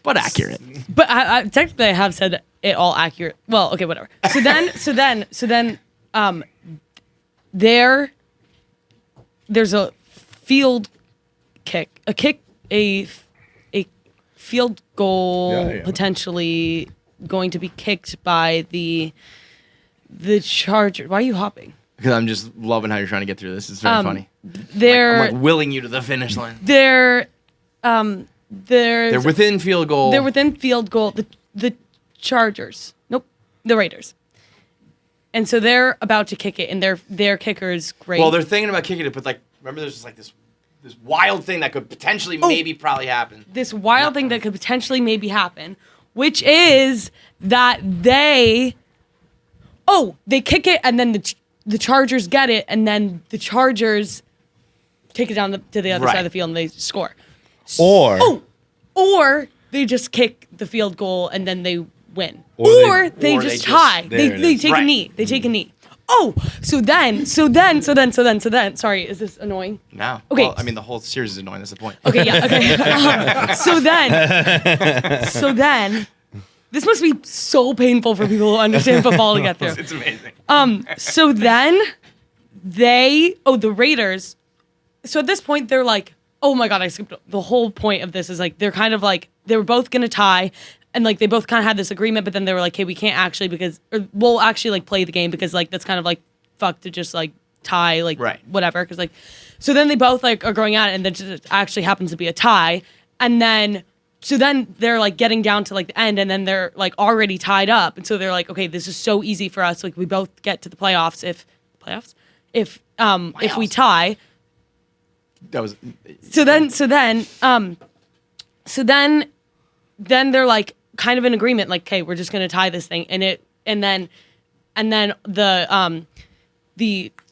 But accurate. But I technically I have said it all accurate. Well, okay, whatever. So then, there's a field kick, a field goal potentially going to be kicked by the Charger. Why are you hopping? Because I'm just loving how you're trying to get through this. It's very funny. They're I'm like willing you to the finish line. They're within field goal. They're within field goal. The Chargers. Nope. The Raiders. And so they're about to kick it, and their kicker's great. Well, they're thinking about kicking it, but like, remember, there's just like this wild thing that could potentially, maybe, probably happen. This wild thing that could potentially maybe happen, which is that they kick it, and then the Chargers get it, and then the Chargers take it down to the other side of the field, and they score. Or they just kick the field goal, and then they win. Or they just tie. They take a knee. They take a knee. Oh, so then. Sorry, is this annoying? No. Okay. Well, I mean, the whole series is annoying. That's the point. Okay, yeah, okay. So then, this must be so painful for people who understand football to get through. It's amazing. So then, the Raiders. So at this point, they're like, oh my god, I skipped. The whole point of this is like they're kind of like they were both gonna tie. And, like, they both kind of had this agreement, but then they were like, hey, we can't actually we'll actually, like, play the game because, like, that's kind of, like, fuck to just, like, tie, like, whatever. Because, like, so then they both, like, are going at it, and then just actually happens to be a tie. And then, so then they're, like, getting down to, like, the end, and then they're, like, already tied up. And so they're like, okay, this is so easy for us. Like, we both get to the playoffs if we tie. That was... Then they're, like, kind of in agreement, like, okay, we're just gonna tie this thing, and then the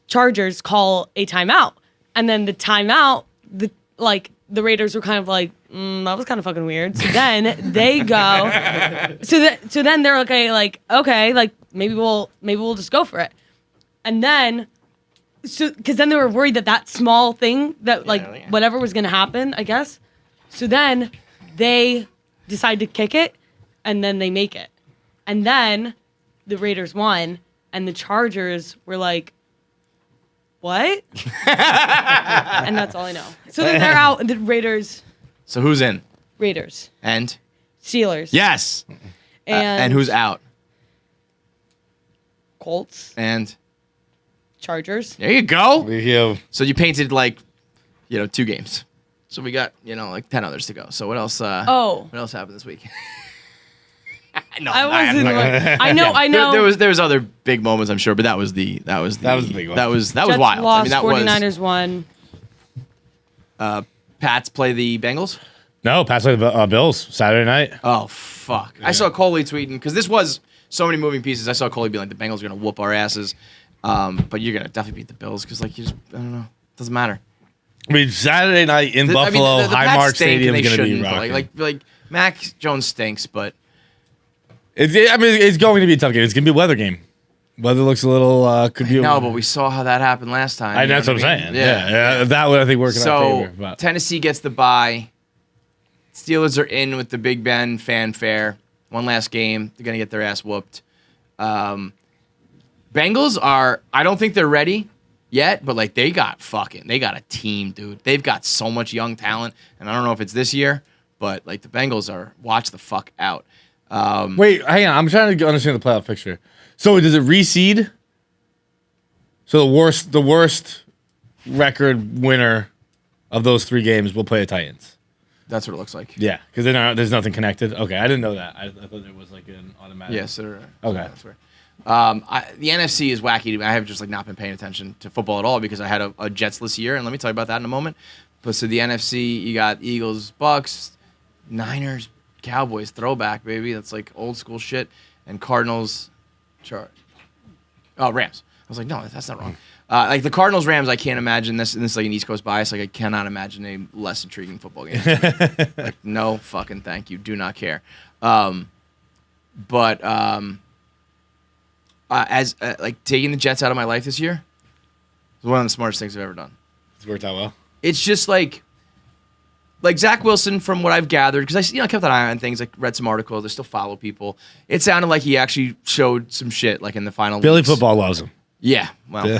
Chargers call a timeout, and then the timeout, the Raiders were kind of like, that was kind of fucking weird. So then they go, so then they're okay, like maybe we'll just go for it, and then because then they were worried that small thing that whatever was gonna happen, I guess. So then they decide to kick it. And then they make it. And then the Raiders won, and the Chargers were like, what? And that's all I know. So then they're out, and the Raiders. So who's in? Raiders. And? Steelers. Yes. And who's out? Colts. And? Chargers. There you go. Yeah. So you painted 2 games. So we got, 10 others to go. So what else? What else happened this week? No, I know. There was other big moments, I'm sure, but that was the big one. That was Jets wild. Lost, I mean, that 49ers won. Pats play the Bengals? No, Pats play the Bills Saturday night. Oh fuck! Yeah. I saw Coley tweeting because this was so many moving pieces. I saw Coley be like, "The Bengals are gonna whoop our asses," but you're gonna definitely beat the Bills because you just I don't know, it doesn't matter. I mean, Saturday night in Buffalo, the Highmark Stadium is gonna be rocking. Like Mac Jones stinks, but. It's going to be a tough game. It's going to be a weather game. Weather looks a little. Could be. No, but we saw how that happened last time. That's what I'm saying. Yeah, that would I think work in our favor. So Tennessee gets the bye. Steelers are in with the Big Ben fanfare. One last game. They're gonna get their ass whooped. Bengals are. I don't think they're ready yet, but they got a team, dude. They've got so much young talent, and I don't know if it's this year, but the Bengals are. Watch the fuck out. Wait, hang on. I'm trying to understand the playoff picture. So does it reseed? So the worst record winner of those 3 games will play the Titans. That's what it looks like. Yeah, because there's nothing connected. Okay, I didn't know that. I thought there was an automatic. Yes, there. Okay. That's fair. The NFC is wacky. I have just not been paying attention to football at all because I had a Jetsless year, and let me tell you about that in a moment. But so the NFC, you got Eagles, Bucks, Niners. Cowboys throwback, baby. That's old school shit. And Cardinals, Rams. I was like, no, that's not wrong. The Cardinals, Rams, I can't imagine this. And this is an East Coast bias. I cannot imagine a less intriguing football game. No fucking thank you. Do not care. But as like taking the Jets out of my life this year was one of the smartest things I've ever done. It's worked out well. It's just like Zach Wilson, from what I've gathered, because I kept an eye on things, like read some articles, I still follow people. It sounded like he actually showed some shit, like in the final. Billy weeks. Football loves him. Yeah, well, you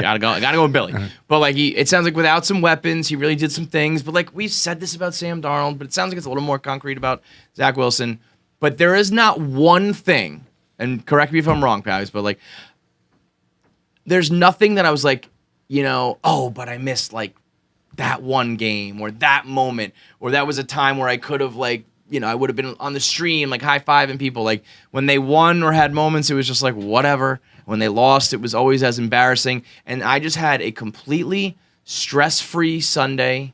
gotta go with Billy. But like it sounds like without some weapons, he really did some things. But like we've said this about Sam Darnold, but it sounds like it's a little more concrete about Zach Wilson. But there is not one thing, and correct me if I'm wrong, guys, but like there's nothing that I was like, but I missed like that one game or that moment, or that was a time where I could have like, I would have been on the stream like high-fiving people. Like when they won or had moments, it was just like whatever. When they lost, it was always as embarrassing. And I just had a completely stress-free Sunday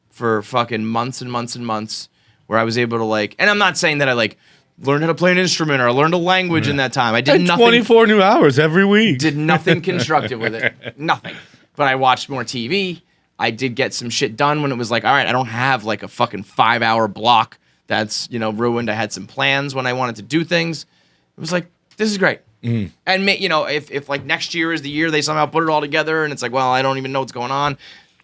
for fucking months and months and months where I was able to like, and I'm not saying that I like learned how to play an instrument or I learned a language in that time. I did nothing. 24 new hours every week. Did nothing constructive with it. Nothing. But I watched more TV. I did get some shit done when it was like, all right, I don't have like a fucking 5-hour block that's, ruined. I had some plans when I wanted to do things. It was like, this is great. And if like next year is the year they somehow put it all together and it's like, well, I don't even know what's going on.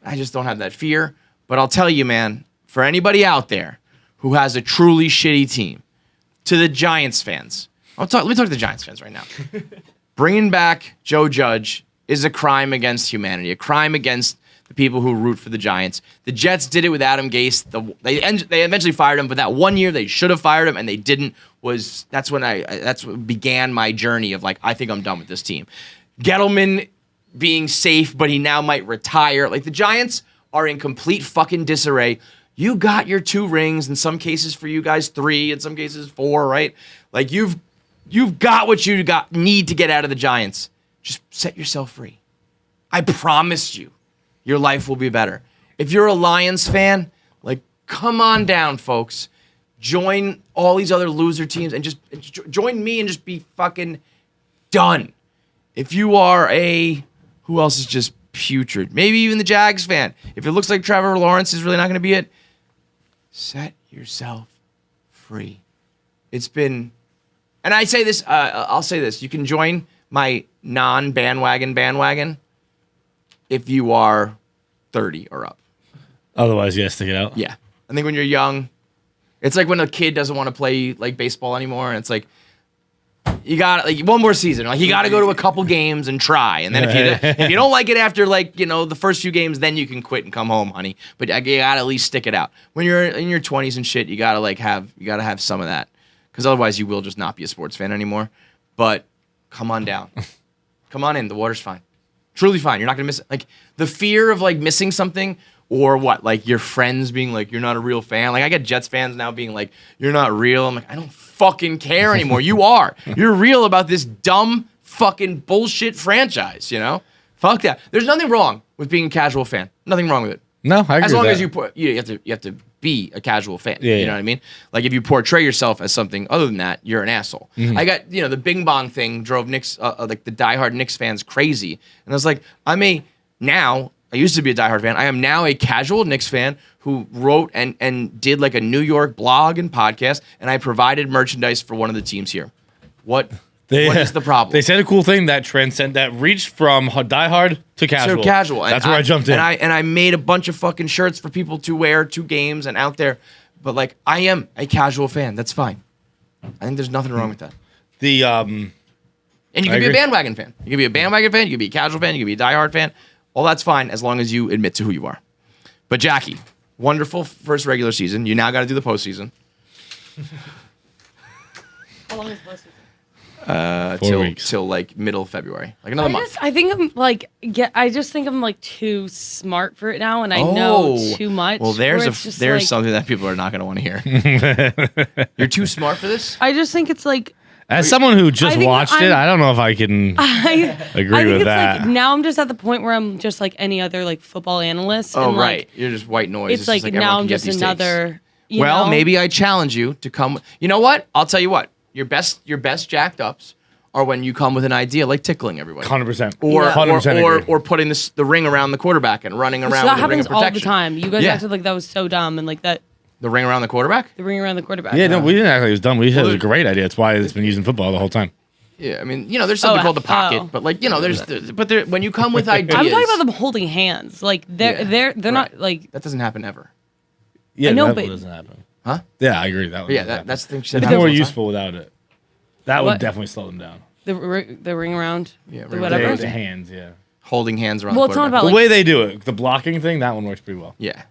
I just don't have that fear. But I'll tell you, man, for anybody out there who has a truly shitty team, to the Giants fans, let me talk to the Giants fans right now. Bringing back Joe Judge is a crime against humanity, a crime against the people who root for the Giants. The Jets did it with Adam Gase. They eventually fired him, but that one year they should have fired him and they didn't. That's what began my journey of like, I think I'm done with this team. Gettleman being safe, but he now might retire. Like the Giants are in complete fucking disarray. You got your 2 rings, in some cases for you guys 3, in some cases 4, right? Like you've got what you need to get out of the Giants. Just set yourself free. I promise you, your life will be better. If you're a Lions fan, like come on down, folks. Join all these other loser teams and just join me and just be fucking done. If you are who else is just putrid? Maybe even the Jags fan. If it looks like Trevor Lawrence is really not going to be it, set yourself free. It's been, and I say this, I'll say this. You can join my non-bandwagon if you are 30 or up. Otherwise, you gotta stick it out. Yeah. I think when you're young, it's like when a kid doesn't want to play like baseball anymore, and it's like you got like one more season. Like you got to go to a couple games and try, and then if you don't like it after like the first few games, then you can quit and come home, honey. But you got to at least stick it out. When you're in your 20s and shit, you got to have some of that, because otherwise you will just not be a sports fan anymore. But come on down, come on in. The water's fine, truly fine. You're not gonna miss it. Like the fear of like missing something. Or what, like your friends being like, you're not a real fan. Like I get Jets fans now being like, you're not real. I'm like, I don't fucking care anymore. You are. You're real about this dumb fucking bullshit franchise, Fuck that. There's nothing wrong with being a casual fan. Nothing wrong with it. No, I agree. As long with as that. you have to be a casual fan. Yeah, you know what I mean? Like if you portray yourself as something other than that, you're an asshole. Mm-hmm. I got, the Bing Bong thing drove Knicks, like the diehard Knicks fans crazy. And I was like, I used to be a diehard fan. I am now a casual Knicks fan who wrote and did like a New York blog and podcast, and I provided merchandise for one of the teams here. What is the problem? They said a cool thing that reached from diehard to casual. So casual. That's where I jumped in. And I made a bunch of fucking shirts for people to wear to games and out there. But like, I am a casual fan. That's fine. I think there's nothing wrong with that. And you can be a bandwagon fan. You can be a bandwagon fan. You can be a casual fan. You can be a diehard fan. All that's fine as long as you admit to who you are. But Jackie, wonderful first regular season. You now got to do the postseason. How long is the postseason? 4 weeks. Till like middle of February, like another month. I think I'm like, I just think I'm like too smart for it now, and I know too much. Well, there's something that people are not going to want to hear. You're too smart for this. I just think it's like. As someone who just watched it, I don't know if I can agree with that. Like, now I'm just at the point where I'm just like any other like football analyst. Oh, and, right. Like, You're just white noise. It's like now I'm just another. Well, maybe I challenge you to come. You know what? I'll tell you what. Your best Jacqed Ups are when you come with an idea like tickling everybody. 100%. Or putting the ring around the quarterback and running around with the ring of protection. That happens all the time. You guys acted like that was so dumb and like that. The ring around the quarterback? The ring around the quarterback. Yeah, no, we didn't act like it was dumb. We said it was a great idea. That's why it's been used in football the whole time. Yeah, I mean, there's something called the pocket, but like, when you come with ideas. I'm talking about them holding hands. Like they're not like. That doesn't happen ever. Yeah, I know, that but doesn't happen. Huh? Yeah, I agree. That that's the thing she said. It's more useful without it. That would definitely slow them down. The ring around. Yeah, the whatever. The hands, yeah. Holding hands around. Well, it's not about the way they do it. The blocking thing, that one works pretty well. Yeah.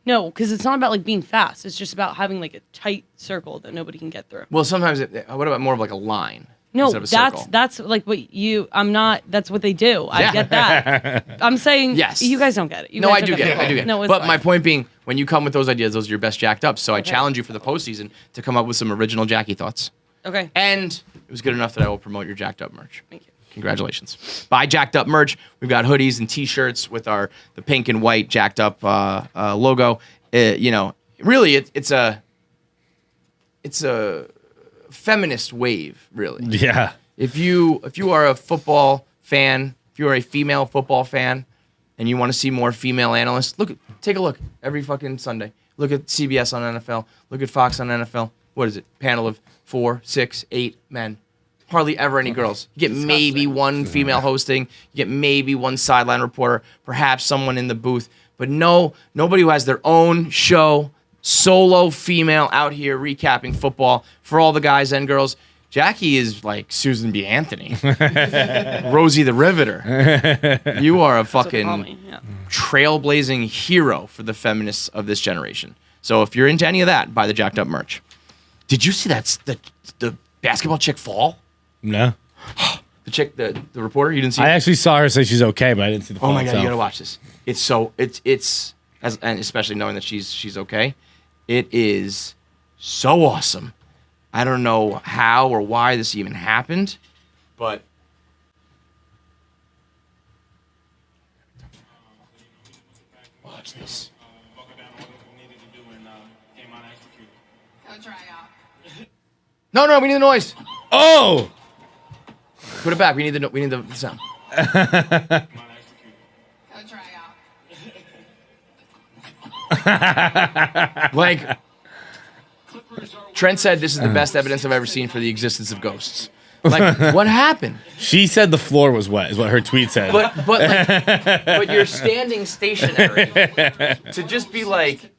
No, because it's not about like being fast. It's just about having like a tight circle that nobody can get through. Well, sometimes what about more of like a line? No, that's like what you. I'm not. That's what they do. I get that. I'm saying. Yes. You guys don't get it. I do get it. I do get it. No, it's but fine. my point being, when you come with those ideas, those are your best jacked up. So I challenge you for the postseason to come up with some original Jackie thoughts. Okay. And it was good enough that I will promote your Jacked Up merch. Thank you. Congratulations. Buy Jacked Up merch. We've got hoodies and T-shirts with the pink and white Jacked Up logo. Really, it's a feminist wave. Really. Yeah. If you are a football fan, if you are a female football fan, and you want to see more female analysts, take a look every fucking Sunday. Look at CBS on NFL. Look at Fox on NFL. What is it? Panel of 4, 6, 8 men. Hardly ever any girls. You get maybe one female hosting. You get maybe one sideline reporter. Perhaps someone in the booth. But nobody who has their own show, solo female out here recapping football for all the guys and girls. Jackie is like Susan B. Anthony. Rosie the Riveter. You are a fucking trailblazing hero for the feminists of this generation. So if you're into any of that, buy the Jacked Up merch. Did you see that the basketball chick fall? No. The chick, the reporter, you didn't see? I actually saw her say she's okay, but I didn't see the fall. Oh my god, itself. you gotta watch this. And especially knowing that she's okay, it is so awesome. I don't know how or why this even happened, but watch this. No, we need the noise. Oh! Put it back. We need the sound. Like Trent said, this is the best evidence I've ever seen for the existence of ghosts. Like, what happened? She said the floor was wet, is what her tweet said. But you're standing stationary to just be like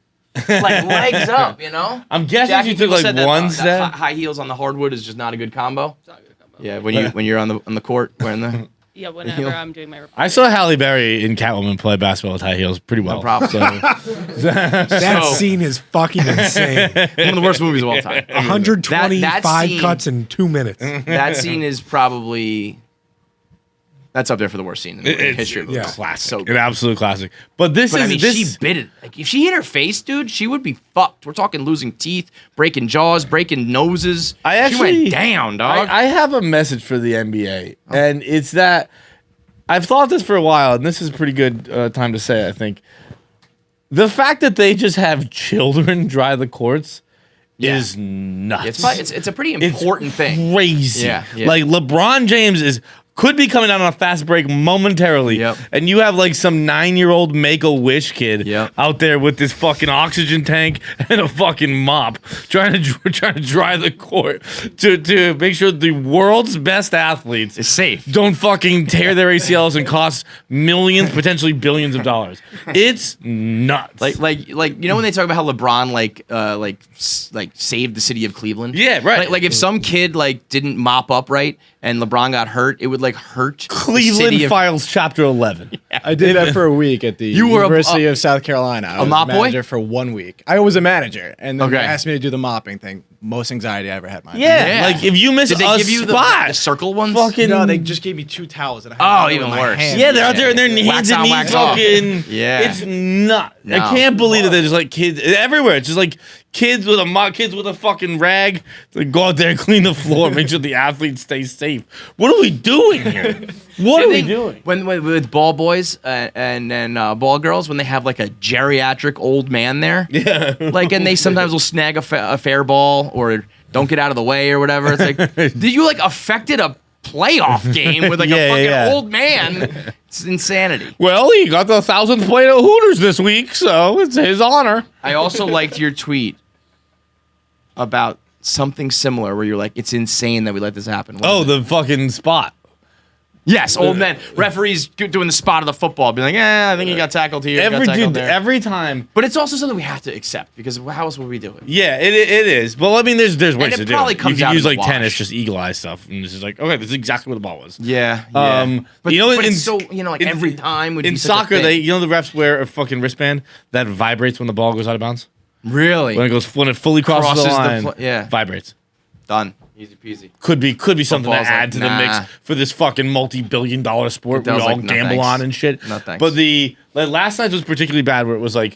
legs up, you know? I'm guessing Jackie, she took people said like one that step. high heels on the hardwood is just not a good combo. It's not a good combo. Yeah, when you're on the court wearing the. Yeah, whenever I'm doing my report. I saw Halle Berry in Catwoman play basketball with high heels pretty well. No problem. So. That scene is fucking insane. One of the worst movies of all time. 125 scene, cuts in 2 minutes. That scene is probably that's up there for the worst scene in the history of movies. Classic, So an absolute classic. But this but is I mean, she bit it. Like if she hit her face, dude, she would be fucked. We're talking losing teeth, breaking jaws, breaking noses. She went down, dog. I have a message for the NBA, and it's that I've thought this for a while, and this is a pretty good time to say it, I think. The fact that they just have children dry the courts is nuts. It's a pretty important thing. Crazy. Yeah. Like LeBron James could be coming down on a fast break momentarily. Yep. And you have like some 9-year-old Make-A-Wish kid out there with this fucking oxygen tank and a fucking mop trying to dry the court to make sure the world's best athletes is safe. Don't fucking tear their ACLs and cost millions, potentially billions of dollars. It's nuts. Like you know when they talk about how LeBron like saved the city of Cleveland? Yeah, right. Like if some kid like didn't mop up right and LeBron got hurt, it would like hurt Cleveland Files Chapter 11. I did that for a week at the University of South Carolina. I was mop a manager for 1 week. I was a manager, and then they asked me to do the mopping thing. Most anxiety I ever had in my life. Yeah, like if you miss Did they give you the circle ones? Fucking no, they just gave me 2 towels. And I had even worse. Yeah, they're out there and their hands and knees fucking. Yeah, it's nuts. No. I can't believe that they're just like kids everywhere. It's just like kids with a mop, kids with a fucking rag. To go out there, clean the floor, make sure the athletes stay safe. What are we doing here? What are we doing? When with ball boys and ball girls, when they have like a geriatric old man there, like, and they sometimes will snag a fair ball or don't get out of the way or whatever. It's like, did you like affected a playoff game with like a fucking old man. It's insanity. Well, he got the 1,000th plate of Hooters this week, so it's his honor. I also liked your tweet about something similar where you're like, it's insane that we let this happen. The fucking spot. Yes, old men. Referees doing the spot of the football, being like, I think he got tackled here. Every time. But it's also something we have to accept because how else would we do it? Yeah, it is. Well, I mean, there's ways to do it. Comes you can out use in like the wash. tennis, just eagle eye stuff, and it's just like, okay, this is exactly what the ball was. Yeah. But it's so every time would in be such a soccer, thing. the refs wear a fucking wristband that vibrates when the ball goes out of bounds. Really? When it fully crosses the line, yeah, vibrates. Done. Easy peasy. Could be something to Football's add to the mix for this fucking multi-billion-dollar sport we all gamble on and shit. No thanks. But the last night was particularly bad, where it was like,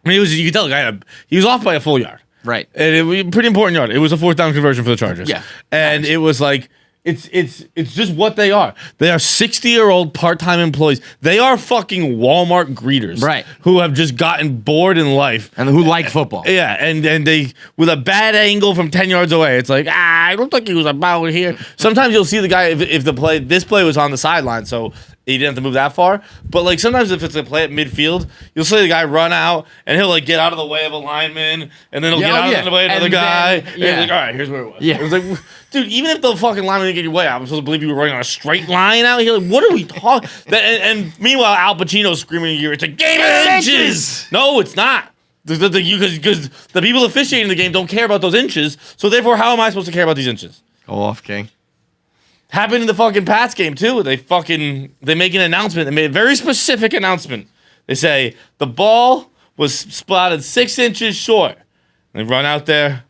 I mean, you could tell the guy he was off by a full yard, right? And it was a pretty important yard. It was a 4th down conversion for the Chargers. Yeah, and it was like. It's just what they are. They are 60-year-old part-time employees. They are fucking Walmart greeters, right? Who have just gotten bored in life and who like football. Yeah, and they with a bad angle from 10 yards away. It's like I don't think he was about here. Sometimes you'll see the guy if this play was on the sideline, so he didn't have to move that far. But like sometimes if it's a play at midfield, you'll see the guy run out and he'll like get out of the way of a lineman, and then he'll get out of the way of another guy. And he's like, all right, here's where it was. Yeah, it was like, dude, even if the fucking lineman didn't get your way out, I'm supposed to believe you were running on a straight line out here. Like, what are we talking? And meanwhile, Al Pacino's screaming in your ear, it's a game of inches. No, it's not. Because the people officiating the game don't care about those inches. So therefore, how am I supposed to care about these inches? Go off, King. Happened in the fucking Pats game too. They make an announcement. They made a very specific announcement. They say the ball was spotted 6 inches short. And they run out there.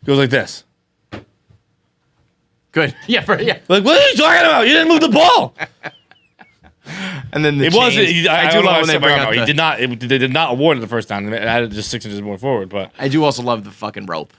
Goes like this. Good. Yeah. Like, what are you talking about? You didn't move the ball. And then it wasn't. I do love when they bring up He did not. They did not award it the first time. They added just 6 inches more forward. But I do also love the fucking rope.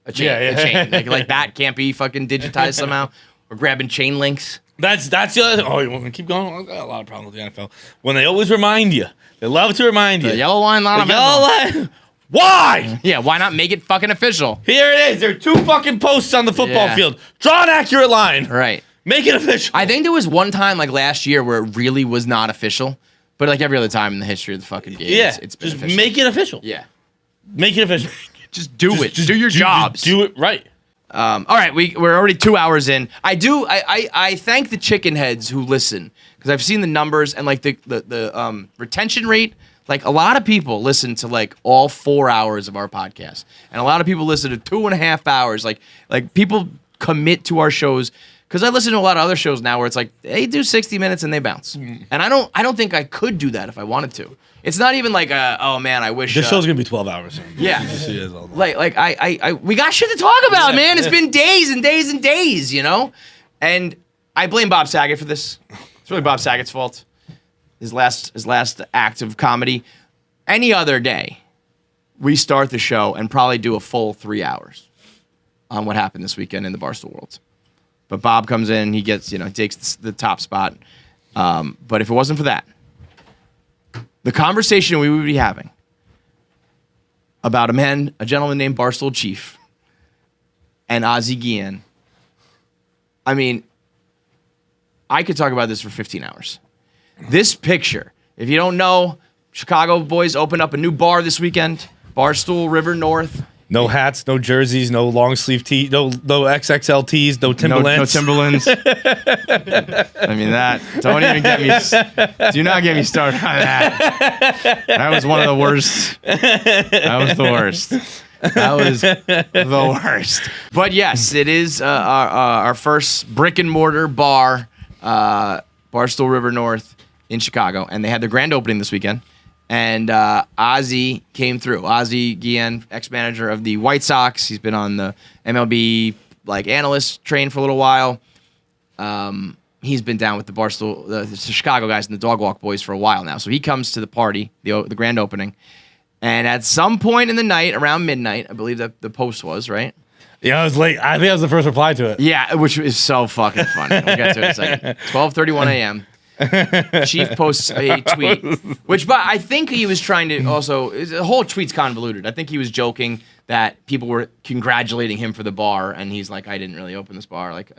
A chain. A chain. Like that can't be fucking digitized somehow. Or grabbing chain links. That's the other thing. Oh, you want to keep going? I've got a lot of problems with the NFL. When they always remind you. They love to remind you. The yellow line, yellow line. Why? Yeah, why not make it fucking official? Here it is. There are 2 fucking posts on the football field. Draw an accurate line. Right. Make it official. I think there was one time like last year where it really was not official. But like every other time in the history of the fucking game, it's been just official. make it official. Yeah. Make it official. Just do it. Just do your jobs. Do it right. All right, we're already 2 hours in. I thank the chicken heads who listen because I've seen the numbers and like the retention rate. Like a lot of people listen to like all 4 hours of our podcast, and a lot of people listen to 2.5 hours. Like people commit to our shows because I listen to a lot of other shows now where it's like they do 60 minutes and they bounce, and I don't think I could do that if I wanted to. It's not even like oh man, I wish this show's gonna be 12 hours. Yeah, like I we got shit to talk about, man. It's been days and days and days, you know. And I blame Bob Saget for this. It's really Bob Saget's fault. His last act of comedy. Any other day, we start the show and probably do a full 3 hours on what happened this weekend in the Barstool world. But Bob comes in, he gets takes the top spot. But if it wasn't for that. The conversation we would be having about a gentleman named Barstool Cheif and Ozzie Guillén. I mean, I could talk about this for 15 hours. This picture, if you don't know, Chicago boys opened up a new bar this weekend, Barstool River North. No hats, no jerseys, no long sleeve tees, no XXL tees, no Timberlands. No Timberlands. I mean don't even get me. Do not get me started on that. That was one of the worst. That was the worst. That was the worst. But yes, it is our first brick and mortar bar, Barstool River North in Chicago, and they had their grand opening this weekend. And Ozzie came through. Ozzie Guillén, ex-manager of the White Sox. He's been on the MLB analyst train for a little while. He's been down with the Barstool, the Chicago guys and the Dog Walk boys for a while now. So he comes to the party, the grand opening. And at some point in the night, around midnight, I believe that the post was, right? Yeah, I was late. I think I was the first reply to it. Yeah, which is so fucking funny. We'll get to it in a second. 12:31 a.m. Cheif posts a tweet, which I think he was trying to also. The whole tweet's convoluted. I think he was joking that people were congratulating him for the bar, and he's like, I didn't really open this bar. Like,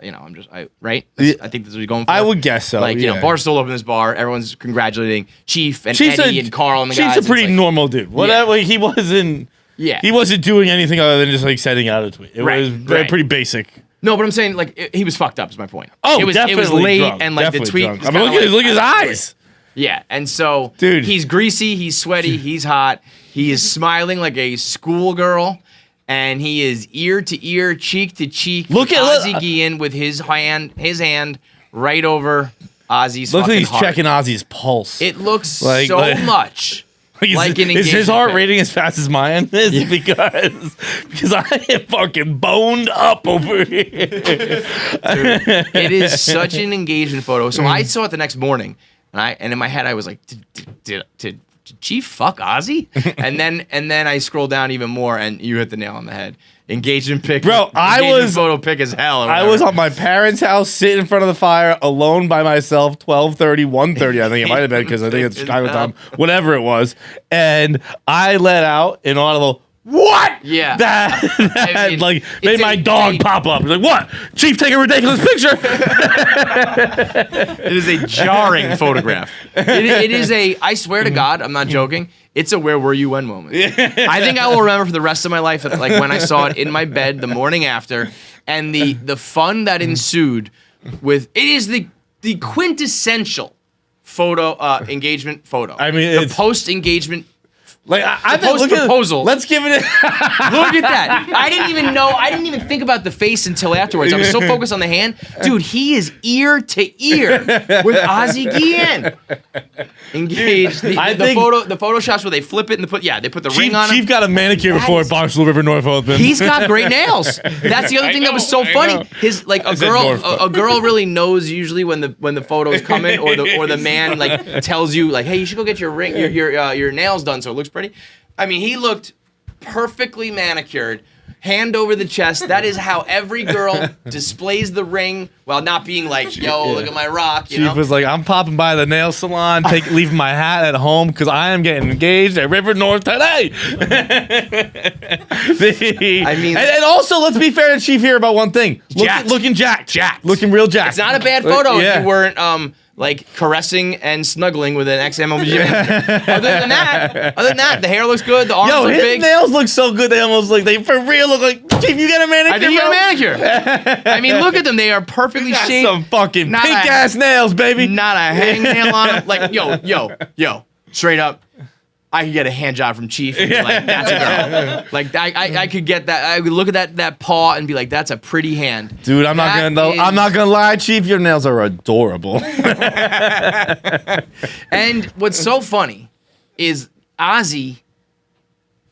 right? I think this is what he's going for. I would guess so. Like, Barstool opened this bar. Everyone's congratulating Chief and Eddie and Carl and the guys. Chief's a pretty normal dude. Whatever. He wasn't. Yeah. He wasn't doing anything other than just like sending out a tweet. It was pretty basic. No, but I'm saying like he was fucked up. Is my point. Oh, it was late drunk, and like the tweet. I mean, look at his eyes. Yeah, and so dude, he's greasy, he's sweaty, he's hot, he is smiling like a schoolgirl, and he is ear to ear, cheek to cheek. Look at Ozzie Guillén with his hand right over Ozzie's. Look like he's heart. checking Ozzie's pulse. It looks much like an engagement. Is his heart rating as fast as mine is? Yeah. Because I am fucking boned up over here. Dude, it is such an engagement photo. So I saw it the next morning, and in my head I was like, did Chief fuck Ozzie? and then I scrolled down even more, and you hit the nail on the head. Engagement pic, bro. Photo pic as hell. I was at my parents' house, sitting in front of the fire, alone by myself. 12:30, 1:30, I think it might have been because I think it's Chicago time, whatever it was. And I let out an audible, "What?" Yeah, that made my dog pop up. Like, what? Chief, take a ridiculous picture. It is a jarring photograph. It is a. I swear to God, I'm not joking. It's a "where were you when" moment. I think I will remember for the rest of my life, like when I saw it in my bed the morning after, and the fun that ensued with it is the quintessential photo engagement photo. I mean, the post engagement. Like I post proposal. Let's give it. Look at that! I didn't even know. I didn't even think about the face until afterwards. I was so focused on the hand, dude. He is ear to ear with Ozzie Guillén. Engaged. The photoshops where they flip it and they put the ring on him. Chief got a manicure before Barstool River North opened. He's got great nails. That's the other thing that was so funny. His a girl really knows usually when the photos come in or the man like tells you like, hey, you should go get your ring your nails done so it looks pretty. I mean, he looked perfectly manicured, hand over the chest. That is how every girl displays the ring while not being like, yo, look at my rock. Chief was like, I'm popping by the nail salon, leaving my hat at home because I am getting engaged at River North today. I mean, and also, let's be fair to Chief here about one thing. Looking jacked. Looking real jacked. It's not a bad photo if you weren't like caressing and snuggling with an ex-MLB manager. Other than that, the hair looks good. The arms look big. His nails look so good. They for real look like. Chief, you got a manicure? I think you got a manicure. I mean, look at them. They are perfectly shaped. Some fucking pink ass nails, baby. Not a hangnail on them. Like yo, straight up. I could get a hand job from Chief and be like, that's a girl. Like I could get that. I would look at that paw and be like, that's a pretty hand. Dude, I'm not gonna lie, Chief. Your nails are adorable. And what's so funny is Ozzie,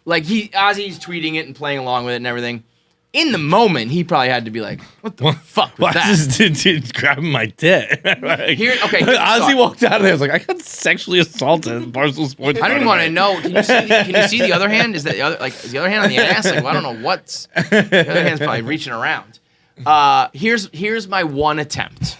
Ozzie's tweeting it and playing along with it and everything. In the moment, he probably had to be like, "What the fuck was that?" This dude grabbing my tit. Ozzie walked out of there. I was like, I got sexually assaulted at Barstool Sports. I don't even want to know. Can you see the other hand? Is that the other is the other hand on the ass? Like, well, I don't know what's. The other hand's probably reaching around. Here's my one attempt.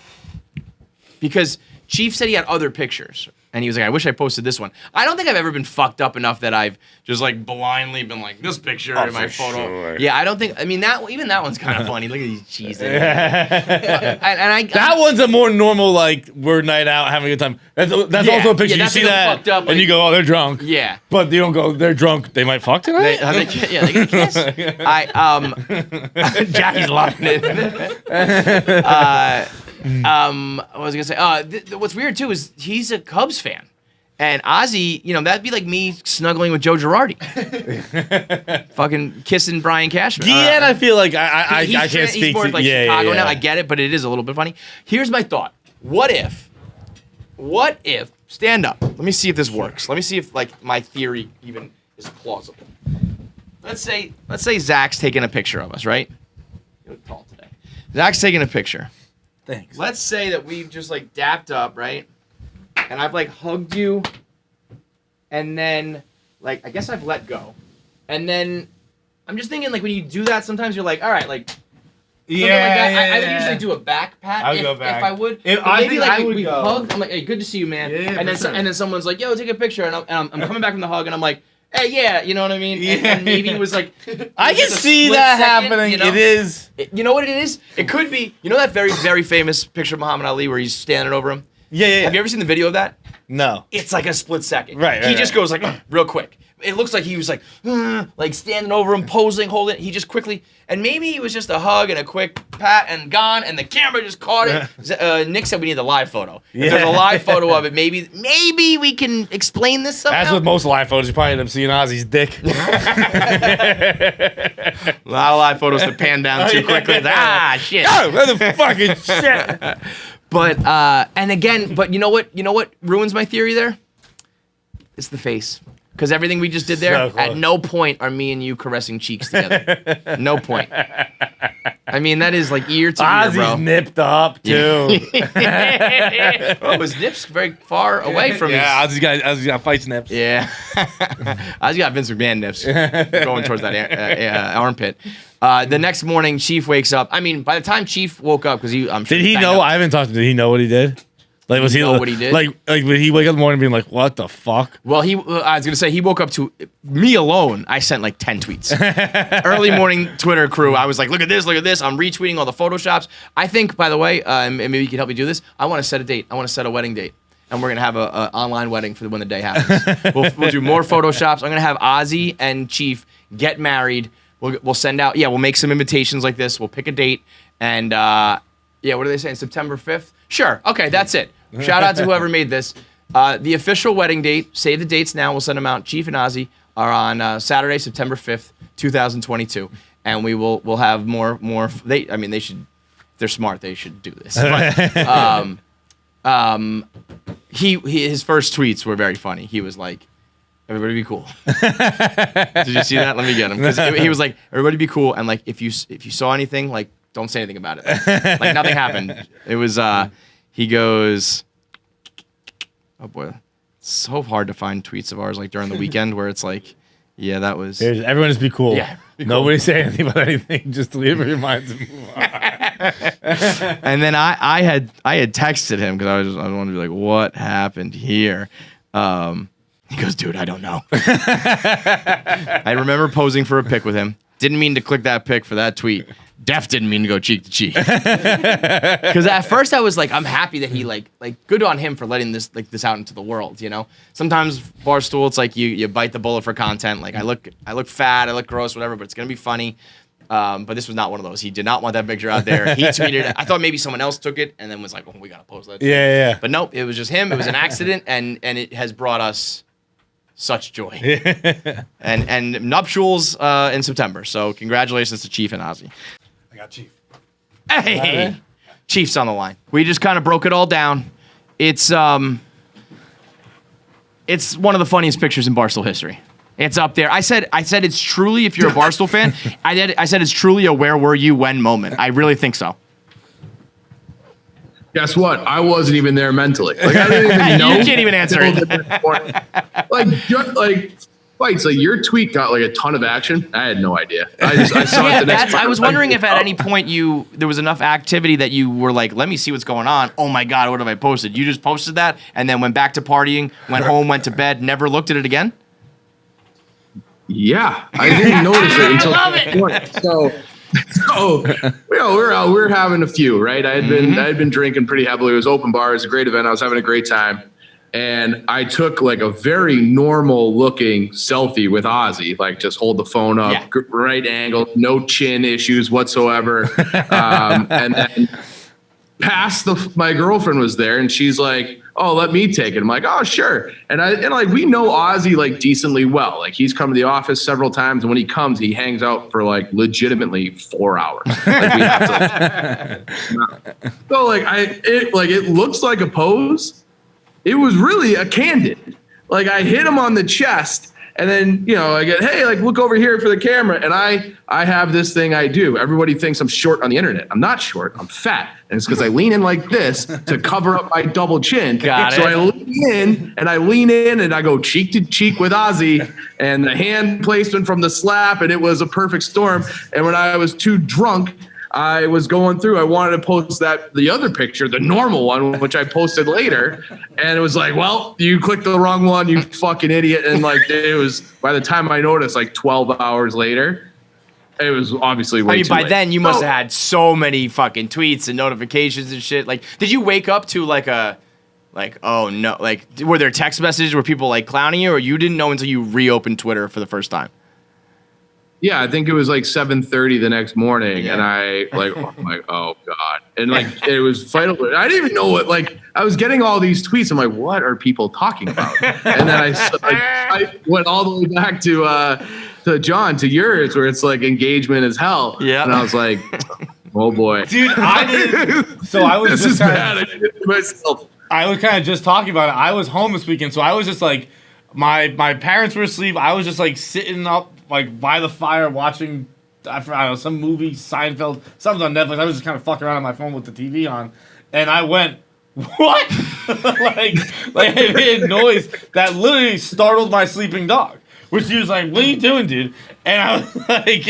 Because Chief said he had other pictures. And he was like, I wish I posted this one. I don't think I've ever been fucked up enough that I've just like blindly been like, this picture in my photo. Sure. Yeah, I don't think, I mean, that one's kind of funny. Look at these cheese. That one's a more normal, like, we're night out having a good time. That's also a picture. You see that, up, and you go, oh, they're drunk. Yeah. But you don't go, they're drunk. They might fuck tonight? They get a kiss. Jackie's loving it. What was I gonna say? What's weird too is he's a Cubs fan, and Ozzie, that'd be like me snuggling with Joe Girardi, fucking kissing Brian Cashman. Guillén, I feel like I can't speak. He's more like Chicago now. I get it, but it is a little bit funny. Here's my thought: What if? Stand up. Let me see if this works. Let me see if like my theory even is plausible. Let's say Zack's taking a picture of us, right? You look tall today. Zack's taking a picture. Thanks. Let's say that we've just like dapped up, right? And I've like hugged you, and then like I guess I've let go, and then I'm just thinking like when you do that, sometimes you're like, all right, like I would usually do a back pat. I would go back. If I would. We hug. I'm like, hey, good to see you, man. Yeah, and then someone's like, yo, take a picture, and I'm coming back from the hug, and I'm like, hey, yeah, you know what I mean? And maybe it was like, I can just a see split that second, happening. you know? It is. You know what it is? It could be. You know that very, very famous picture of Muhammad Ali where he's standing over him? Yeah. Have you ever seen the video of that? No. It's like a split second. Right. He just goes like, real quick. It looks like he was like standing over him, posing, holding it. He just quickly, and maybe it was just a hug and a quick pat and gone, and the camera just caught it. Nick said we need the live photo. If there's a live photo of it, maybe we can explain this somehow. As with most live photos, you probably end up seeing Ozzie's dick. A lot of live photos to pan down too quickly. Shit. Oh, motherfucking shit. But and again, but you know what ruins my theory there? It's the face. Because everything we just did there, at no point are me and you caressing cheeks together. No point. I mean, that is like ear to ear, bro. Ozzie's nipped up too. His nips very far away from his. Ozzie's got fight nips. Yeah. Ozzie's got Vince McMahon nips going towards that armpit. The next morning, Cheif wakes up. I mean, by the time Cheif woke up, because I'm sure did he know? I haven't talked to him. Did he know what he did? Like, was he know what he did? Like would he wake up in the morning being like, "What the fuck"? Well, I was gonna say he woke up to me alone. I sent like 10 tweets. Early morning Twitter crew. I was like, "Look at this! Look at this!" I'm retweeting all the photoshops. I think, by the way, and maybe you can help me do this. I want to set a date. I want to set a wedding date, and we're gonna have a online wedding for when the day happens. We'll do more photoshops. I'm gonna have Ozzie and Cheif get married. We'll send out. Yeah, we'll make some invitations like this. We'll pick a date, and what are they saying? September 5th. Sure. Okay, that's it. Shout out to whoever made this. The official wedding date, save the dates now, we'll send them out. Cheif and Ozzie are on Saturday, September 5th, 2022. And we'll have more they should, if they're smart, they should do this. But, his first tweets were very funny. He was like, everybody be cool. Did you see that? Let me get him. Because he was like, everybody be cool. And like, if you saw anything, like, don't say anything about it. Like nothing happened. It was, he goes, oh boy, it's so hard to find tweets of ours like during the weekend where it's like, yeah, that was. Everyone just be cool. Yeah. Be cool. Nobody say anything about anything. Just leave your minds and move on. And then I had texted him because I wanted to be like, what happened here? He goes, dude, I don't know. I remember posing for a pic with him. Didn't mean to click that pic for that tweet. Def didn't mean to go cheek to cheek. Because at first I was like, I'm happy that he like good on him for letting this out into the world, you know? Sometimes Barstool, it's like you bite the bullet for content. Like I look fat, I look gross, whatever, but it's gonna be funny. But this was not one of those. He did not want that picture out there. He tweeted it. I thought maybe someone else took it and then was like, oh, we gotta post that. Yeah. But nope, it was just him. It was an accident, and it has brought us such joy. and nuptials in September. So congratulations to Cheif and Ozzie. I got Cheif. Hey, Cheif's on the line. We just kind of broke it all down. It's one of the funniest pictures in Barstool history. It's up there. I said it's truly, if you're a Barstool fan, I said it's truly a where were you when moment. I really think so. Guess what? I wasn't even there mentally. Like I didn't even know. You can't even answer it. like Feits, like your tweet got like a ton of action. I had no idea. I saw it the next. I was wondering if at any point there was enough activity that you were like, let me see what's going on. Oh my God, what have I posted? You just posted that and then went back to partying, went home, went to bed, never looked at it again? Yeah, I didn't notice it until this point. So you know, we were having a few, right? I had been drinking pretty heavily. It was open bar. It was a great event. I was having a great time. And I took like a very normal looking selfie with Ozzie, like just hold the phone up, right angle, no chin issues whatsoever. And then my girlfriend was there and she's like, oh, let me take it. I'm like, oh, sure. And like, we know Ozzie like decently well. Like he's come to the office several times. And when he comes, he hangs out for like legitimately 4 hours. Like we have to. So like, it looks like a pose. It was really a candid. Like I hit him on the chest and then, you know, I get, hey, like look over here for the camera. And I have this thing I do. Everybody thinks I'm short on the internet. I'm not short. I'm fat. And it's because I lean in like this to cover up my double chin. Got it. So I lean in and I go cheek to cheek with Ozzie and the hand placement from the slap. And it was a perfect storm. And when I was too drunk, I was going through. I wanted to post the other picture, the normal one, which I posted later, and it was like, well, you clicked the wrong one, you fucking idiot. And like it was by the time I noticed, like 12 hours later. It was obviously way too by late. then you must have had so many fucking tweets and notifications and shit. Like, did you wake up to oh no, like were there text messages where people like clowning you, or you didn't know until you reopened Twitter for the first time? Yeah, I think it was like 7:30 the next morning, and I'm like, oh god, and like it was vital. I didn't even know what I was getting all these tweets. I'm like, what are people talking about? And then I went all the way back to John, to yours, where it's like engagement as hell. Yeah, and I was like, oh boy, dude, I didn't. So I was this just is bad. I did it myself. I was kind of just talking about it. I was home this weekend, so I was just like, my parents were asleep. I was just like sitting up like by the fire watching, I don't know, some movie, Seinfeld, something on Netflix. I was just kind of fucking around on my phone with the TV on, and I went, what? like it made a noise that literally startled my sleeping dog. Which he was like, what are you doing, dude? And I was like,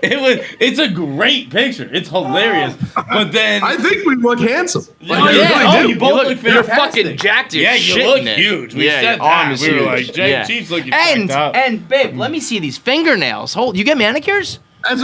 it's a great picture. It's hilarious. But then I think we look handsome. You both look fantastic. You're fucking jacked. Yeah, you look huge. We said that. We were like, Cheif's looking fucked up. And babe, let me see these fingernails. You get manicures? That's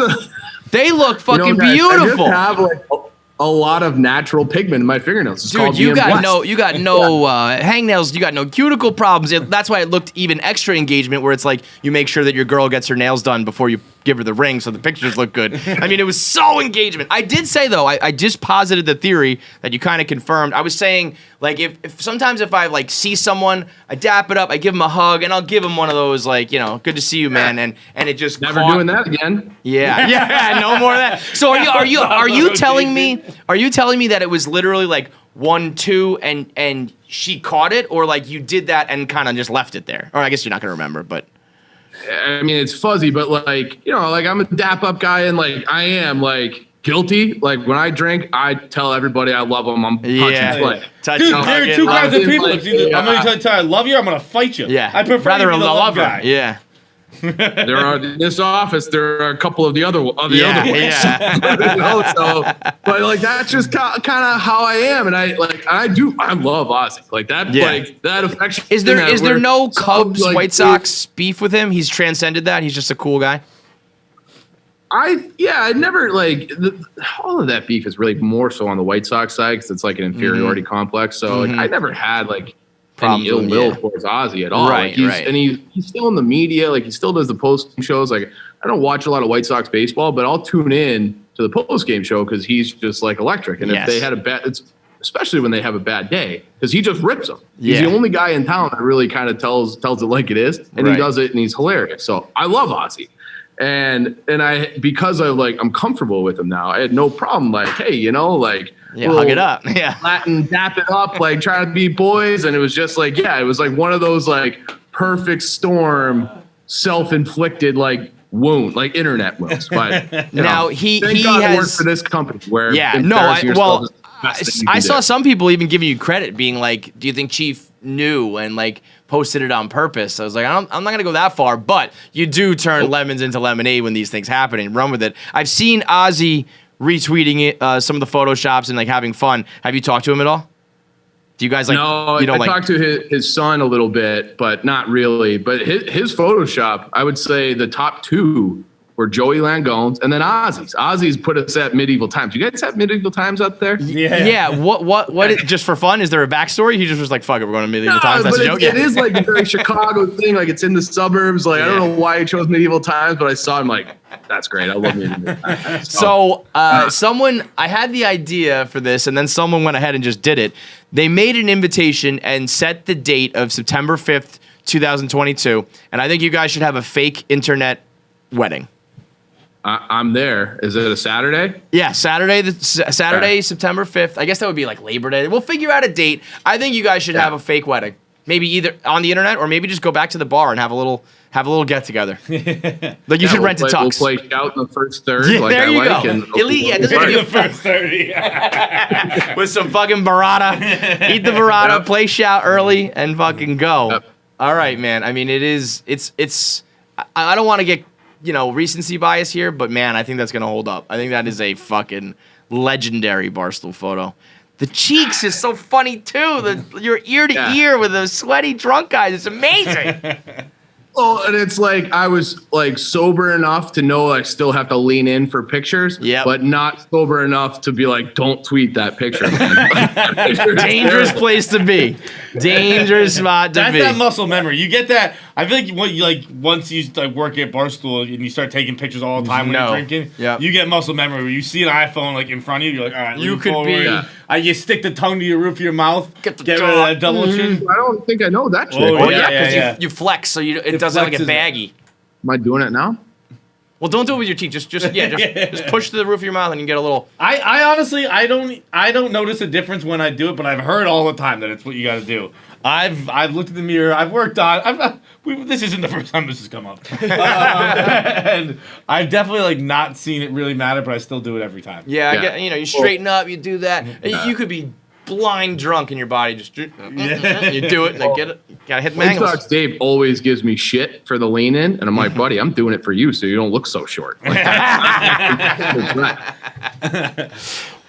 they look fucking guys, beautiful. I just have a lot of natural pigment in my fingernails. It's dude, you got no hangnails. You got no cuticle problems. That's why it looked even extra engagement, where it's like you make sure that your girl gets her nails done before you give her the ring, so the pictures look good. I mean, it was so engagement. I did say though, I just posited the theory that you kind of confirmed. I was saying like if sometimes if I like see someone, I dap it up, I give them a hug, and I'll give them one of those like good to see you, man, and it just never doing that again. Yeah, no more of that. So are you telling me? Are you telling me that it was literally like 1-2 and she caught it, or like you did that and kind of just left it there? Or I guess you're not gonna remember, but. I mean, it's fuzzy, but like I'm a dap up guy, and like I am like guilty. Like when I drink, I tell everybody I love them. I'm punching play. Dude, there are two kinds of people. Like, I'm gonna tell you I love you. I'm gonna fight you. Yeah, I prefer rather to be the love guy. Yeah. There are in this office. There are a couple of the other ones. Yeah. But like that's just kind of how I am, and I love Ozzie. Like that. Yeah. Like that affection. Is there no Cubs White Sox beef with him? He's transcended that. He's just a cool guy. I never all of that beef is really more so on the White Sox side because it's like an inferiority complex. So like I never had like any ill will towards Ozzie at all. Right, right. And he's still in the media. Like he still does the post shows. Like I don't watch a lot of White Sox baseball, but I'll tune in to the post game show because he's just like electric. And if they had especially when they have a bad day, because he just rips them. He's the only guy in town that really kind of tells it like it is, and he does it, and he's hilarious. So I love Ozzie. And because I'm comfortable with him now, I had no problem. Like, hey, hug it up, Latin, dap it up, like trying to be boys. And it was just like, it was like one of those like perfect storm, self-inflicted like wound, like internet wounds. But now he has worked for this company where I saw some people even giving you credit, being like, do you think Cheif knew and like posted it on purpose? I was like, I'm not going to go that far, but you do turn lemons into lemonade when these things happen and run with it. I've seen Ozzie retweeting it, some of the photoshops and like having fun. Have you talked to him at all? Do you guys like? No, I talked to his son a little bit, but not really. But his Photoshop, I would say the top two were Joey Langone's and then Ozzie's. Ozzie's put us at medieval times. You guys have medieval times up there? Yeah. What? Just for fun? Is there a backstory? He just was like, "Fuck it, we're going to medieval times." That's a joke. It is like a very Chicago thing. Like it's in the suburbs. Like I don't know why he chose medieval times, but I saw him like, that's great. I love medieval times. So I had the idea for this, and then someone went ahead and just did it. They made an invitation and set the date of September 5th, 2022, and I think you guys should have a fake internet wedding. I'm there. Is it a Saturday? Yeah, Saturday, September 5th. I guess that would be like Labor Day. We'll figure out a date. I think you guys should have a fake wedding. Maybe either on the internet or maybe just go back to the bar and have a little get together. Like you should rent a tux. We'll play out in the first third. Yeah, like there you go. The first 30. With some fucking burrata. Eat the burrata, play shout early, and fucking go. Yep. All right, man. I mean, it's. I don't want to get recency bias here, but man, I think that's gonna hold up. I think that is a fucking legendary Barstool photo. The cheeks is so funny too. You're ear to ear with those sweaty drunk guys. It's amazing. Oh, and it's like I was like sober enough to know I still have to lean in for pictures, but not sober enough to be like, don't tweet that picture, man. Dangerous place to be. Dangerous spot to be. That's that muscle memory. You get that. I feel like once you work at Barstool and you start taking pictures all the time when you're drinking, you get muscle memory where you see an iPhone like in front of you, you're like, all right, you could forward. You stick the tongue to your roof of your mouth, get rid of that double chin. I don't think I know that trick. Oh yeah, because you flex so it doesn't like get baggy. Am I doing it now? Well, don't do it with your teeth. Just push to the roof of your mouth and you get a little. I honestly I don't notice a difference when I do it, but I've heard all the time that it's what you got to do. I've looked in the mirror. I've worked on. This isn't the first time this has come up, and I've definitely not seen it really matter, but I still do it every time. Yeah, I get. You straighten up. You do that. You could be blind drunk in your body. Just you do it and then get it. You gotta hit the angles. Sox Dave always gives me shit for the lean in, and I'm like, buddy, I'm doing it for you, so you don't look so short.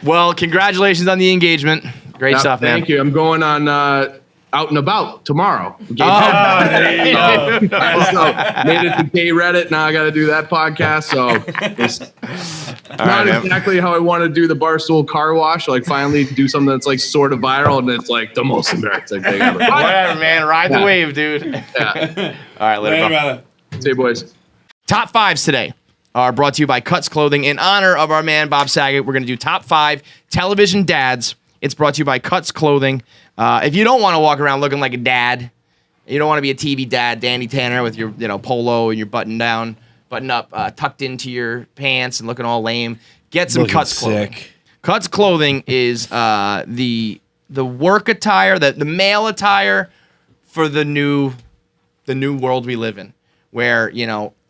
Well, congratulations on the engagement. Great stuff, man. Thank you. I'm going on Out and About tomorrow. There you go. So, made it to gay Reddit. Now I got to do that podcast. So it's not exactly how I want to do the Barstool car wash. Like finally do something that's like sort of viral, and it's like the most embarrassing thing ever. Whatever, man. Ride the wave, dude. Yeah. All right, later. See you, boys. Top fives today are brought to you by Cuts Clothing. In honor of our man Bob Saget, we're going to do top 5 television dads. It's brought to you by Cuts Clothing. If you don't want to walk around looking like a dad, you don't want to be a TV dad, Danny Tanner, with your polo and your button up, tucked into your pants and looking all lame, get some Cuts Clothing. Cuts Clothing is the work attire, the male attire for the new world we live in, where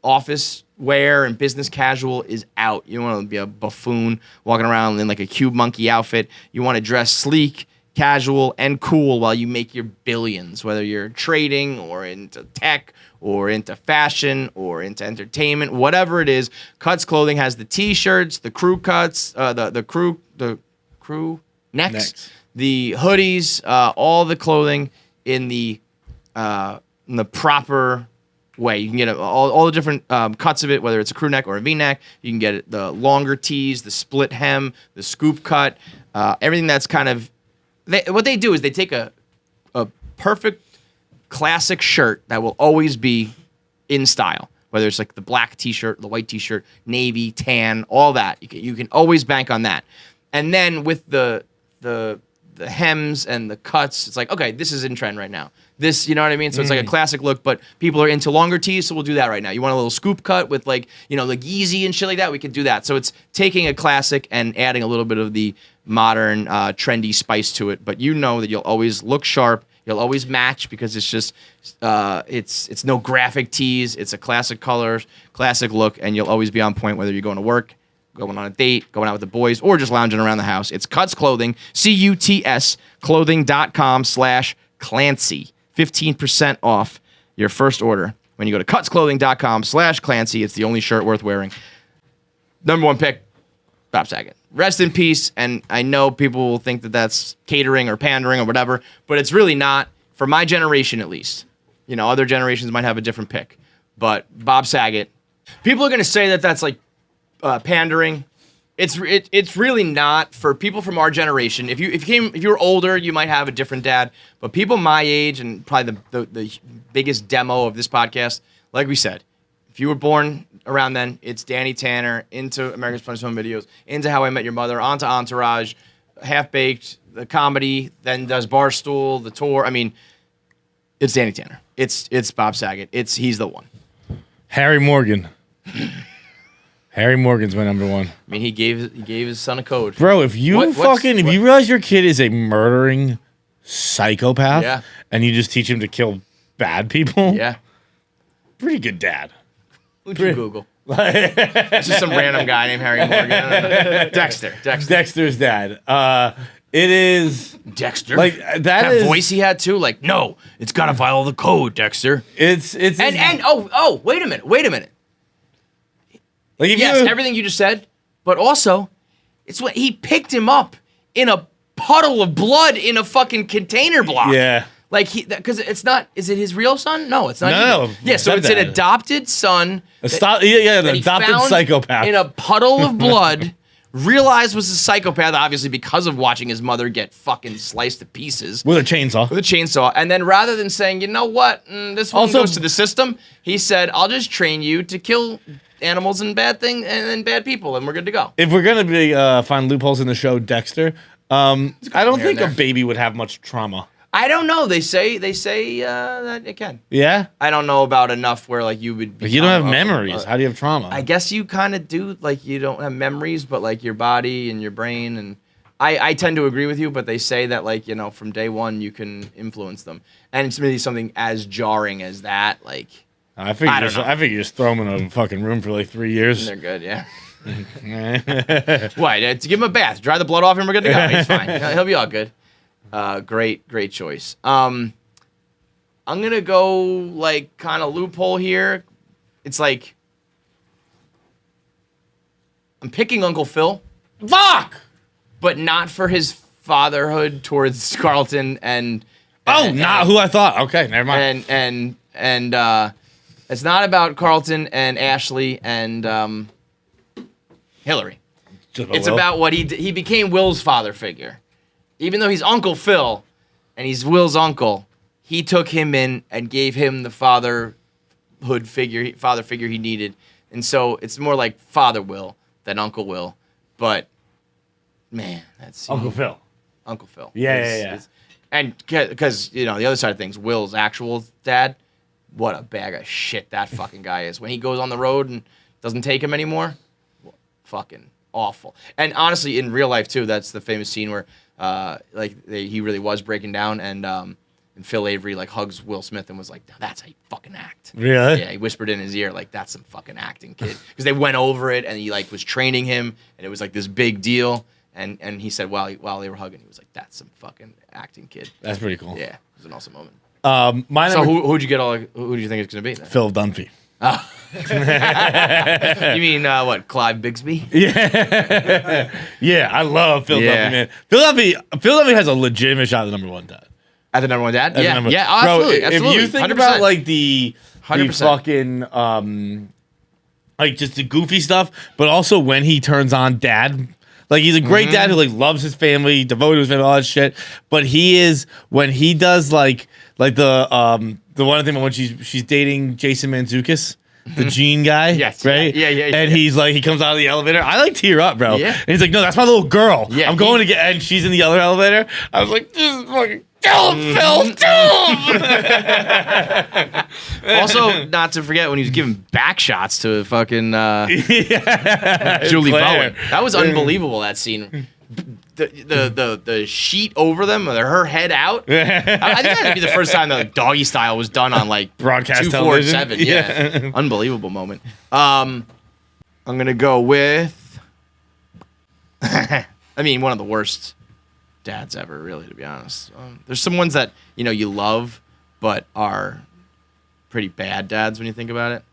office wear and business casual is out. You want to be a buffoon walking around in like a cube monkey outfit. You want to dress sleek, casual, and cool while you make your billions, whether you're trading or into tech or into fashion or into entertainment, whatever it is. Cuts Clothing has the t-shirts, the crew cuts, the crew necks, the hoodies, all the clothing in the proper way. You can get all the different cuts of it, whether it's a crew neck or a V-neck. You can get it, the longer tees, the split hem, the scoop cut, everything that's kind of... what they do is they take a perfect classic shirt that will always be in style, whether it's like the black t-shirt, the white t-shirt, navy, tan, all that. You can always bank on that. And then with the hems and the cuts, it's like, okay, this is in trend right now. This, you know what I mean? So it's like a classic look, but people are into longer tees, so we'll do that right now. You want a little scoop cut with like Yeezy and shit like that? We could do that. So it's taking a classic and adding a little bit of the modern, trendy spice to it. But you know that you'll always look sharp. You'll always match because it's just, it's no graphic tees. It's a classic color, classic look, and you'll always be on point whether you're going to work, going on a date, going out with the boys, or just lounging around the house. It's Cuts Clothing, CUTS, clothing.com/Clancy. 15% off your first order when you go to cutsclothing.com/Clancy. It's the only shirt worth wearing. Number 1 pick, Bob Saget. Rest in peace. And I know people will think that that's catering or pandering or whatever, but it's really not, for my generation at least. Other generations might have a different pick. But Bob Saget, people are going to say that that's like pandering. It's really not. For people from our generation. If you were older, you might have a different dad. But people my age, and probably the biggest demo of this podcast, like we said, if you were born around then, it's Danny Tanner, into America's Funniest Home Videos, into How I Met Your Mother, onto Entourage, Half Baked, the comedy, then does Barstool, the tour. I mean, it's Danny Tanner. It's Bob Saget. He's the one. Harry Morgan. Harry Morgan's my number 1. I mean, he gave his son a code. Bro, if you realize your kid is a murdering psychopath, and you just teach him to kill bad people, pretty good dad. Who'd you Google? It's just some random guy named Harry Morgan. Dexter. Dexter's dad. It is Dexter. Like that voice he had too. Like, no, it's gotta follow the code, Dexter. It's and wait a minute. Like if yes, everything you just said, but also, it's what he picked him up in a puddle of blood in a fucking container block. Yeah. Like because it's not. Is it his real son? No, it's not. No. Yeah, so it's an adopted son. The that he adopted found psychopath in a puddle of blood. Realized was a psychopath, obviously because of watching his mother get fucking sliced to pieces with a chainsaw. With a chainsaw, and then rather than saying, you know what, this one goes to the system, he said, "I'll just train you to kill animals and bad things and bad people, and we're good to go." If we're gonna be find loopholes in the show Dexter, I don't think a baby would have much trauma. I don't know. They say that it can. Yeah. I don't know about enough where like you would. But you don't have memories. How do you have trauma? I guess you kind of do. Like you don't have memories, but like your body and your brain and. I tend to agree with you, but they say that like from day one you can influence them, and it's really something as jarring as that. Like I think you just throw them in a fucking room for like 3 years. They're good, yeah. Why? To give him a bath, dry the blood off, and we're good to go. He's fine. He'll be all good. Great choice. I'm gonna go like kind of loophole here. It's like I'm picking Uncle Phil. Fuck! But not for his fatherhood towards Carlton and not who I thought. Okay, never mind. And it's not about Carlton and Ashley and Hillary. It's about what he became Will's father figure. Even though he's Uncle Phil and he's Will's uncle, he took him in and gave him the father figure he needed. And so it's more like Father Will than Uncle Will. But man, that's Uncle Phil. Uncle Phil. Yeah. And because, the other side of things, Will's actual dad, what a bag of shit that fucking guy is. When he goes on the road and doesn't take him anymore, fucking awful. And honestly, in real life, too, that's the famous scene where he really was breaking down and Phil Avery like hugs Will Smith and was like, that's how you fucking act. Really? Yeah, he whispered in his ear like, that's some fucking acting, kid. Because they went over it and he like was training him and it was like this big deal. And he said while they were hugging, he was like, "That's some fucking acting, kid." That's pretty cool. Yeah, it was an awesome moment. So who'd you get who do you think it's gonna be? Then? Phil Dunphy. Oh. You mean what? Clive Bigsby? Yeah, yeah. I love Phil Dunphy, man. Phil Dunphy has a legitimate shot at the number one dad. At the number one dad? Yeah, Bro, absolutely. If you think 100%. about like the 100%. fucking like just the goofy stuff, but also when he turns on dad. Like he's a great dad who like loves his family, devoted to his family, all that shit. But he is when he does like the one thing when she's dating Jason Mantzoukas, the Gene guy, yes, right? Yeah. And he's like he comes out of the elevator. I like tear up, bro. Yeah. And he's like, no, that's my little girl. Yeah, I'm going to get, and she's in the other elevator. I was like, this is fucking. Kill him, Phil! Kill him! Also, not to forget when he was giving back shots to fucking Julie Bowen. That was unbelievable. That scene. The sheet over them, her head out. I think that'd be the first time that like, doggy style was done on like broadcast 247. television. Yeah, unbelievable moment. I'm gonna go with. I mean, one of the worst dads ever, really, to be honest. There's some ones that you love, but are pretty bad dads when you think about it.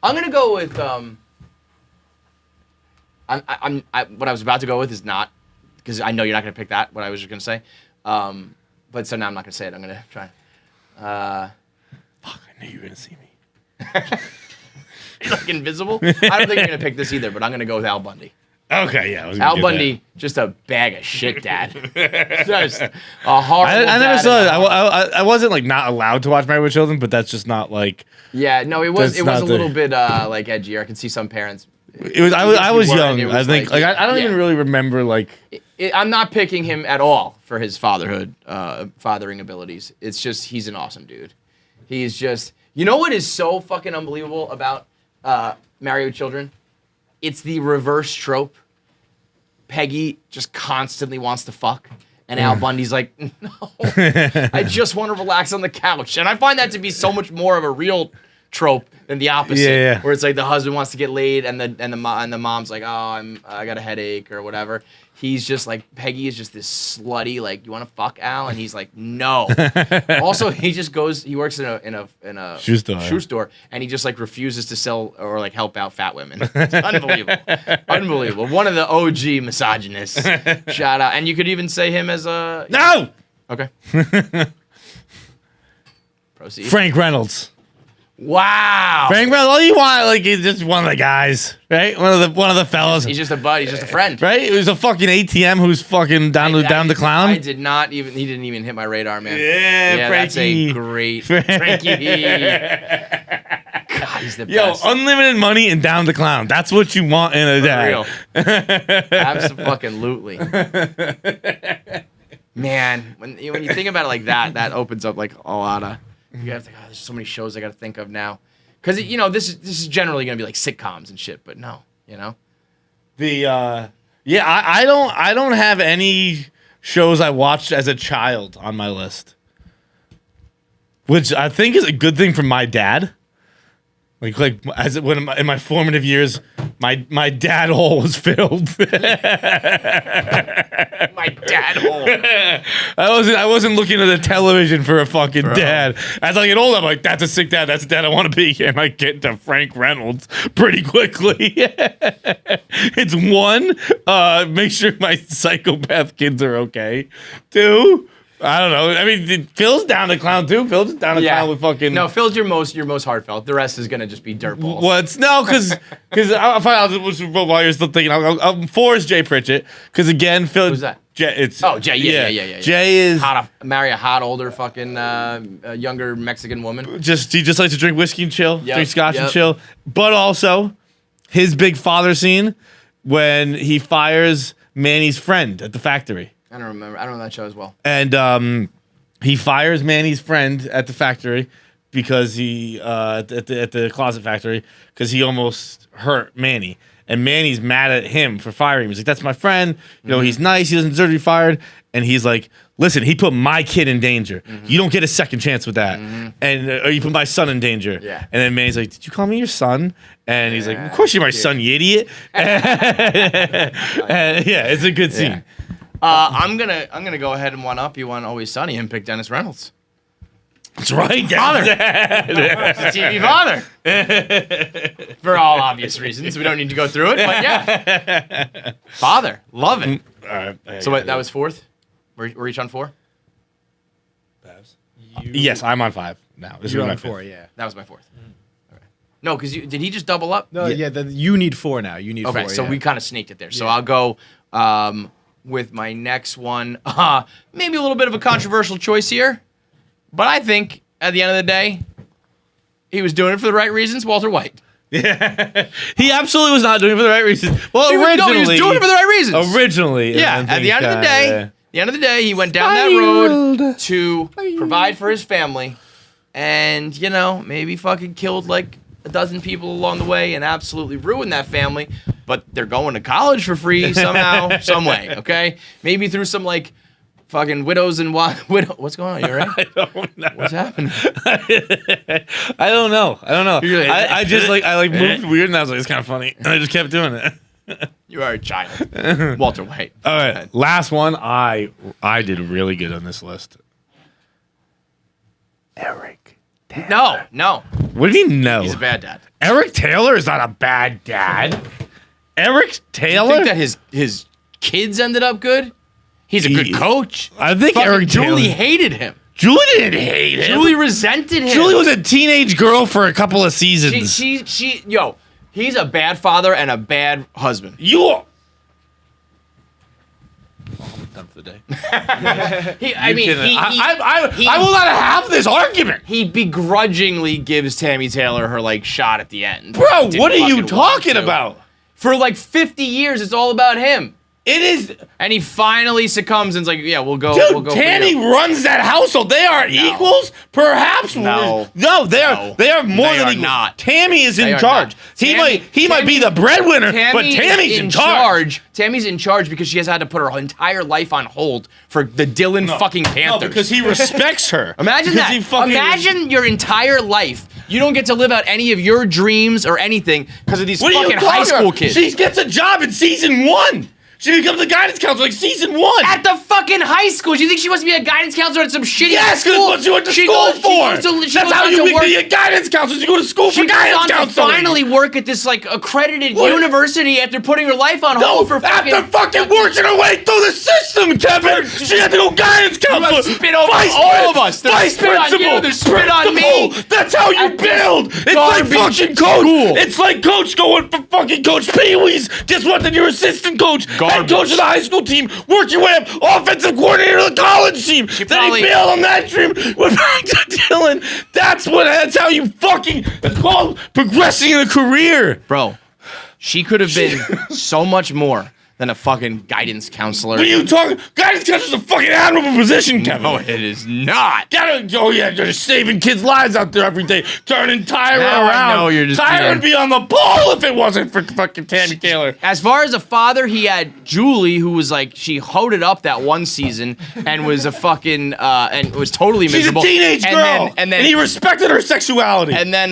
I'm gonna go with what I was about to go with is not because I know you're not gonna pick that. What I was just gonna say, but so now I'm not gonna say it. I'm gonna try. Fuck! I knew you were gonna see me. You're like invisible. I don't think you're gonna pick this either, but I'm gonna go with Al Bundy. Okay, yeah. Al Bundy, just a bag of shit, dad. Just a horrible. I never saw it. I wasn't like not allowed to watch Married with Children, but that's just not like. Yeah, no, it was a little bit like edgier. I can see some parents. It was. I was young. I think. Like I don't yeah. even really remember like. I'm not picking him at all for his fathering abilities. It's just he's an awesome dude. He's just. You know what is so fucking unbelievable about Married with Children? It's the reverse trope. Peggy just constantly wants to fuck. And Al Bundy's like, no, I just want to relax on the couch. And I find that to be so much more of a real trope than the opposite. Yeah. Where it's like the husband wants to get laid and the mom's like, oh, I got a headache or whatever. He's just like, Peggy is just this slutty, like, you want to fuck Al? And he's like, no. Also, he works in a shoe store, and he just like refuses to sell or like help out fat women. It's unbelievable. One of the OG misogynists. Shout out. And you could even say him as a... No! Okay. Proceed. Frank Reynolds. Wow. Frank Reynolds, all you want, like, he's just one of the guys, right? One of the fellas. He's just a buddy. He's just a friend. Right? He was a fucking ATM who's fucking down the clown. He didn't even hit my radar, man. Yeah, Frankie. That's a great Frankie. God, he's the best. Yo, unlimited money and down the clown. That's what you want in a dad. Absolutely. Man, when you think about it like that, that opens up like a lot of... You have to. God, there's so many shows I got to think of now, because this is generally gonna be like sitcoms and shit. But no, I don't have any shows I watched as a child on my list, which I think is a good thing for my dad. Like in my formative years, my dad hole was filled. My dad hole. I wasn't looking at the television for a fucking dad. As I get older, I'm like, that's a sick dad. That's the dad I want to be. And I get to Frank Reynolds pretty quickly. It's one, make sure my psychopath kids are okay. Two, I don't know. I mean, Phil's down to clown too. Phil's down to clown with fucking. No, Phil's your most heartfelt. The rest is gonna just be dirtballs. Because I'll find out while you're still thinking. 4 is Jay Pritchett. Because again, Phil. Who's that? Jay. Jay. Yeah. Jay is marry a hot older fucking younger Mexican woman. he just likes to drink whiskey and chill, drink scotch and Yep. chill. But also, his big father scene when he fires Manny's friend at the factory. I don't remember. I don't know that show as well. And he fires Manny's friend at the factory because he at the closet factory because he almost hurt Manny. And Manny's mad at him for firing him. He's like, "That's my friend. You know, he's nice. He doesn't deserve to be fired." And he's like, "Listen, he put my kid in danger. You don't get a second chance with that. And or you put my son in danger." Yeah. And then Manny's like, "Did you call me your son?" And he's like, "Of course you're my son, you idiot." And, it's a good scene. I'm gonna go ahead and one up you on Always Sunny and pick Dennis Reynolds. That's right, Father. TV father. For all obvious reasons, we don't need to go through it. But yeah, father, love it. All right. So wait, that was 4th. We're each on 4. Yes, I'm on 5 now. This You're is my on 4. 4, yeah. That was my 4th. Okay. No, because did he just double up? No, you need 4 now. You need 4. Okay, so yeah. we kind of sneaked it there. So I'll go with my next one. Maybe a little bit of a controversial choice here, but I think at the end of the day, he was doing it for the right reasons. Walter White. Yeah, he absolutely was not doing it for the right reasons. Well, originally, he was doing it for the right reasons. Originally, Yeah. At the end of the day, he went down that road to provide for his family, and maybe fucking killed like a dozen people along the way and absolutely ruined that family. But they're going to college for free somehow, some way. Okay, maybe through some like fucking widows and What's going on? You all right? I don't know. What's happening? I don't know. You're like, I just moved weird, and I was like, it's kind of funny, and I just kept doing it. You are a child. Walter White. All right, last one. I did really good on this list. Eric. No. What do you mean no? He's a bad dad. Eric Taylor is not a bad dad. Eric Taylor? You think that his kids ended up good? He's a good coach. I think Fucking Eric Taylor. Julie hated him. Julie didn't hate him. Julie resented him. Julie was a teenage girl for a couple of seasons. He's a bad father and a bad husband. You. Done for the day. I will not have this argument. He begrudgingly gives Tammy Taylor her like shot at the end. Bro, Didn't what are you fucking talking want to. about? For like 50 years, it's all about him. It is. And he finally succums and's like, yeah, we'll go. Dude, we'll go. Tammy runs that household. They are equals, perhaps. No, they are more than equals. Not. Tammy is They in are charge. not. He might be the breadwinner, but Tammy's in charge. Tammy's in charge because she has had to put her entire life on hold for the Dylan fucking Panthers. No, because he respects her. Imagine that. Imagine your entire life You don't get to live out any of your dreams or anything because of these fucking high school kids. She gets a job in season 1. She becomes a guidance counselor like season 1. At the fucking high school. Do you think she wants to be a guidance counselor at some shitty yes, school? Yes, because what you went to school for. That's how you be a guidance counselor. You go to school for guidance counseling. She finally work at this like accredited university after putting her life on hold for fucking... After fucking working her way through the system, Kevin. She had to go guidance counselor. Spit over all of us. Vice spit principal. On you. There's spit on me. That's how you build. It's like fucking coach. It's like coach going for fucking Coach Pee-wee's. Guess what? Then you're assistant coach. Head coach of the high school team, work your way up, offensive coordinator of the college team. Then he failed on that dream with Dylan. That's how you fucking, it's called progressing in a career. Bro, she could have been so much more than a fucking guidance counselor. What are you talking? Guidance counselor's a fucking admirable position, Kevin. No, it is not. You're just saving kids' lives out there every day, turning Tyra around. I know you're just Tyra would be on the ball if it wasn't for fucking Tammy Taylor. As far as a father, he had Julie, who was like, she hoeded up that one season and was a fucking, and was totally miserable. She's a teenage girl. And he respected her sexuality. And then,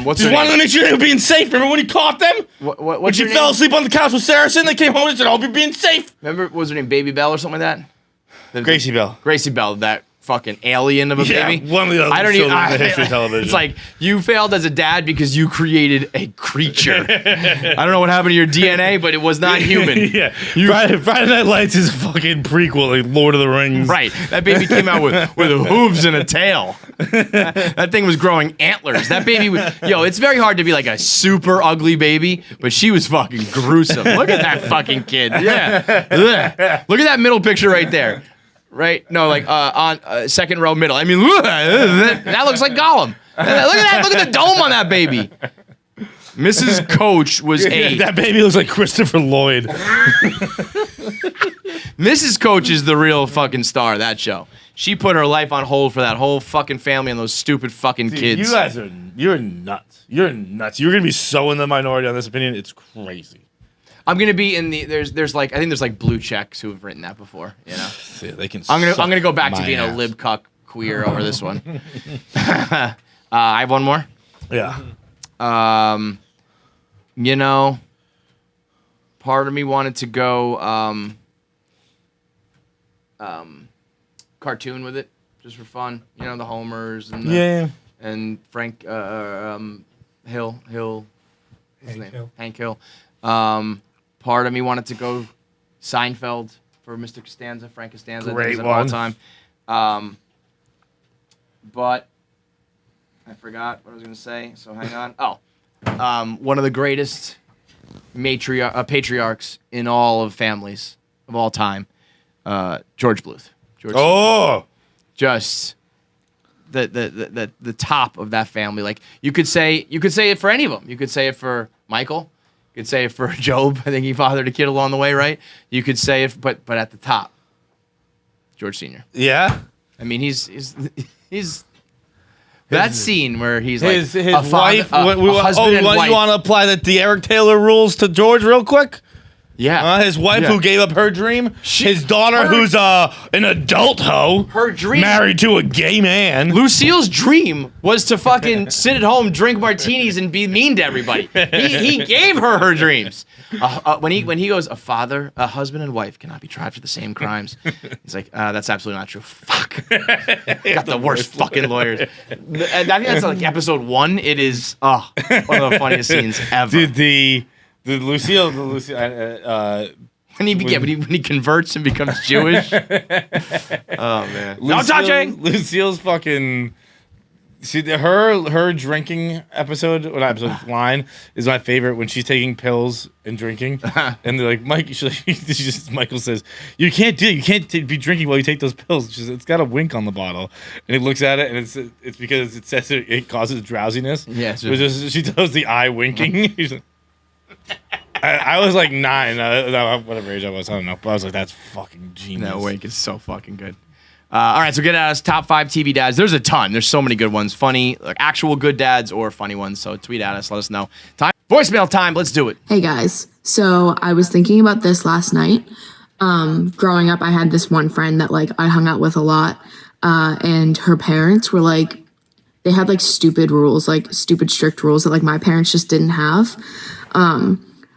what's just wanted to make sure they were being safe. Remember when he caught them? When she fell asleep on the couch with Saracen, they came home and said, I'll be being safe. Remember, what was her name, Baby Bell or something like that? Gracie Bell. Gracie Bell, that fucking alien of a baby. One of the other shows in the history of television. It's like, you failed as a dad because you created a creature. I don't know what happened to your DNA, but it was not human. Yeah. Friday Night Lights is a fucking prequel, like Lord of the Rings. Right. That baby came out with hooves and a tail. That thing was growing antlers. That baby was, it's very hard to be like a super ugly baby, but she was fucking gruesome. Look at that fucking kid. Yeah. Look at that middle picture right there. Right? No, like on second row middle. I mean, that looks like Gollum. Look at that. Look at the dome on that baby. Mrs. Coach was that baby looks like Christopher Lloyd. Mrs. Coach is the real fucking star of that show. She put her life on hold for that whole fucking family and those stupid fucking kids. You guys you're nuts. You're nuts. You're gonna be so in the minority on this opinion. It's crazy. I'm gonna be in the there's like I think there's like blue checks who have written that before, Yeah, they can. I'm gonna go back to being a lib cuck queer over this one. I have one more. Yeah. Part of me wanted to go cartoon with it just for fun. The Homers and and Frank Hill. His name Hank Hill. Part of me wanted to go Seinfeld for Mr. Costanza, Frank Costanza. Great one. All time. But I forgot what I was going to say, so hang on. One of the greatest patriarchs in all of families of all time, George Bluth. Just the top of that family. Like you could say it for any of them. You could say it for Michael. You could say it for Job. I think he fathered a kid along the way, right? You could say it, but at the top, George Sr. Yeah. I mean, he's that scene where he's like his wife. You want to apply the Eric Taylor rules to George real quick? Yeah. His wife who gave up her dream. His daughter who's an adult hoe. Her dream. Married to a gay man. Lucille's dream was to fucking sit at home, drink martinis, and be mean to everybody. He gave her dreams. When he goes, a husband and wife cannot be tried for the same crimes. He's like, that's absolutely not true. Fuck. Got the worst fucking lawyers. And I think that's like episode 1. It is one of the funniest scenes ever. Dude, The Lucille, when he converts and becomes Jewish. Oh man, no touching. Lucille's fucking. See her drinking episode, line is my favorite when she's taking pills and drinking, and they're like, Michael says, you can't be drinking while you take those pills. She says, it's got a wink on the bottle, and he looks at it, and it's because it says it causes drowsiness. Yeah, she does the eye winking. He's like, I was like 9, whatever age I was, I don't know, but I was like, that's fucking genius. That wink is so fucking good. All right, so get at us, top 5 TV dads. There's a ton. There's so many good ones. Funny, like actual good dads or funny ones. So tweet at us. Let us know. Voicemail time. Let's do it. Hey, guys. So I was thinking about this last night. Growing up, I had this one friend that, like, I hung out with a lot. And her parents were, like, they had like stupid rules, like stupid strict rules that like my parents just didn't have.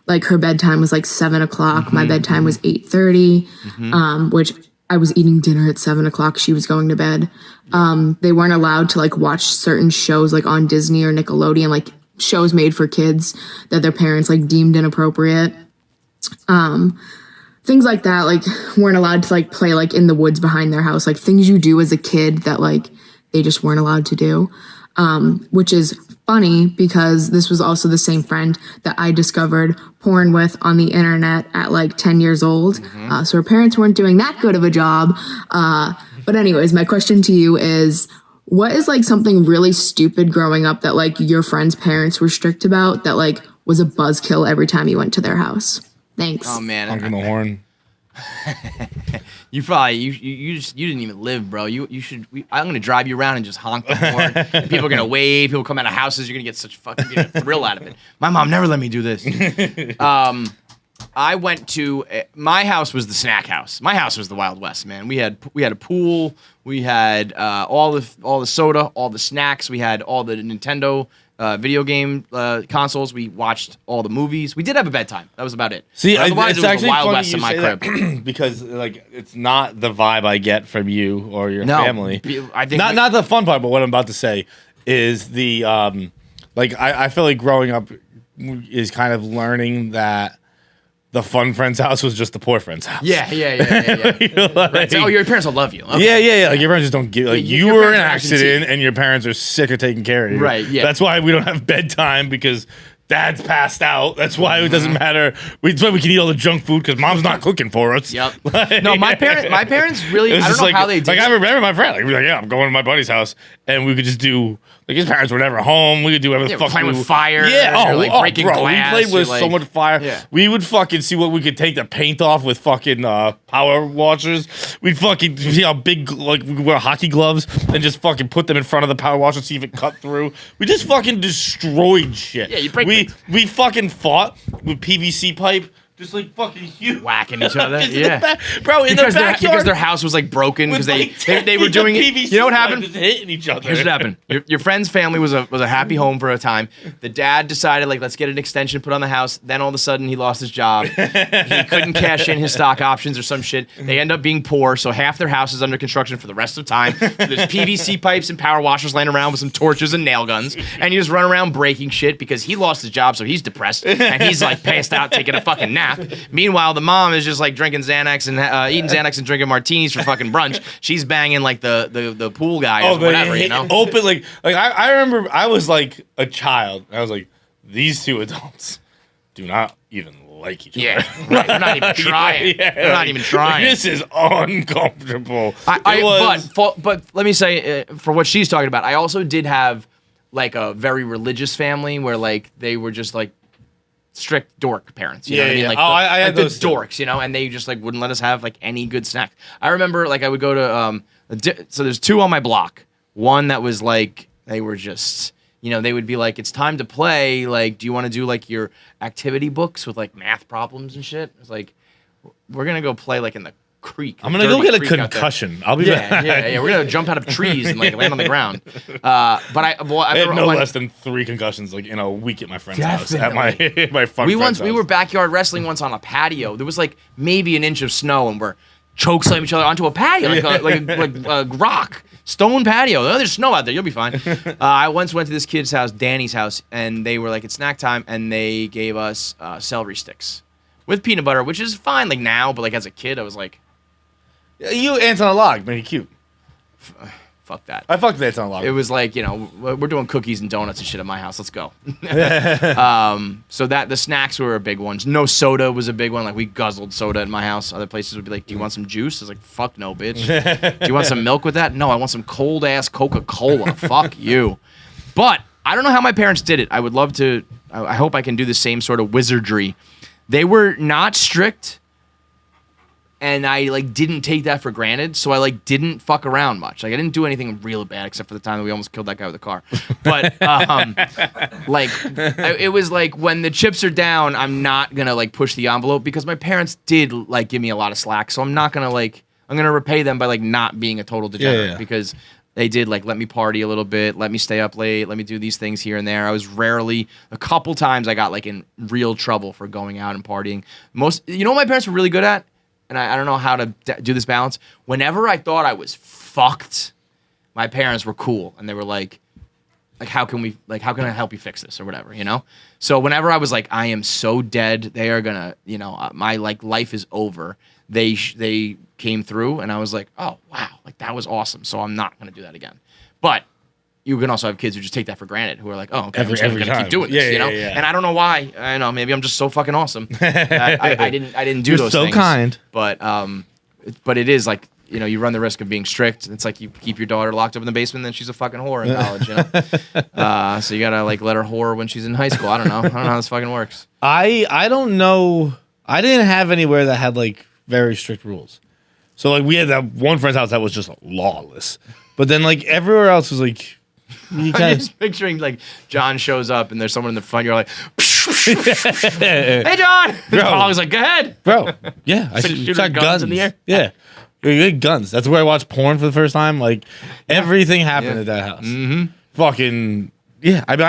Like her bedtime was like 7 o'clock. My bedtime was 8:30, which I was eating dinner at 7 o'clock. She was going to bed. They weren't allowed to like watch certain shows like on Disney or Nickelodeon, like shows made for kids that their parents like deemed inappropriate. Things like that, like weren't allowed to like play like in the woods behind their house, like things you do as a kid that like they just weren't allowed to do. Which is funny because this was also the same friend that I discovered porn with on the internet at like 10 years old. So her parents weren't doing that good of a job. But anyways, my question to you is, what is like something really stupid growing up that like your friends' parents were strict about that like was a buzzkill every time you went to their house? Thanks. Oh man, Honking the horn. You probably you didn't even live, bro. You should. I'm gonna drive you around and just honk the horn. People are gonna wave. People come out of houses. You're gonna get such a thrill out of it. My mom never let me do this. I went to my house was the snack house. My house was the Wild West, man. We had a pool. We had all the soda, all the snacks. We had all the Nintendo video game consoles. We watched all the movies. We did have a bedtime. That was about it. See, otherwise, it's it was actually the Wild funny West you in my say crib. that because like it's not the vibe I get from you or your family. I think not the fun part, but what I'm about to say is the like I feel like growing up is kind of learning that the fun friend's house was just the poor friend's house. Yeah. Like, Right. So, your parents will love you. Okay. Yeah. Like your parents just don't give. Like you your were in an parents are accident, and your parents are sick of taking care of you. Right, yeah. That's why we don't have bedtime because dad's passed out. That's why it doesn't matter. That's why we can eat all the junk food because mom's not cooking for us. Yep. Like, No, my parents really. it was I don't just know like, how they did. Like I remember my friend. Like, we'd be like, yeah, I'm going to my buddy's house, and we could just do. Like his parents were never home. We could do whatever the fuck playing we with fire. Yeah. Or, like, breaking bro, glass. we played with or, so much fire. Yeah. We would fucking see what we could take the paint off with fucking power washers. We'd fucking see how big, like we could wear hockey gloves and just fucking put them in front of the power washer, see if it cut through. We just fucking destroyed shit. Yeah, you break we fucking fought with PVC pipe. Just like fucking huge. Whacking each other. Just Yeah. Bro, in because the backyard. because their house was like broken because with, they were doing it. PVC You know what pipe happened? just hitting each other. Here's what happened. Your friend's family was a happy home for a time. The dad decided, like, let's get an extension put on the house. Then all of a sudden he lost his job. He couldn't cash in his stock options or some shit. They end up being poor, so half their house is under construction for the rest of the time. There's PVC pipes and power washers laying around with some torches and nail guns. And you just run around breaking shit because he lost his job, so he's depressed. And he's like passed out taking a fucking nap. Meanwhile, the mom is just like drinking Xanax and eating Xanax and drinking martinis for fucking brunch. She's banging like the pool guy or whatever, you know? Open like I remember I was like a child. I was like, these two adults do not even like each other. Yeah, right. They're not even trying. They're not even trying. This is uncomfortable. But let me say, for what she's talking about, I also did have like a very religious family where like they were just like strict dork parents. You know what I mean? Like I had the those too. dorks, you know, and they just like wouldn't let us have like any good snacks. I remember like I would go to so there's two on my block. One that was like they were just, you know, they would be like, it's time to play. Like, do you want to do like your activity books with like math problems and shit? It's like, we're gonna go play like in the creek. I'm gonna go get a concussion. I'll be back. Yeah. We're gonna jump out of trees and like land on the ground. But I had no less than 3 concussions like in a week at my friend's house at my fun. We friend's house. were backyard wrestling once on a patio. There was like maybe an inch of snow, and we're choke slamming each other onto a patio like a rock stone patio. Oh, there's snow out there. You'll be fine. I once went to this kid's house, Danny's house, and they were like, it's snack time, and they gave us celery sticks with peanut butter, which is fine like now, but like as a kid, I was like. You ants on a log, make it cute. Fuck that. I fucked the ants on a log. It was like, you know, we're doing cookies and donuts and shit at my house. Let's go. So that the snacks were a big one. No soda was a big one. Like we guzzled soda at my house. Other places would be like, do you want some juice? I was like, fuck no, bitch. Do you want some milk with that? No, I want some cold ass Coca-Cola. Fuck you. But I don't know how my parents did it. I would love to. I hope I can do the same sort of wizardry. They were not strict. And I like didn't take that for granted, so I like didn't fuck around much. Like I didn't do anything real bad, except for the time that we almost killed that guy with a car. But it was like when the chips are down, I'm not gonna like push the envelope because my parents did like give me a lot of slack. So I'm not gonna like I'm gonna repay them by like not being a total degenerate because They did like let me party a little bit, let me stay up late, let me do these things here and there. I was rarely, a couple times I got like in real trouble for going out and partying. You know what my parents were really good at? And I don't know how to do this balance. Whenever I thought I was fucked, my parents were cool. And they were like, how can I help you fix this or whatever, you know? So whenever I was like, I am so dead, they are gonna, you know, my like life is over. They came through and I was like, oh, wow, like that was awesome. So I'm not gonna do that again. But you can also have kids who just take that for granted, who are like, oh, okay, I'm just gonna keep doing this, you know? Yeah. And I don't know why. I know, maybe I'm just so fucking awesome. I didn't do those things. You're so kind. But it is like, you know, you run the risk of being strict. It's like you keep your daughter locked up in the basement, then she's a fucking whore in college, you know? So you gotta like let her whore when she's in high school. I don't know how this fucking works. I don't know. I didn't have anywhere that had like very strict rules. So like we had that one friend's house that was just lawless. But then like everywhere else was like, I'm just picturing like John shows up and there's someone in the front. You're like, hey John. The dog's like, go ahead, bro. Yeah, I shot guns in the air. Yeah, you had guns. That's where I watched porn for the first time. Like everything happened at that house. Mm-hmm. Fucking yeah. I mean,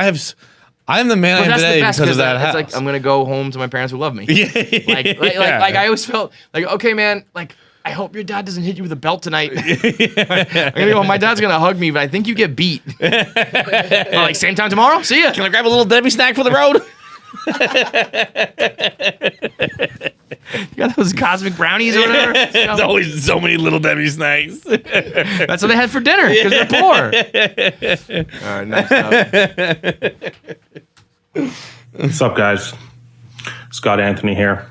I'm the man I am today because of that house. It's like I'm gonna go home to my parents who love me. Like I always felt like, okay, man, like. I hope your dad doesn't hit you with a belt tonight. I'm gonna go, my dad's gonna hug me, but I think you get beat. Like same time tomorrow? See ya. Can I grab a little Debbie snack for the road? You got those cosmic brownies or whatever? There's always so many little Debbie snacks. That's what they had for dinner, because they're poor. All right, next up. What's up, guys? Scott Anthony here.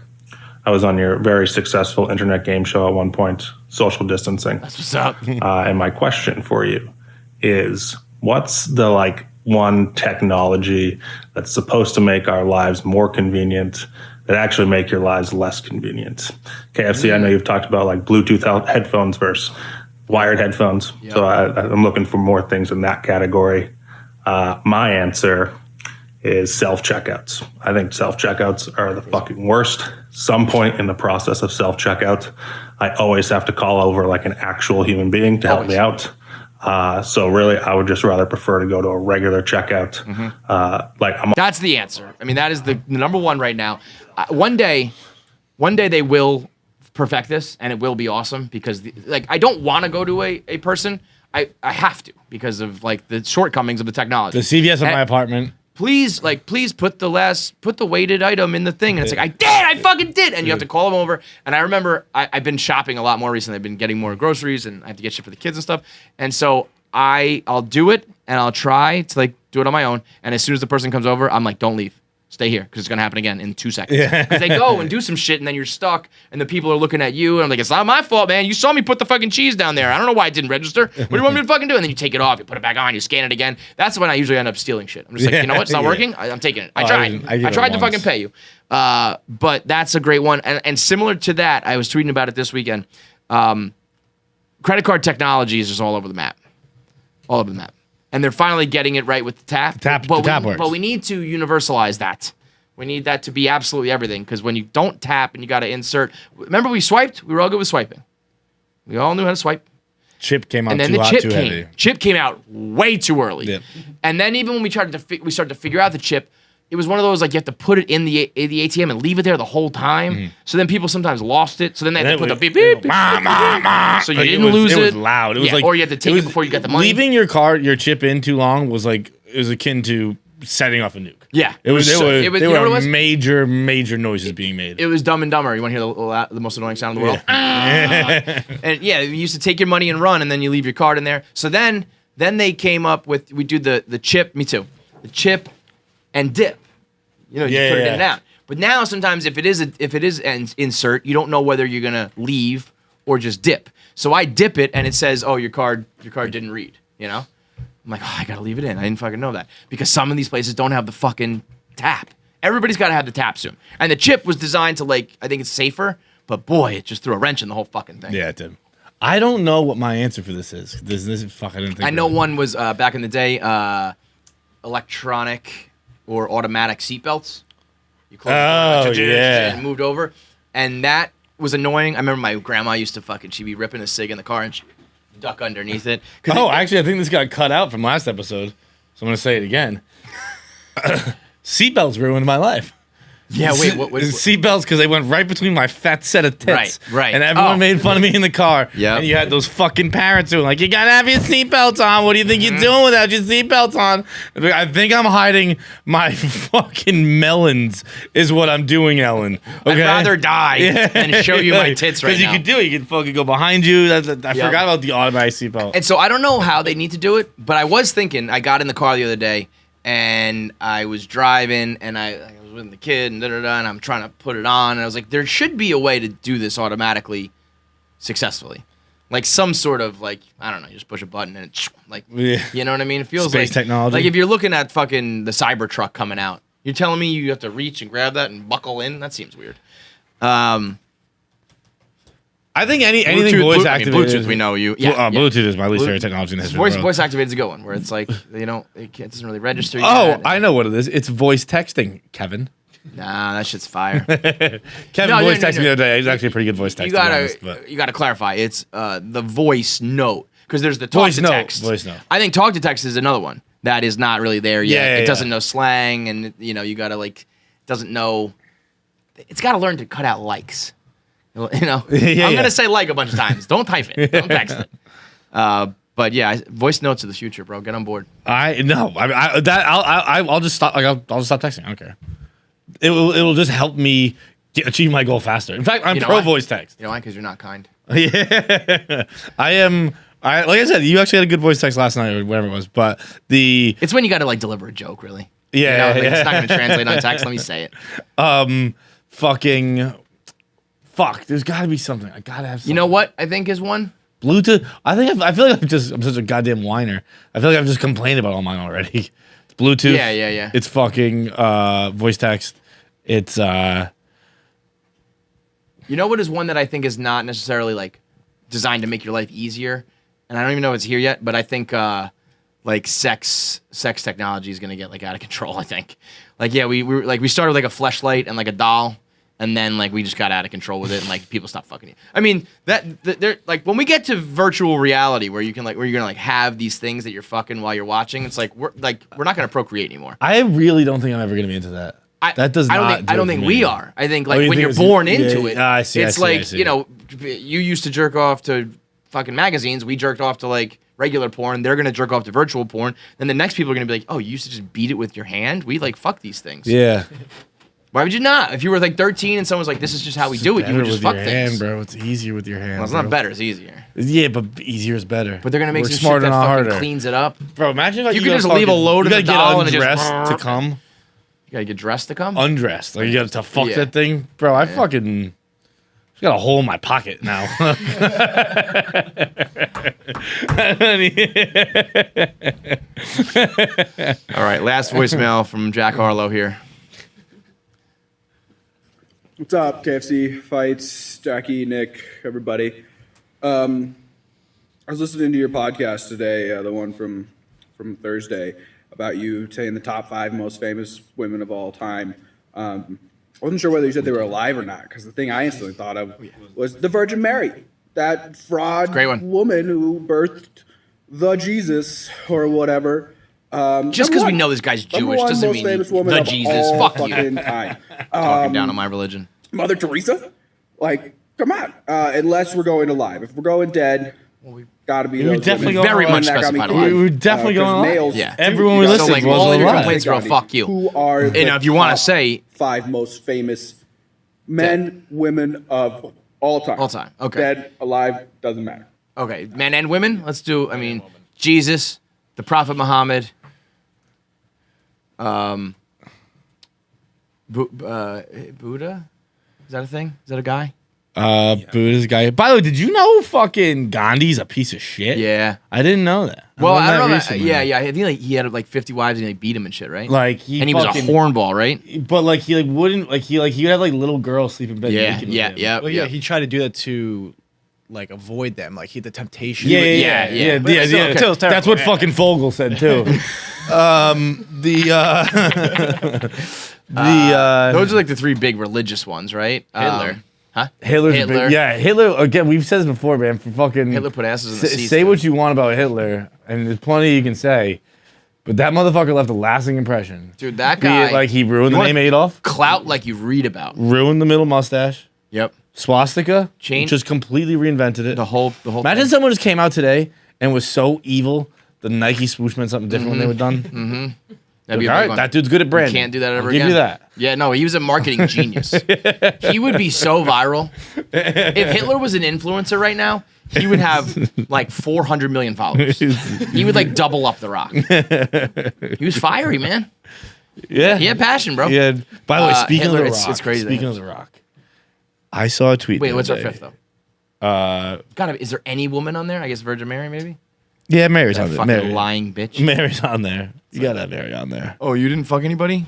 I was on your very successful internet game show at one point, Social Distancing. That's what's up. And my question for you is, what's the like one technology that's supposed to make our lives more convenient that actually make your lives less convenient? KFC, I know you've talked about like Bluetooth headphones versus wired headphones. Yep. So I'm looking for more things in that category. My answer is self-checkouts. I think self-checkouts are the fucking worst. Some point in the process of self-checkout, I always have to call over like an actual human being to help me out. So really, I would just rather prefer to go to a regular checkout. Mm-hmm. That's the answer. I mean, that is the number one right now. One day they will perfect this, and it will be awesome because I don't want to go to a person. I have to because of like the shortcomings of the technology. The CVS in my apartment. Please put the weighted item in the thing. And it's like, I fucking did. And you have to call them over. And I remember I've been shopping a lot more recently. I've been getting more groceries and I have to get shit for the kids and stuff. And so I'll do it and I'll try to like do it on my own. And as soon as the person comes over, I'm like, don't leave. Stay here because it's going to happen again in 2 seconds. Because they go and do some shit and then you're stuck and the people are looking at you and I'm like, it's not my fault, man. You saw me put the fucking cheese down there. I don't know why it didn't register. What do you want me to fucking do? And then you take it off, you put it back on, you scan it again. That's when I usually end up stealing shit. I'm just like, you know what? It's not working. I'm taking it. I tried. I tried to fucking pay you. But that's a great one. And similar to that, I was tweeting about it this weekend. Credit card technology is just all over the map. All over the map. And they're finally getting it right with the tap. The tap works. But we need to universalize that. We need that to be absolutely everything because when you don't tap and you got to insert. Remember we swiped? We were all good with swiping. We all knew how to swipe. Chip came out and then too the hot, chip too came. heavy. Chip came out way too early. Yep. And then even when we started to figure out the chip, it was one of those like you have to put it in the ATM and leave it there the whole time. Mm-hmm. So then people sometimes lost it. So then they had to put the beep beep. So you didn't lose it. It was loud. It was like, or you had to take it before you got the money. Leaving your chip in too long was like it was akin to setting off a nuke. Yeah, there were major noises being made. It was Dumb and Dumber. You want to hear the most annoying sound in the world? And yeah, you used to take your money and run, and then you leave your card in there. So then they came up with we do the chip. Me too. The chip and dip. You know, you put it in and out. But now sometimes if it is an insert, you don't know whether you're gonna leave or just dip. So I dip it, and it says, "Oh, your card didn't read." You know. I'm like, I gotta leave it in. I didn't fucking know that. Because some of these places don't have the fucking tap. Everybody's gotta have the tap soon. And the chip was designed to I think it's safer, but boy, it just threw a wrench in the whole fucking thing. Yeah, it did. I don't know what my answer for this is. This fuck, I didn't think I know one was, back in the day, electronic or automatic seatbelts. You close the door, and moved over. And that was annoying. I remember my grandma used to she'd be ripping a cig in the car and she'd duck underneath it. Actually, I think this got cut out from last episode, so I'm gonna say it again. Seatbelts ruined my life. Yeah, wait, what seatbelts because they went right between my fat set of tits. Right. And everyone made fun of me in the car. Yeah. And you had those fucking parents who were like, you gotta have your seatbelts on. What do you think you're doing without your seatbelts on? I think I'm hiding my fucking melons, is what I'm doing, Ellen. Okay? I'd rather die than show you my tits right now. Because you could do it. You could fucking go behind you. I forgot about the automatic seatbelt. And so I don't know how they need to do it, but I was thinking, I got in the car the other day and I was driving and I was with the kid and and I'm trying to put it on and I was like, there should be a way to do this automatically successfully. Like some sort of like, I don't know, you just push a button and it, like, you know what I mean? It feels Space like technology. Like if you're looking at fucking the Cybertruck coming out, you're telling me you have to reach and grab that and buckle in? That seems weird. I think anything voice activated. Bluetooth, we know you. Bluetooth is my least favorite technology in the history. Voice activated is a good one, where it's like it doesn't really register. I know what it is. It's voice texting, Kevin. Nah, that shit's fire. Kevin voice texted me the other day. He's actually a pretty good voice texter. You gotta clarify. It's the voice note because there's the talk to text. Voice note. I think talk to text is another one that is not really there yet. It doesn't know slang, and you gotta doesn't know. It's gotta learn to cut out likes. I'm gonna say like a bunch of times. Don't type it. Don't text it. But yeah, voice notes of the future, bro. Get on board. I'll just stop. I'll just stop texting. I don't care. It'll just help me achieve my goal faster. In fact, I'm pro voice text. You know why? Because you're not kind. Yeah, I am. Like I said, you actually had a good voice text last night or whatever it was. But it's when you got to deliver a joke, really. Yeah, it's not gonna translate on text. Let me say it. Fuck, there's got to be something. I gotta have something. You know what I think is one? Bluetooth. I feel like I'm such a goddamn whiner. I feel like I've just complained about all mine already. It's Bluetooth. Yeah. It's fucking voice text. It's You know what is one that I think is not necessarily like designed to make your life easier, and I don't even know if it's here yet, but I think like sex technology is gonna get like out of control. I think we started like a fleshlight and like a doll. And then, like, we just got out of control with it, and like people stopped fucking you. I mean, they're like when we get to virtual reality, where you're gonna like have these things that you're fucking while you're watching. It's like we're not gonna procreate anymore. I really don't think I'm ever gonna be into that. I don't think we are. I think like when you're born into it, I see. It's like you used to jerk off to fucking magazines. We jerked off to like regular porn. They're gonna jerk off to virtual porn. Then the next people are gonna be like, oh, you used to just beat it with your hand. We like fuck these things. Yeah. Why would you not? If you were like 13 and someone was like, this is just how we do it, you would just fuck things. Hand, bro. It's easier with your hand. Well, it's not better, it's easier. Yeah, but easier is better. But they're gonna make some shit that fucking cleans it up. Bro, imagine if you could just leave a load of the doll and it just to come. You gotta get dressed to come? Undressed. Like you gotta fuck that thing. Bro, I fucking got a hole in my pocket now. All right, last voicemail from Jack Harlow here. What's up, KFC, Feits, Jackie, Nick, everybody? I was listening to your podcast today, the one from Thursday, about you saying the top 5 most famous women of all time. I wasn't sure whether you said they were alive or not, because the thing I instantly thought of was the Virgin Mary, that fraud woman who birthed the Jesus or whatever. Just because we know this guy's Jewish doesn't mean the Jesus. Fuck you. Talking down on my religion. Mother Teresa? Like, come on. Unless we're going alive. If we're going dead, gotta be those definitely women. Very much specified alive. We're definitely going alive. Yeah. Everyone we listen to all was your alive. complaints are fuck you. Who are and if you want to say 5 most famous men, women of all time. All time. Okay. Dead, alive, doesn't matter. Okay. Men and women? Let's do, Jesus, the Prophet Muhammad, Buddha? Is that a thing? Is that a guy? Buddha's a guy. By the way, did you know fucking Gandhi's a piece of shit? Yeah. I didn't know that. Well, I don't know. Yeah. I think like he had like 50 wives and they beat him and shit, right? Like he was a hornball, right? But like he wouldn't he would have like little girls sleep in bed. Yeah. Well, he tried to do that to like avoid them, like the temptation. Yeah. That's what fucking Fogel said too. Those are like the 3 big religious ones, right? Hitler. Huh? Hitler. Yeah, Hitler. Again, we've said this before, man. For fucking Hitler put asses in the seats. Say what you want about Hitler, and there's plenty you can say, but that motherfucker left a lasting impression. Dude, that guy. Be it like he ruined the name Adolf. Clout like you read about. Ruined the middle mustache. Yep. Swastika. Change. Just completely reinvented it. The whole. Imagine someone just came out today and was so evil. The Nike swoosh meant something different when they were done. Mm-hmm. Like, all right, that dude's good at branding. You can't do that ever I'll again. Give you that. Yeah, no, he was a marketing genius. He would be so viral. If Hitler was an influencer right now, he would have like 400 million followers. He would like double up The Rock. He was fiery, man. Yeah. He had passion, bro. Yeah. By the way, speaking Hitler, of The Rock. it's crazy. Speaking of The Rock. I saw a tweet. Wait, what's our fifth, though? God, is there any woman on there? I guess Virgin Mary, maybe? Yeah, Mary's that on there. Fucking Mary. lying bitch. Mary's on there. You gotta have Mary on there. Oh, you didn't fuck anybody?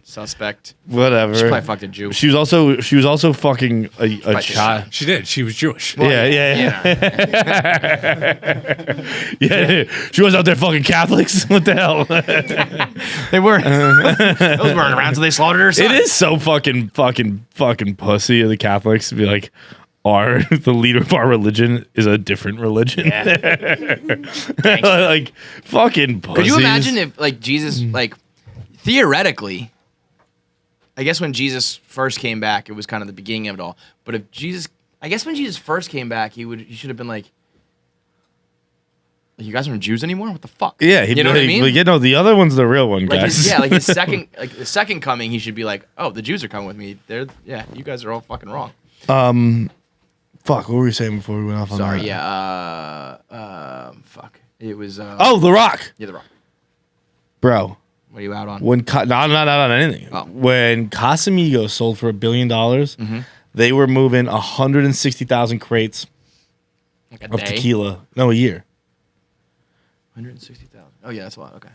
Suspect. Whatever. She probably fucked a Jew. She was also fucking a child. She did. She was Jewish. Yeah. Yeah. She was out there fucking Catholics. What the hell? They were. Those weren't around until they slaughtered her son. It is so fucking pussy of the Catholics to be like, the leader of our religion is a different religion. Yeah. Like fucking pussies. Could you imagine if like Jesus, like theoretically, I guess when Jesus first came back, it was kind of the beginning of it all. But if Jesus, I guess when Jesus first came back, he should have been like, you guys aren't Jews anymore? What the fuck? Yeah, you know what I mean? Like, the other one's the real one, like guys. his second coming, he should be like, oh, the Jews are coming with me. You guys are all fucking wrong. Fuck, what were we saying before we went off on that? Sorry, yeah. Fuck. It was. The Rock. Yeah, The Rock. Bro. What are you out on? Not on anything. Oh. When Casamigos sold for $1 billion, they were moving 160,000 crates of tequila. No, a year. 160,000. Oh yeah, that's a lot. Okay.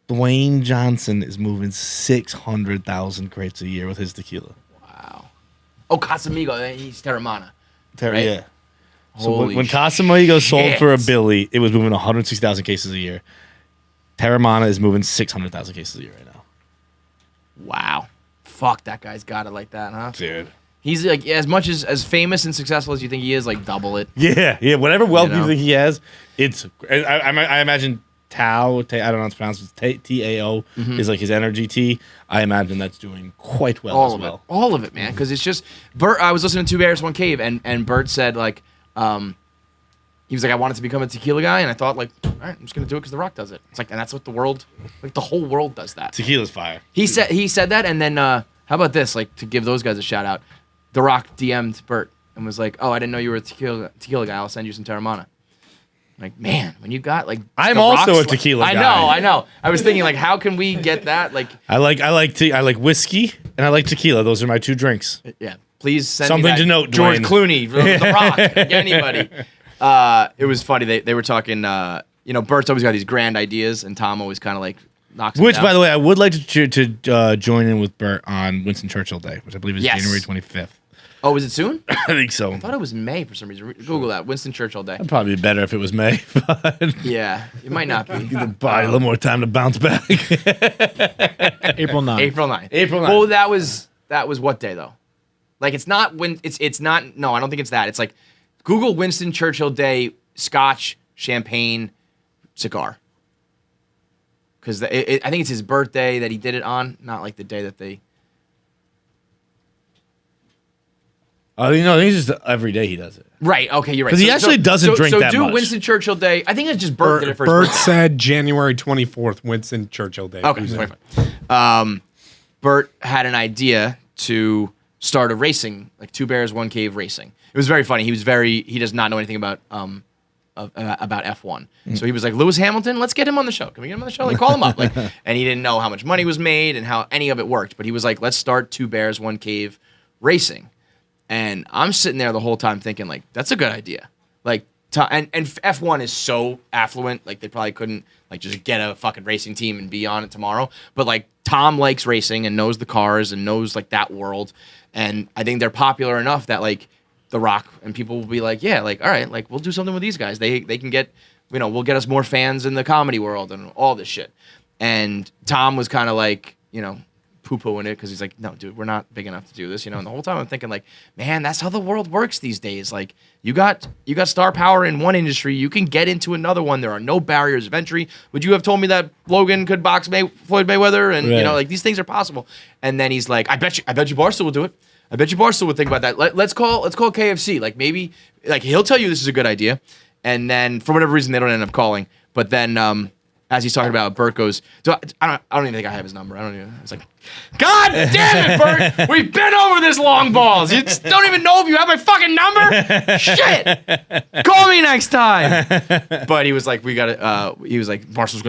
Dwayne Johnson is moving 600,000 crates a year with his tequila. Wow. Oh, Casamigo, he's Terramana. Right? Yeah. So when Casamigos sold for $1 billion, it was moving 160,000 cases a year. Terramana is moving 600,000 cases a year right now. Wow. Fuck, that guy's got it like that, huh? Dude. He's like, as much as famous and successful as you think he is, like double it. Yeah. Whatever wealth you think he has, it's. I imagine Tao. I don't know how to pronounce it. TAO is like his energy tea. I imagine that's doing quite well as well. All of it, man. Because it's just Bert. I was listening to Two Bears, One Cave, and Bert said like, he was like, I wanted to become a tequila guy, and I thought like, all right, I'm just gonna do it because The Rock does it. It's like, and that's what the world, like the whole world does that. Tequila's fire. He said that, and then how about this? Like to give those guys a shout out. The Rock DM'd Bert and was like, "Oh, I didn't know you were a tequila guy. I'll send you some Terramana." Like, man, when you got like, I'm also a tequila guy. I know. I was thinking like, how can we get that? Like, I like whiskey and I like tequila. Those are my two drinks. Yeah, please send something me that. to note. George Dwayne. Clooney, The Rock, anybody. It was funny. They were talking. Bert's always got these grand ideas, and Tom always kind of like knocks. Which, them by down. the way, I would like to join in with Bert on Winston Churchill Day, which I believe is January 25th. Oh, is it soon? I think so. I thought it was May for some reason. Google that. Winston Churchill Day. It'd probably be better if it was May. But yeah, it might not be. Give the body a little more time to bounce back. April 9th. April 9th. April 9th. Well, that was what day though? Like it's not when it's not. No, I don't think it's that. It's like Google Winston Churchill Day, Scotch, champagne, cigar. Because I think it's his birthday that he did it on, not like the day that they. I think it's just every day he does it. Right. Okay, you're right. Because he actually doesn't drink that much. So much. do Winston Churchill Day. I think it's just Bert did it for his Bert birthday. said January 24th, Winston Churchill Day. Okay, 25. Bert had an idea to start a racing, like Two Bears, One Cave racing. It was very funny. He does not know anything about F1. So he was like, Lewis Hamilton, let's get him on the show. Can we get him on the show? Like, call him up. Like, and he didn't know how much money was made and how any of it worked. But he was like, let's start Two Bears, One Cave racing. And I'm sitting there the whole time thinking, like, that's a good idea. Like, and F1 is so affluent, like, they probably couldn't, like, just get a fucking racing team and be on it tomorrow. But, like, Tom likes racing and knows the cars and knows, like, that world. And I think they're popular enough that, like, The Rock and people will be like, yeah, like, all right, like, we'll do something with these guys. They can get, we'll get us more fans in the comedy world and all this shit. And Tom was kind of like, poo-pooing it because he's like, no, dude, we're not big enough to do this, you know. And the whole time I'm thinking like, man, that's how the world works these days. Like, you got star power in one industry, you can get into another one. There are no barriers of entry. Would you have told me that Logan could box Floyd Mayweather? And you know, like these things are possible. And then he's like, I bet you Barstool will do it. I bet you Barstool would think about that. Let's call KFC. Like maybe like he'll tell you this is a good idea, and then for whatever reason they don't end up calling. But then as he's talking about, Bert goes, I don't even think I have his number. It's like, God damn it, Bert! We've been over this long balls. You just don't even know if you have my fucking number. Shit! Call me next time. But he was like, he was like, Barstool's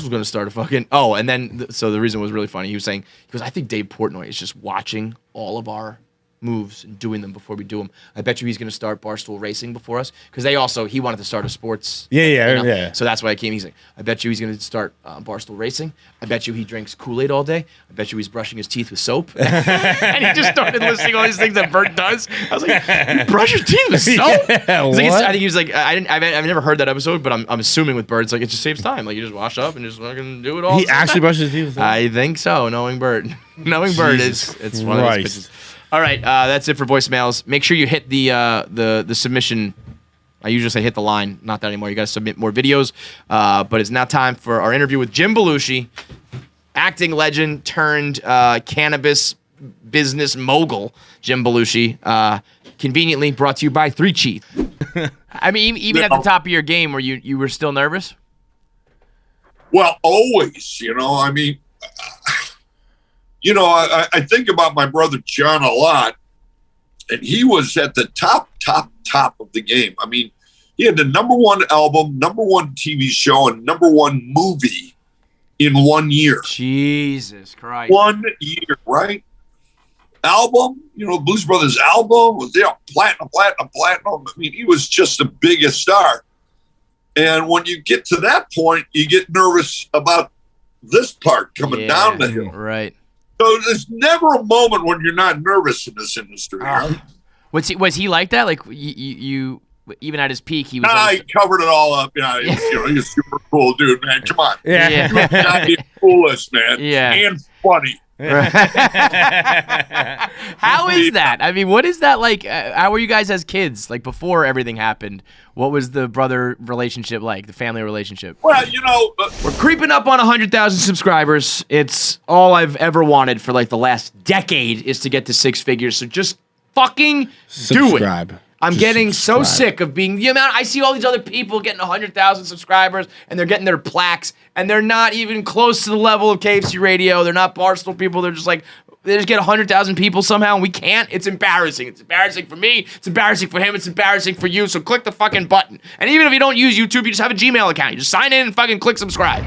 gonna start a fucking. Oh, and then so the reason was really funny. He was saying, I think Dave Portnoy is just watching all of our moves and doing them before we do them. I bet you he's going to start Barstool Racing before us because he wanted to start a sports. Yeah. So that's why I came. He's like, I bet you he's going to start Barstool Racing. I bet you he drinks Kool-Aid all day. I bet you he's brushing his teeth with soap. And he just started listing all these things that Bert does. I was like, you brush your teeth with soap? Yeah, I think he was like, I've never heard that episode, but I'm assuming with Bert, it's like it just saves time. Like you just wash up and just fucking do it all. He actually brushes his teeth with soap? I think so. Knowing Bert, it's one of those bitches. All right, that's it for voicemails. Make sure you hit the submission. I usually say hit the line, not that anymore. You got to submit more videos. But it's now time for our interview with Jim Belushi, acting legend turned cannabis business mogul. Jim Belushi, conveniently brought to you by 3 Cheif. I mean, even at the top of your game, were you were still nervous? Well, always. I mean. I think about my brother John a lot, and he was at the top of the game. I mean, he had the #1 album, #1 TV show, and #1 movie in 1 year. Jesus Christ. 1 year, right? Album, Blues Brothers album was platinum. I mean, he was just the biggest star. And when you get to that point, you get nervous about this part coming down the hill. Right. So there's never a moment when you're not nervous in this industry. Was he like that? Like you even at his peak, he was. He covered it all up. Yeah, he's a super cool dude, man. Come on, yeah. He was not the coolest, man. Yeah, and funny. How is that? I mean, what is that like? How were you guys as kids? Like before everything happened, what was the brother relationship like? The family relationship? Well, we're creeping up on 100,000 subscribers. It's all I've ever wanted for like the last decade is to get to 6 figures. So just fucking subscribe. Do it. I'm getting so sick of being the amount. I see all these other people getting 100,000 subscribers and they're getting their plaques and they're not even close to the level of KFC Radio. They're not Barstool people. They're just like, they just get 100,000 people somehow and we can't. It's embarrassing. It's embarrassing for me. It's embarrassing for him. It's embarrassing for you. So click the fucking button. And even if you don't use YouTube, you just have a Gmail account. You just sign in and fucking click subscribe.